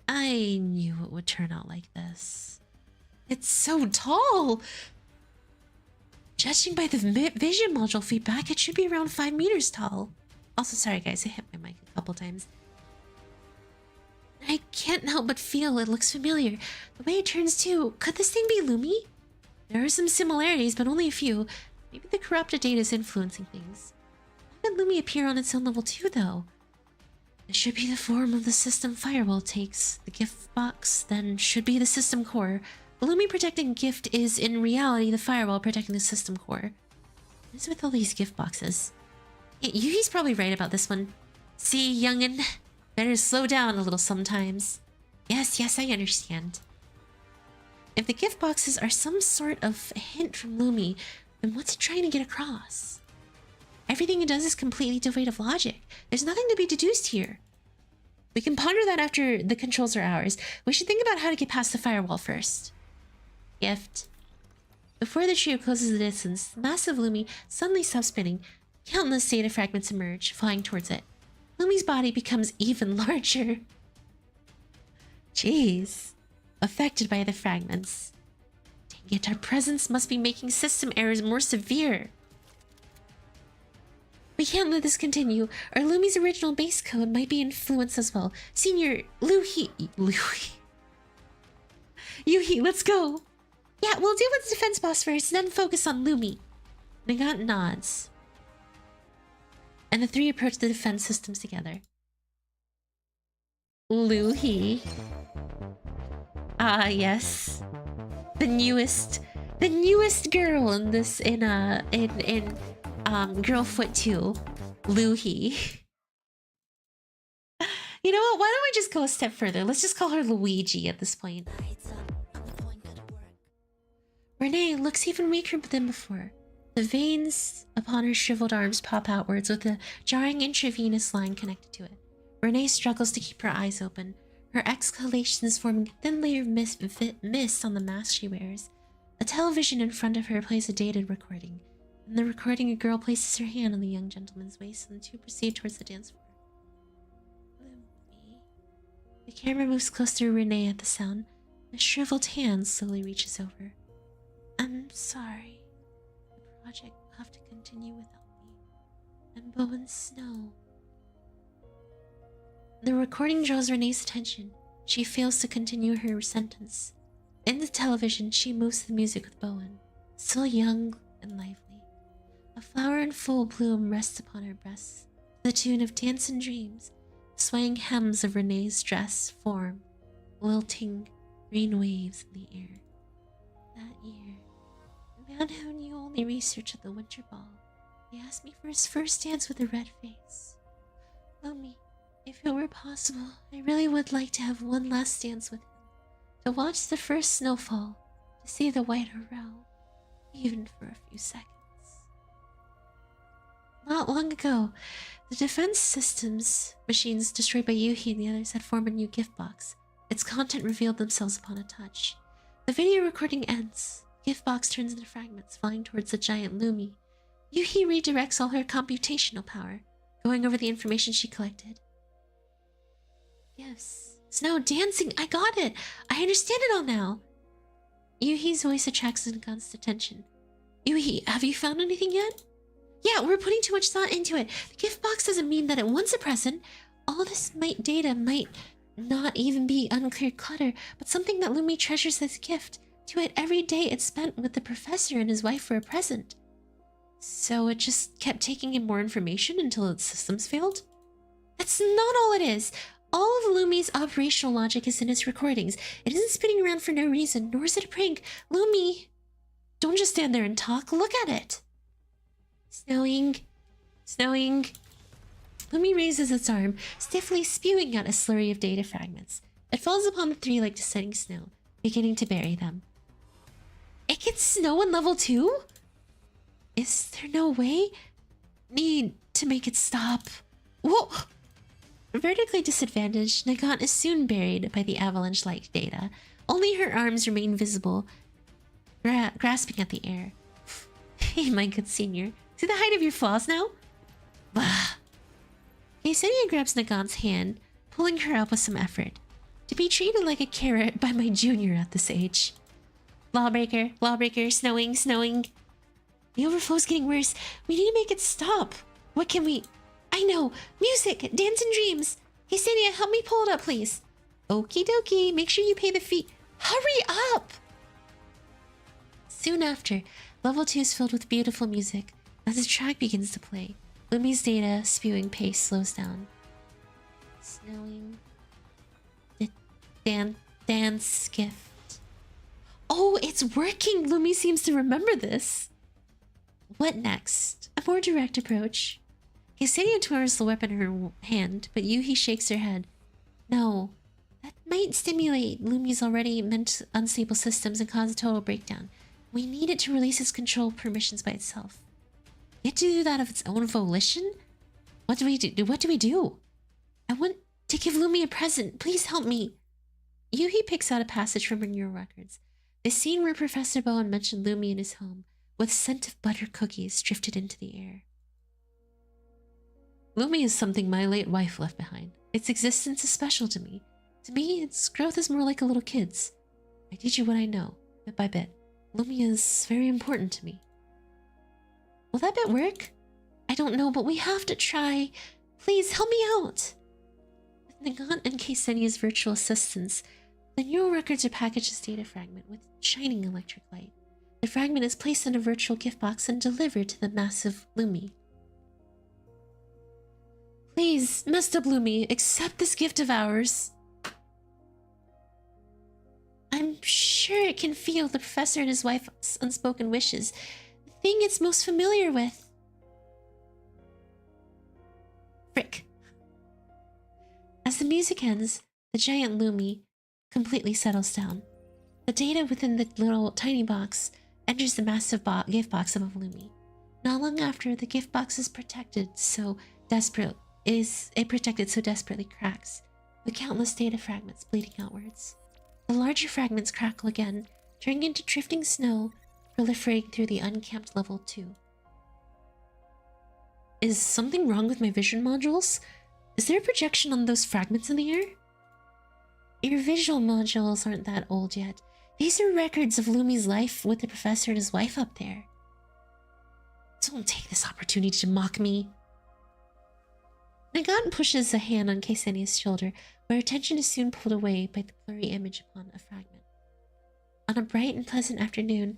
I knew it would turn out like this. It's so tall! Judging by the vision module feedback, it should be around 5 meters tall. Also, sorry guys, I hit my mic a couple times. I can't help but feel it looks familiar. The way it turns too. Could this thing be Lumi? There are some similarities, but only a few. Maybe the corrupted data is influencing things. How did Lumi appear on its own level 2 though? It should be the form of the system firewall takes. The gift box then should be the system core. The Lumi protecting gift is in reality the firewall protecting the system core. What is with all these gift boxes? Yoohee's probably right about this one. See, youngin', better slow down a little sometimes. Yes, I understand. If the gift boxes are some sort of hint from Lumi, then what's it trying to get across? Everything it does is completely devoid of logic. There's nothing to be deduced here. We can ponder that after the controls are ours. We should think about how to get past the firewall first. Gift. Before the trio closes the distance, the massive Lumi suddenly stops spinning. Countless data fragments emerge, flying towards it. Lumi's body becomes even larger. Jeez. Affected by the fragments. Dang it, our presence must be making system errors more severe. We can't let this continue. Our Lumi's original base code might be influenced as well. Senior, Yoohee, let's go. Yeah, we'll deal with the defense boss first, then focus on Lumi. Nagant nods. And the three approach the defense systems together. Yoohee. Ah, yes. The newest girl in this Girlfoot 2, Yoohee. You know what? Why don't we just go a step further? Let's just call her Luigi at this point. Renee looks even weaker than before. The veins upon her shriveled arms pop outwards with a jarring intravenous line connected to it. Renee struggles to keep her eyes open. Her exhalations forming a thin layer of mist on the mask she wears. A television in front of her plays a dated recording. In the recording, a girl places her hand on the young gentleman's waist and the two proceed towards the dance floor. Lumi. The camera moves close to Renee at the sound. A shriveled hand slowly reaches over. I'm sorry. The project will have to continue without me. And Bo and Snow. The recording draws Renee's attention. She fails to continue her sentence. In the television, she moves the music with Bowen, still young and lively. A flower in full bloom rests upon her breasts, to the tune of Dance and Dreams. The swaying hems of Renee's dress form lilting green waves in the air. That year, the man who knew only research at the winter ball, he asked me for his first dance with a red face. Lumi, if it were possible, I really would like to have one last dance with him, to watch the first snowfall, to see the white Aurora, even for a few seconds. Not long ago, the defense systems machines destroyed by Yoohee and the others had formed a new gift box. Its content revealed themselves upon a touch. The video recording ends. The gift box turns into fragments, flying towards the giant Lumi. Yoohee redirects all her computational power, going over the information she collected. Yes, Snow dancing, I got it! I understand it all now! Yoohee's voice attracts Nagant's attention. Yoohee, have you found anything yet? Yeah, we're putting too much thought into it. The gift box doesn't mean that it wants a present. All this data might not even be unclear clutter, but something that Lumi treasures as a gift. To it, every day it's spent with the professor and his wife for a present. So it just kept taking in more information until its systems failed? That's not all it is. All of Lumi's operational logic is in its recordings. It isn't spinning around for no reason, nor is it a prank. Lumi, don't just stand there and talk. Look at it. Snowing. Lumi raises its arm, stiffly spewing out a slurry of data fragments. It falls upon the three like descending snow, beginning to bury them. It gets snow in level 2? Is there no way? Need to make it stop. Whoa! Vertically disadvantaged, Nagant is soon buried by the avalanche-like data. Only her arms remain visible, grasping at the air. Hey, my good senior. See the height of your flaws now? Bah. Ksenia grabs Nagant's hand, pulling her up with some effort. To be treated like a carrot by my junior at this age. Lawbreaker, snowing. The overflow's getting worse. We need to make it stop. What can we... I know! Music! Dance and Dreams! Ksenia, help me pull it up, please. Okie dokie, make sure you pay the fee. Hurry up! Soon after, level 2 is filled with beautiful music. As the track begins to play, Lumi's data spewing pace slows down. Snowing. The dance gift. Oh, it's working! Lumi seems to remember this. What next? A more direct approach. Ksenia twirls the weapon in her hand, but Yoohee shakes her head. No, that might stimulate Lumi's already unstable systems and cause a total breakdown. We need it to release its control permissions by itself. It to do that of its own volition? What do we do? What do we do? I want to give Lumi a present. Please help me. Yoohee picks out a passage from her neural records. The scene where Professor Bowen mentioned Lumi in his home, with scent of butter cookies drifted into the air. Lumi is something my late wife left behind. Its existence is special to me. To me, its growth is more like a little kid's. I teach you what I know, bit by bit. Lumi is very important to me. Will that bit work? I don't know, but we have to try. Please, help me out. With Nagant and Ksenia's virtual assistants, the neural records are packaged as data fragment with shining electric light. The fragment is placed in a virtual gift box and delivered to the massive Lumi. Please, messed up Lumi, accept this gift of ours. I'm sure it can feel the professor and his wife's unspoken wishes, the thing it's most familiar with. Frick. As the music ends, the giant Lumi completely settles down. The data within the little tiny box enters the massive gift box above Lumi. Not long after, the gift box is protected so desperately cracks, with countless data fragments bleeding outwards. The larger fragments crackle again, turning into drifting snow, proliferating through the uncapped level 2. Is something wrong with my vision modules? Is there a projection on those fragments in the air? Your visual modules aren't that old yet. These are records of Lumi's life with the professor and his wife up there. Don't take this opportunity to mock me. Nagant pushes a hand on Ksenia's shoulder, where attention is soon pulled away by the blurry image upon a fragment. On a bright and pleasant afternoon,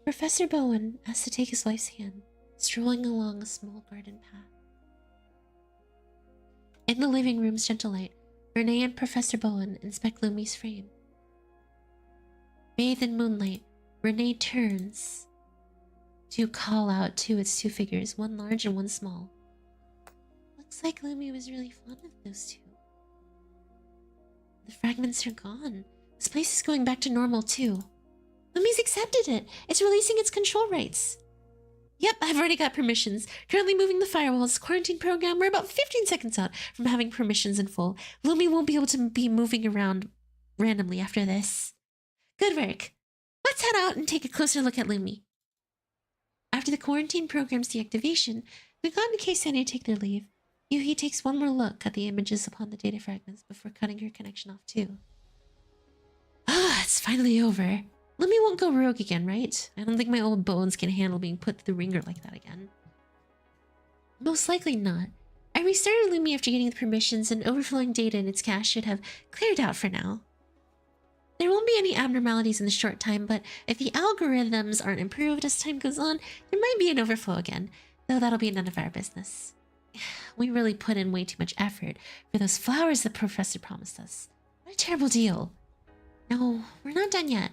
Professor Bowen asks to take his wife's hand, strolling along a small garden path. In the living room's gentle light, Renee and Professor Bowen inspect Lumi's frame. Bathed in moonlight, Renee turns to call out to its two figures, one large and one small. Looks like Lumi was really fond of those two. The fragments are gone. This place is going back to normal too. Lumi's accepted it. It's releasing its control rights. Yep, I've already got permissions. Currently moving the firewall's quarantine program. We're about 15 seconds out from having permissions in full. Lumi won't be able to be moving around randomly after this. Good work. Let's head out and take a closer look at Lumi. After the quarantine program's deactivation, Nagant and Ksenia take their leave. Yoohee takes one more look at the images upon the data fragments before cutting her connection off too. It's finally over. Lumi won't go rogue again, right? I don't think my old bones can handle being put through the ringer like that again. Most likely not. I restarted Lumi after getting the permissions, and overflowing data in its cache should have cleared out for now. There won't be any abnormalities in the short time, but if the algorithms aren't improved as time goes on, there might be an overflow again, though that'll be none of our business. We really put in way too much effort for those flowers the professor promised us. What a terrible deal. No, we're not done yet.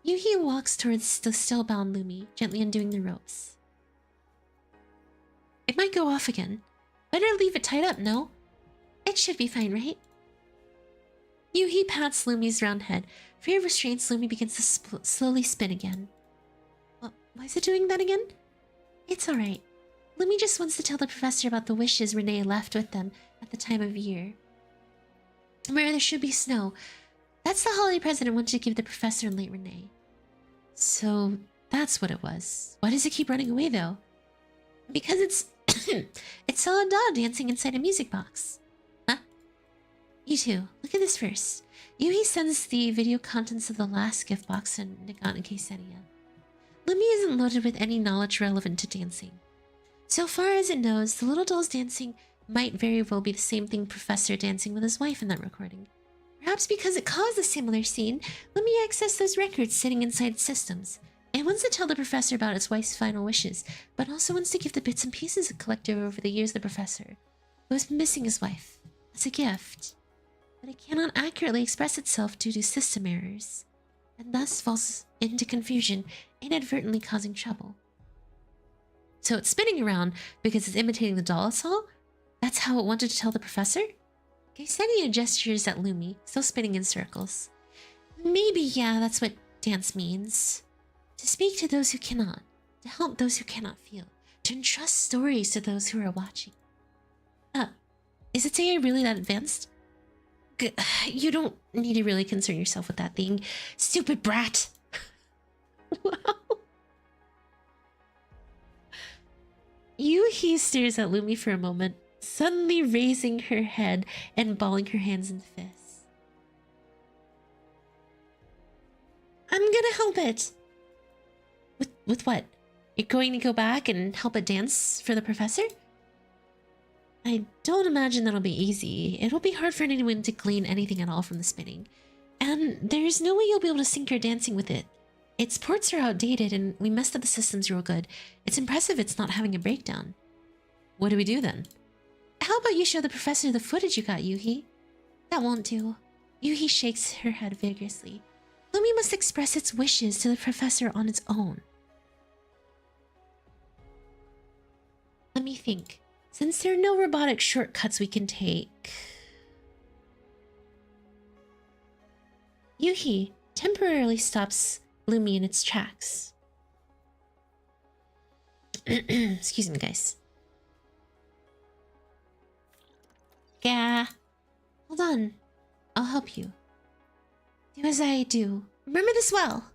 Yoohee walks towards the still-bound Lumi, gently undoing the ropes. It might go off again. Better leave it tied up, no? It should be fine, right? Yoohee pats Lumi's round head. Free of restraints, Lumi begins to slowly spin again. Why is it doing that again? It's alright. Lumi just wants to tell the professor about the wishes Renee left with them at the time of year. Where there should be snow. That's the holiday present I wanted to give the professor and late Renee. So that's what it was. Why does it keep running away though? Because it's it's Solid Dog dancing inside a music box. Huh? You two, look at this first. Yoohee sends the video contents of the last gift box to Nagant and Ksenia. Lumi isn't loaded with any knowledge relevant to dancing. So far as it knows, the little doll's dancing might very well be the same thing Professor dancing with his wife in that recording. Perhaps because it caused a similar scene, let me access those records sitting inside its systems. It wants to tell the professor about its wife's final wishes, but also wants to give the bits and pieces it collected over the years the professor, who was missing his wife, as a gift. But it cannot accurately express itself due to system errors, and thus falls into confusion, inadvertently causing trouble. So it's spinning around because it's imitating the doll it saw? That's how it wanted to tell the professor? Ksenia gestures at Lumi, still spinning in circles. Maybe, yeah, that's what dance means. To speak to those who cannot, to help those who cannot feel, to entrust stories to those who are watching. Is it AI really that advanced? You don't need to really concern yourself with that thing. Stupid brat! Wow. Yoohee stares at Lumi for a moment, suddenly raising her head and balling her hands in fists. I'm gonna help it! With what? You're going to go back and help it dance for the professor? I don't imagine that'll be easy. It'll be hard for anyone to glean anything at all from the spinning. And there's no way you'll be able to sync your dancing with it. Its ports are outdated and we messed up the systems real good. It's impressive it's not having a breakdown. What do we do then? How about you show the professor the footage you got, Yoohee? That won't do. Yoohee shakes her head vigorously. Lumi must express its wishes to the professor on its own. Let me think. Since there are no robotic shortcuts we can take... Yoohee temporarily stops Lumi in its tracks. Excuse me, guys. Yeah. Hold on. I'll help you. Do as I do. Remember this well.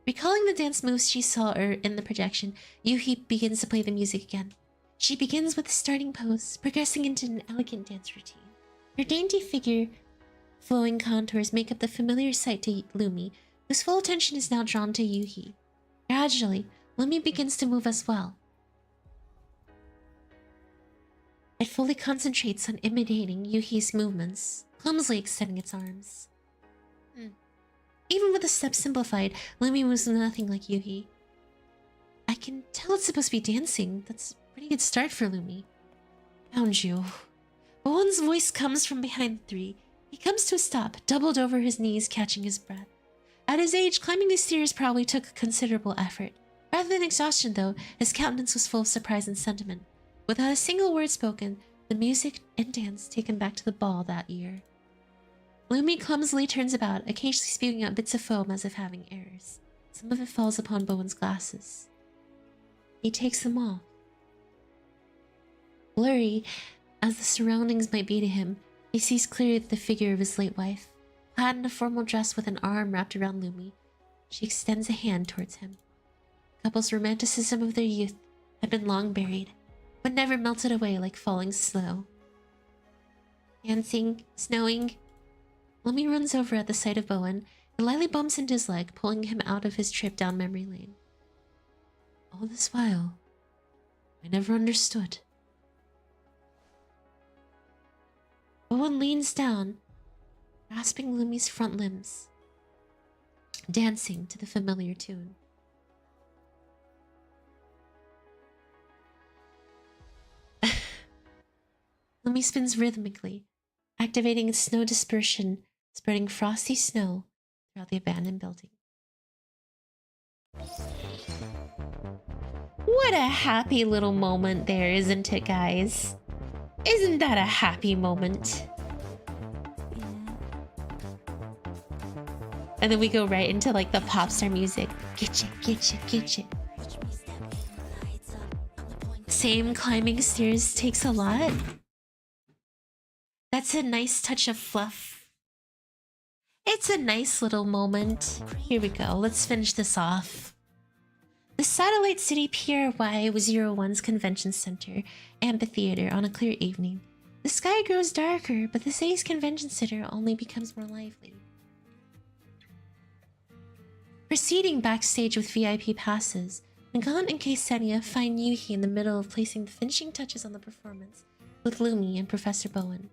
Recalling the dance moves she saw in the projection, Yoohee begins to play the music again. She begins with a starting pose, progressing into an elegant dance routine. Her dainty figure, flowing contours make up the familiar sight to Lumi, whose full attention is now drawn to Yoohee. Gradually, Lumi begins to move as well. It fully concentrates on imitating Yoohee's movements, clumsily extending its arms. Even with the steps simplified, Lumi moves nothing like Yoohee. I can tell it's supposed to be dancing. That's a pretty good start for Lumi. Found you. Bowen's voice comes from behind the three. He comes to a stop, doubled over his knees, catching his breath. At his age, climbing the stairs probably took considerable effort. Rather than exhaustion, though, his countenance was full of surprise and sentiment. Without a single word spoken, the music and dance take him back to the ball that year. Lumi clumsily turns about, occasionally spewing out bits of foam as if having errors. Some of it falls upon Bowen's glasses. He takes them off. Blurry as the surroundings might be to him, he sees clearly the figure of his late wife, clad in a formal dress with an arm wrapped around Lumi. She extends a hand towards him. The couple's romanticism of their youth had been long buried, but never melted away like falling snow. Dancing, snowing. Lumi runs over at the sight of Bowen and lightly bumps into his leg, pulling him out of his trip down memory lane. All this while, I never understood. Bowen leans down, grasping Lumi's front limbs, dancing to the familiar tune. Lumi spins rhythmically, activating its snow dispersion, spreading frosty snow throughout the abandoned building. What a happy little moment there, isn't it, guys? Isn't that a happy moment? And then we go right into like the pop star music. Get you, get you, get you. Same climbing stairs takes a lot. That's a nice touch of fluff. It's a nice little moment. Here we go. Let's finish this off. The Satellite City PRY-01's Convention Center amphitheater on a clear evening. The sky grows darker, but the city's convention center only becomes more lively. Proceeding backstage with VIP passes, Nagant and Ksenia find Yoohee in the middle of placing the finishing touches on the performance with Lumi and Professor Bowen.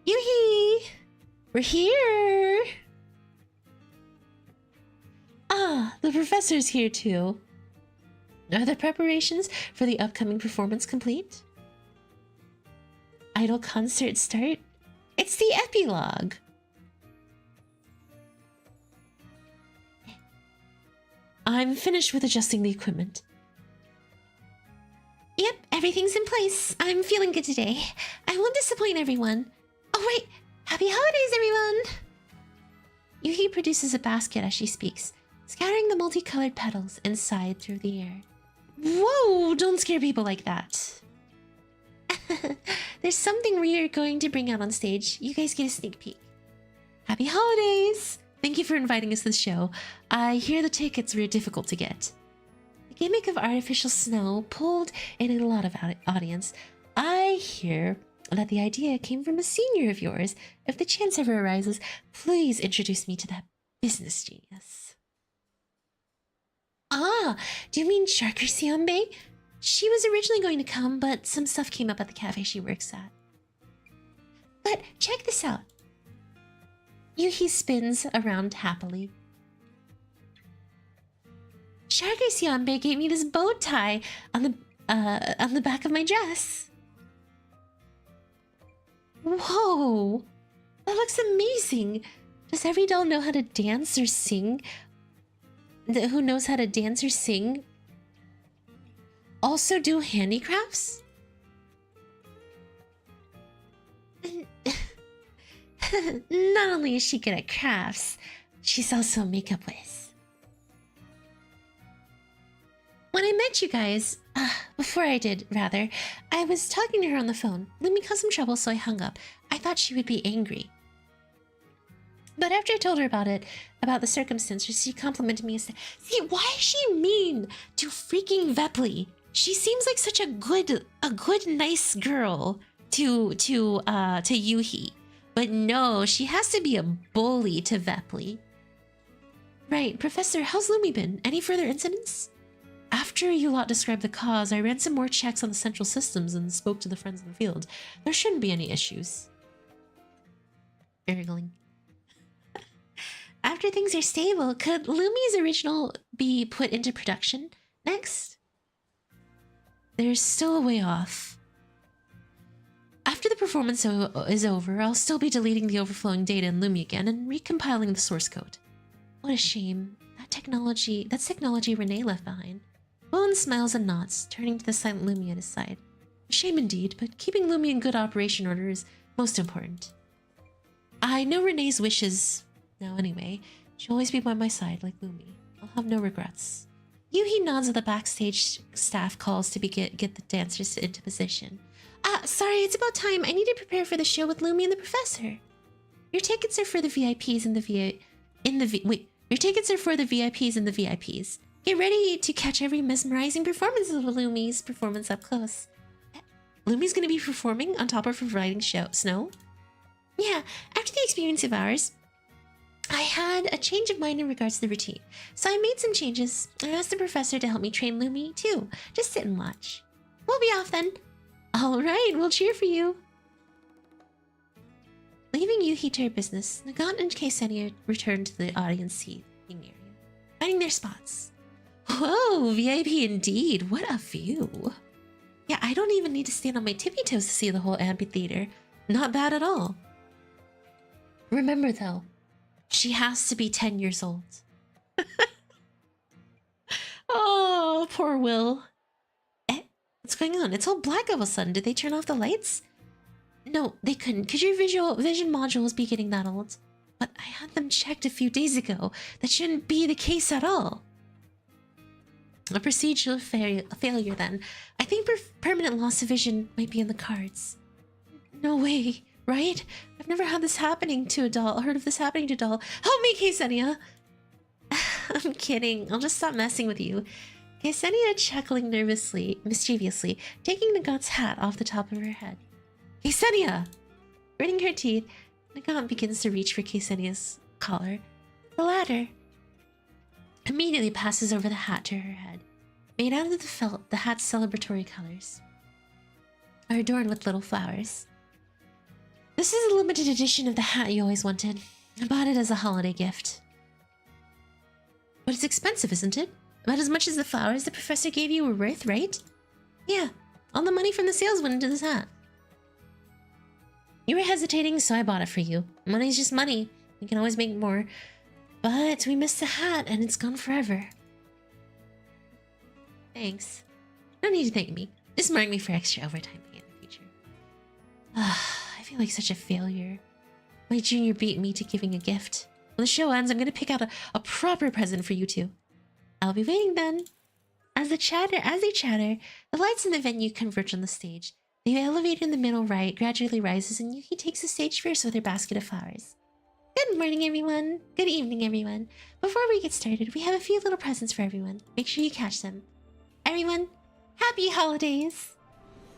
Yoohee! We're here! Ah, the professor's here too. Are the preparations for the upcoming performance complete? Idol concert start? It's the epilogue! I'm finished with adjusting the equipment. Everything's in place. I'm feeling good today. I won't disappoint everyone. Oh, right. Happy holidays, everyone! Yoohee produces a basket as she speaks, scattering the multicolored petals inside through the air. Whoa! Don't scare people like that. There's something we're going to bring out on stage. You guys get a sneak peek. Happy holidays! Thank you for inviting us to the show. I hear the tickets were difficult to get. The gimmick of artificial snow pulled in a lot of audience. I hear that the idea came from a senior of yours. If the chance ever arises, please introduce me to that business genius. Ah, do you mean Sharker? She was originally going to come, but some stuff came up at the cafe she works at. But check this out. Yoohee spins around happily. Sharker gave me this bow tie on the back of my dress. Whoa! That looks amazing! Does every doll know how to dance or sing? Who knows how to dance or sing? Also do handicrafts? Not only is she good at crafts, she's also a makeup whiz. When I met you guys, before I did, rather, I was talking to her on the phone. Lumi caused some trouble, so I hung up. I thought she would be angry. But after I told her about the circumstances, she complimented me and said, "See, why is she mean to freaking Vepley? She seems like such a good, nice girl to Yoohee. But no, she has to be a bully to Vepley." Right, Professor, how's Lumi been? Any further incidents? After you lot described the cause, I ran some more checks on the central systems and spoke to the friends in the field. There shouldn't be any issues. Gurgling. After things are stable, could Lumi's original be put into production next? There's still a way off. After the performance is over, I'll still be deleting the overflowing data in Lumi again and recompiling the source code. What a shame. That's technology Renee left behind. Bowen smiles and nods, turning to the silent Lumi at his side. A shame indeed, but keeping Lumi in good operation order is most important. I know Renee's wishes now anyway. She'll always be by my side like Lumi. I'll have no regrets. Yoohee nods at the backstage staff calls to get the dancers into position. Sorry, it's about time. I need to prepare for the show with Lumi and the professor. Your tickets are for the VIPs and Your tickets are for the VIPs and the VIPs. Get ready to catch every mesmerizing performance of Lumi's performance up close. Lumi's gonna be performing on top of her riding snow? Yeah, after the experience of ours, I had a change of mind in regards to the routine. So I made some changes. I asked the professor to help me train Lumi too. Just sit and watch. We'll be off then. Alright, we'll cheer for you. Leaving Yoohee to her business, Nagant and Ksenia returned to the audience seating area, finding their spots. Whoa, VIP indeed. What a view. Yeah, I don't even need to stand on my tippy toes to see the whole amphitheater. Not bad at all. Remember though, she has to be 10 years old. Oh, poor Will. What's going on? It's all black all of a sudden. Did they turn off the lights? No, they couldn't. Could your vision modules be getting that old? But I had them checked a few days ago. That shouldn't be the case at all. A procedural failure then. I think permanent loss of vision might be in the cards. No way, right? I've never had this happening to a doll. Heard of this happening to a doll. Help me, Ksenia! I'm kidding. I'll just stop messing with you. Ksenia chuckling mischievously, taking Nagant's hat off the top of her head. Ksenia! Gritting her teeth, Nagant begins to reach for Ksenia's collar. The latter immediately passes over the hat to her head. Made out of the felt, the hat's celebratory colors are adorned with little flowers. This is a limited edition of the hat you always wanted. I bought it as a holiday gift. But it's expensive, isn't it? About as much as the flowers the professor gave you were worth, right? Yeah, all the money from the sales went into this hat. You were hesitating, so I bought it for you. Money's just money. We can always make more. But we missed the hat, and it's gone forever. Thanks. No need to thank me. This marked me for extra overtime pay in the future. I feel like such a failure. My junior beat me to giving a gift. When the show ends, I'm gonna pick out a proper present for you two. I'll be waiting then. As they chatter, the lights in the venue converge on the stage. The elevator in the middle right gradually rises, and Yoohee takes the stage first with her basket of flowers. Good morning, everyone. Good evening, everyone. Before we get started, we have a few little presents for everyone. Make sure you catch them. Everyone, happy holidays!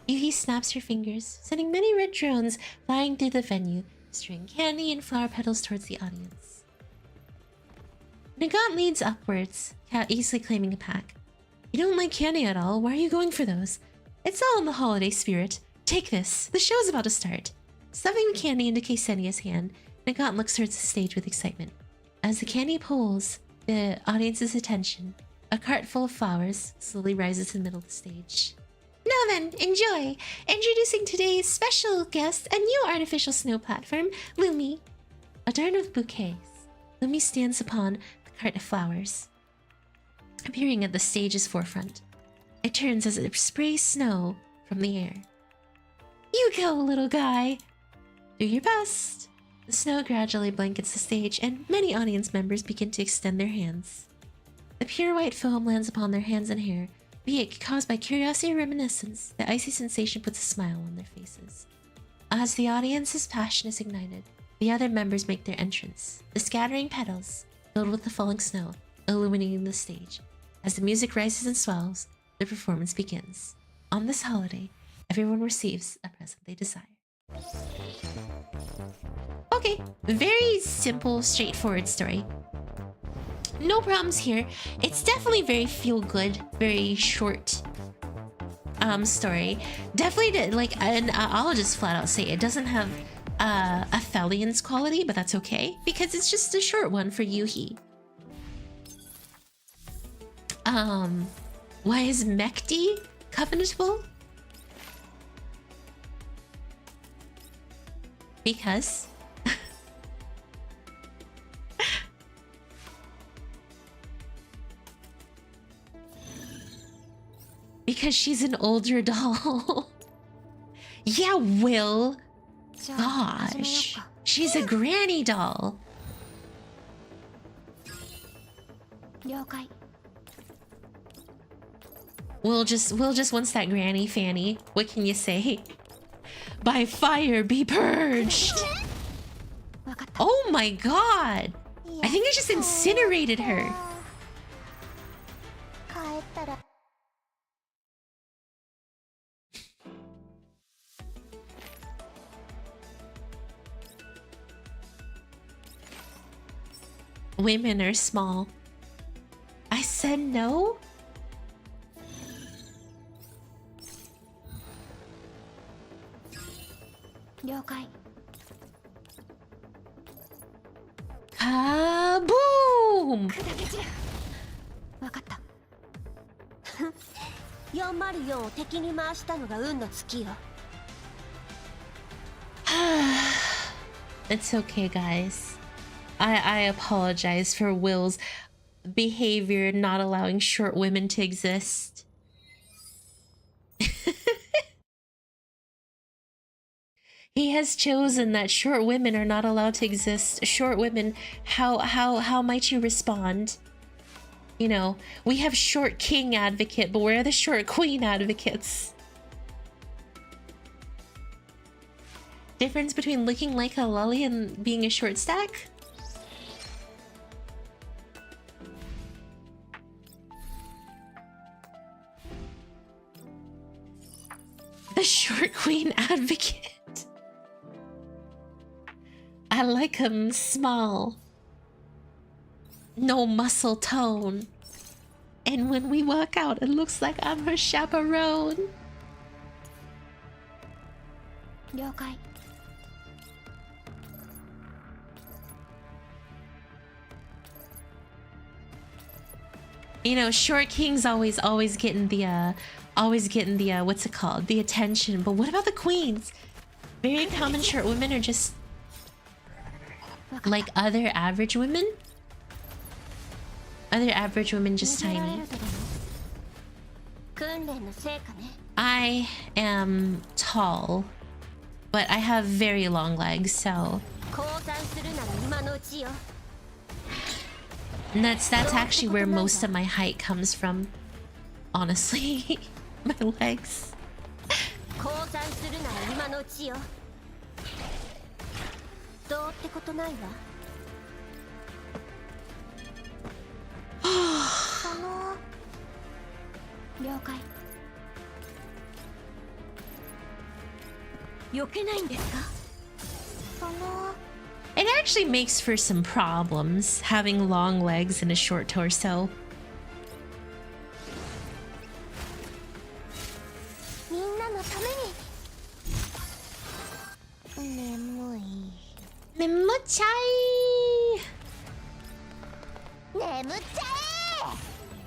Yoohee snaps her fingers, sending many red drones flying through the venue, strewing candy and flower petals towards the audience. Nagant leads upwards, easily claiming a pack. You don't like candy at all. Why are you going for those? It's all in the holiday spirit. Take this. The show's about to start. Stuffing the candy into Ksenia's hand, Nagant looks towards the stage with excitement. As the candy pulls the audience's attention, a cart full of flowers slowly rises to the middle of the stage. Now then, enjoy! Introducing today's special guest, a new artificial snow platform, Lumi. Adorned with bouquets, Lumi stands upon the cart of flowers, appearing at the stage's forefront. It turns as it sprays snow from the air. You go, little guy! Do your best! The snow gradually blankets the stage, and many audience members begin to extend their hands. The pure white foam lands upon their hands and hair. Be it caused by curiosity or reminiscence, the icy sensation puts a smile on their faces. As the audience's passion is ignited, the other members make their entrance, the scattering petals, filled with the falling snow, illuminating the stage. As the music rises and swells, the performance begins. On this holiday, everyone receives a present they desire. Okay, very simple, straightforward story. No problems here. It's definitely very feel-good, very short story. Definitely, like, and I'll just flat out say it doesn't have a Thelian's quality, but that's okay, because it's just a short one for Yoohee. Why is Mekti covenantable? Because because she's an older doll. Yeah, Will. Gosh, she's a granny doll. We'll just wants that granny fanny. What can you say? By fire be purged. Oh my god. I think I just incinerated her. Women are small. I said no? Kaboom! 404を敵に回したのが運の尽きよ。It's okay, guys. I apologize for Will's behavior not allowing short women to exist. He has chosen that short women are not allowed to exist. Short women, how might you respond? You know, we have short king advocate, but where are the short queen advocates? Difference between looking like a lolly and being a short stack? The short queen advocate. I like him small. No muscle tone. And when we walk out, it looks like I'm her chaperone. 了解。 You know, short kings always getting the what's it called? The attention. But what about the queens? Very common short women are just like other average women. Other average women just tiny. I am tall, but I have very long legs, so... And that's actually where most of my height comes from. Honestly, my legs. It actually makes for some problems, having long legs and a short torso.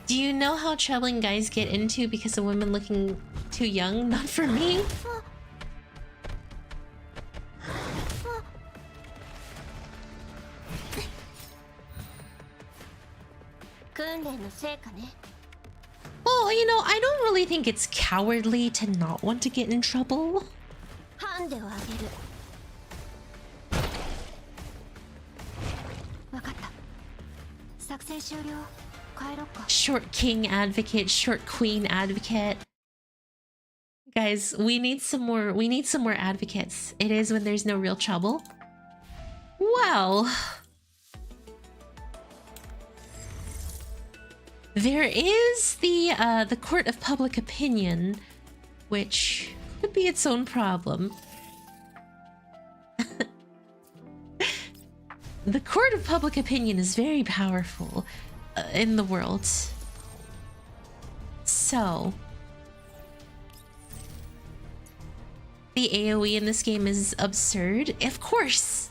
Do you know how troubling guys get into because of women looking too young? Not for me. Well, you know, I don't really think it's cowardly to not want to get in trouble. Short king advocate, short queen advocate. Guys, we need some more advocates. It is when there's no real trouble. Well, there is the court of public opinion, which could be its own problem. The court of public opinion is very powerful in the world. So, the AoE in this game is absurd, of course.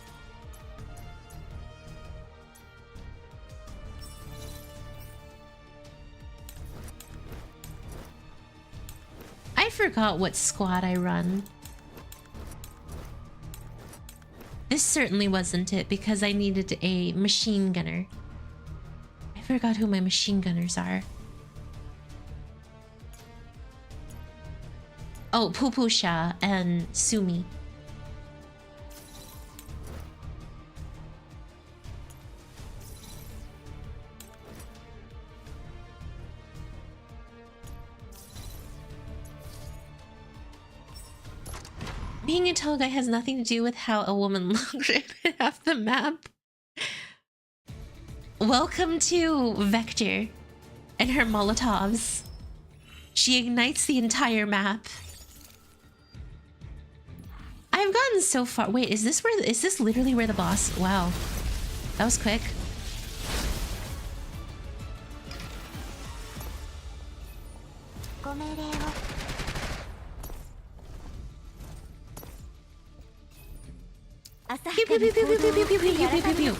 I forgot what squad I run. This certainly wasn't it because I needed a machine gunner. I forgot who my machine gunners are. Oh, Pupusha and Sumi. Being a tall guy has nothing to do with how a woman looks at half the map. Welcome to Vector and her Molotovs. She ignites the entire map. I've gotten so far. Wait, is this literally where the boss? Wow. That was quick. Pew pew pew pew pew pew pew pew pew pew pew pew.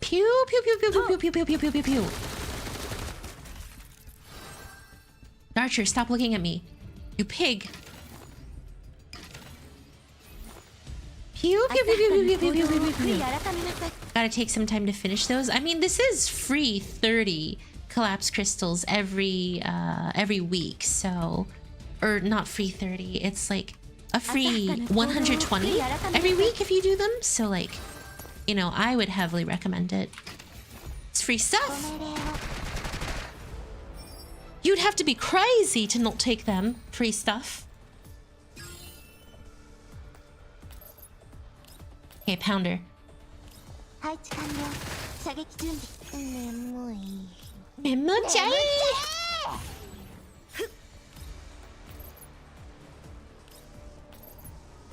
Pew pew pew pew pew pew pew pew pew pew pew. Archer, stop looking at me. You pig. Pew pew pew pew pew pew pew pew pew. Gotta take some time to finish those. I mean, this is free 30 collapse crystals every week, so, or not free 30. It's like a free 120 every week if you do them. So like, you know, I would heavily recommend it. It's free stuff. You'd have to be crazy to not take them. Free stuff. Okay, Pounder.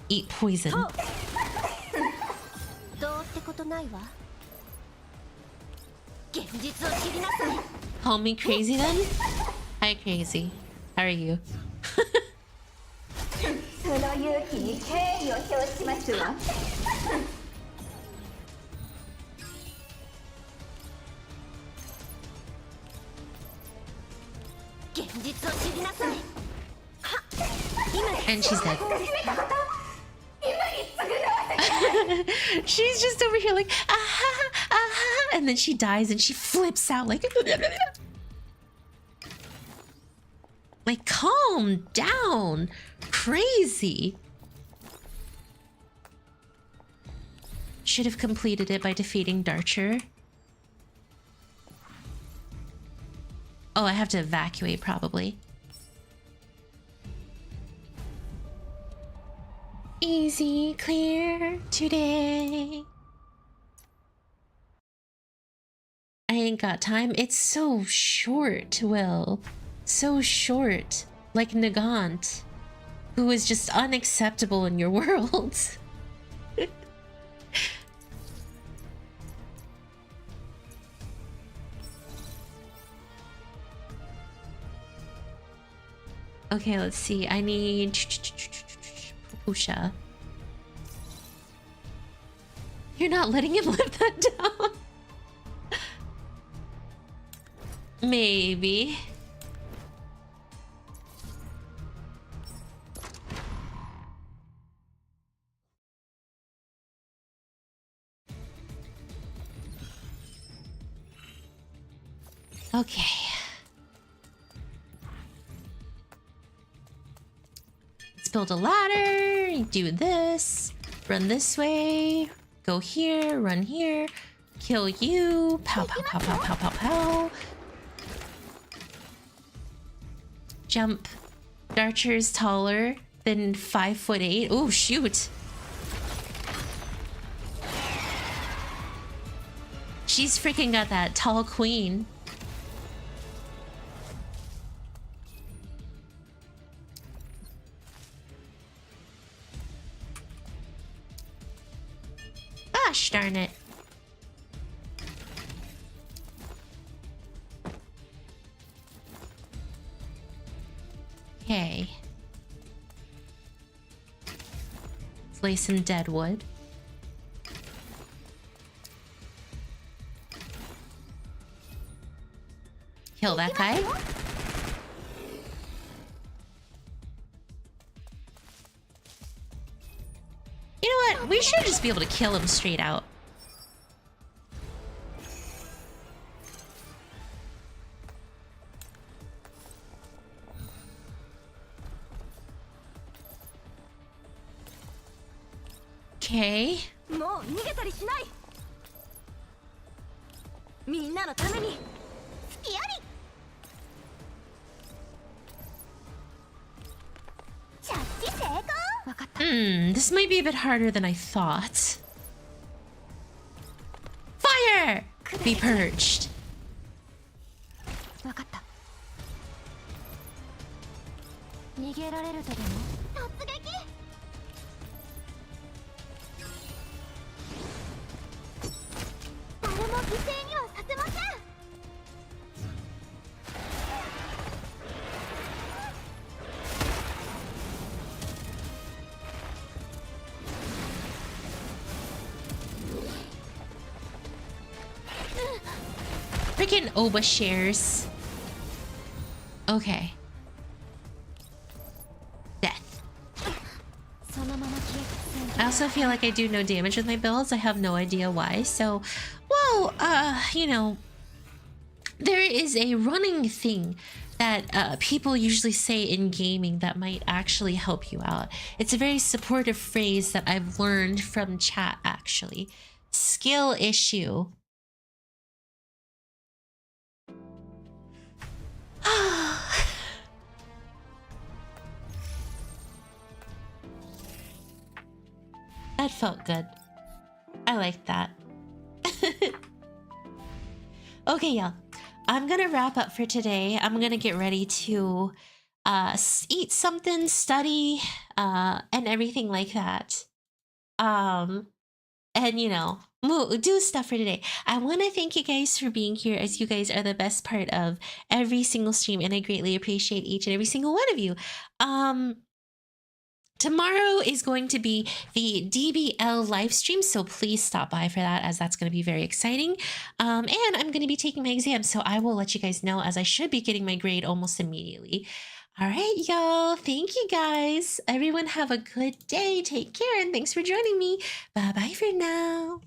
Eat poison. Call me crazy then? Hi, crazy. How are you? And she's dead. She's just over here like, ah, ah, and then she dies and she flips out like. Like, calm down. Crazy. Should have completed it by defeating Darcher. Oh, I have to evacuate probably. Easy, clear today. I ain't got time. It's so short, Will. So short. Like Nagant, who is just unacceptable in your world. Okay, let's see. I need Pusha. You're not letting him live that down. Maybe. Okay. Let's build a ladder, do this, run this way, go here, run here, kill you, pow, pow, pow, pow, pow, pow, pow. Jump. Darcher's taller than 5'8". Oh, shoot. She's freaking got that tall queen. Gosh darn it. Okay. Let's lay some dead wood. Kill that guy. You know what? We should just be able to kill him straight out. Okay. もう逃げたりしない。みんなのために付き合り。着地成功。わかった。This might be a bit harder than I thought. Fire! Be purged. わかった。逃げられるとでも？突撃。誰も犠牲にはさせません。Freaking Oba shares. Okay. Death. I also feel like I do no damage with my builds. I have no idea why. So, well, you know, there is a running thing that people usually say in gaming that might actually help you out. It's a very supportive phrase that I've learned from chat, actually. Skill issue. That felt good. I like that. Okay, y'all. I'm gonna wrap up for today. I'm gonna get ready to eat something, study, and everything like that. And you know, do stuff for today. I want to thank you guys for being here, as you guys are the best part of every single stream, and I greatly appreciate each and every single one of you. Tomorrow is going to be the DBL live stream, so please stop by for that, as that's going to be very exciting. And I'm going to be taking my exam, so I will let you guys know, as I should be getting my grade almost immediately. All right, y'all. Thank you, guys. Everyone have a good day. Take care, and thanks for joining me. Bye-bye for now.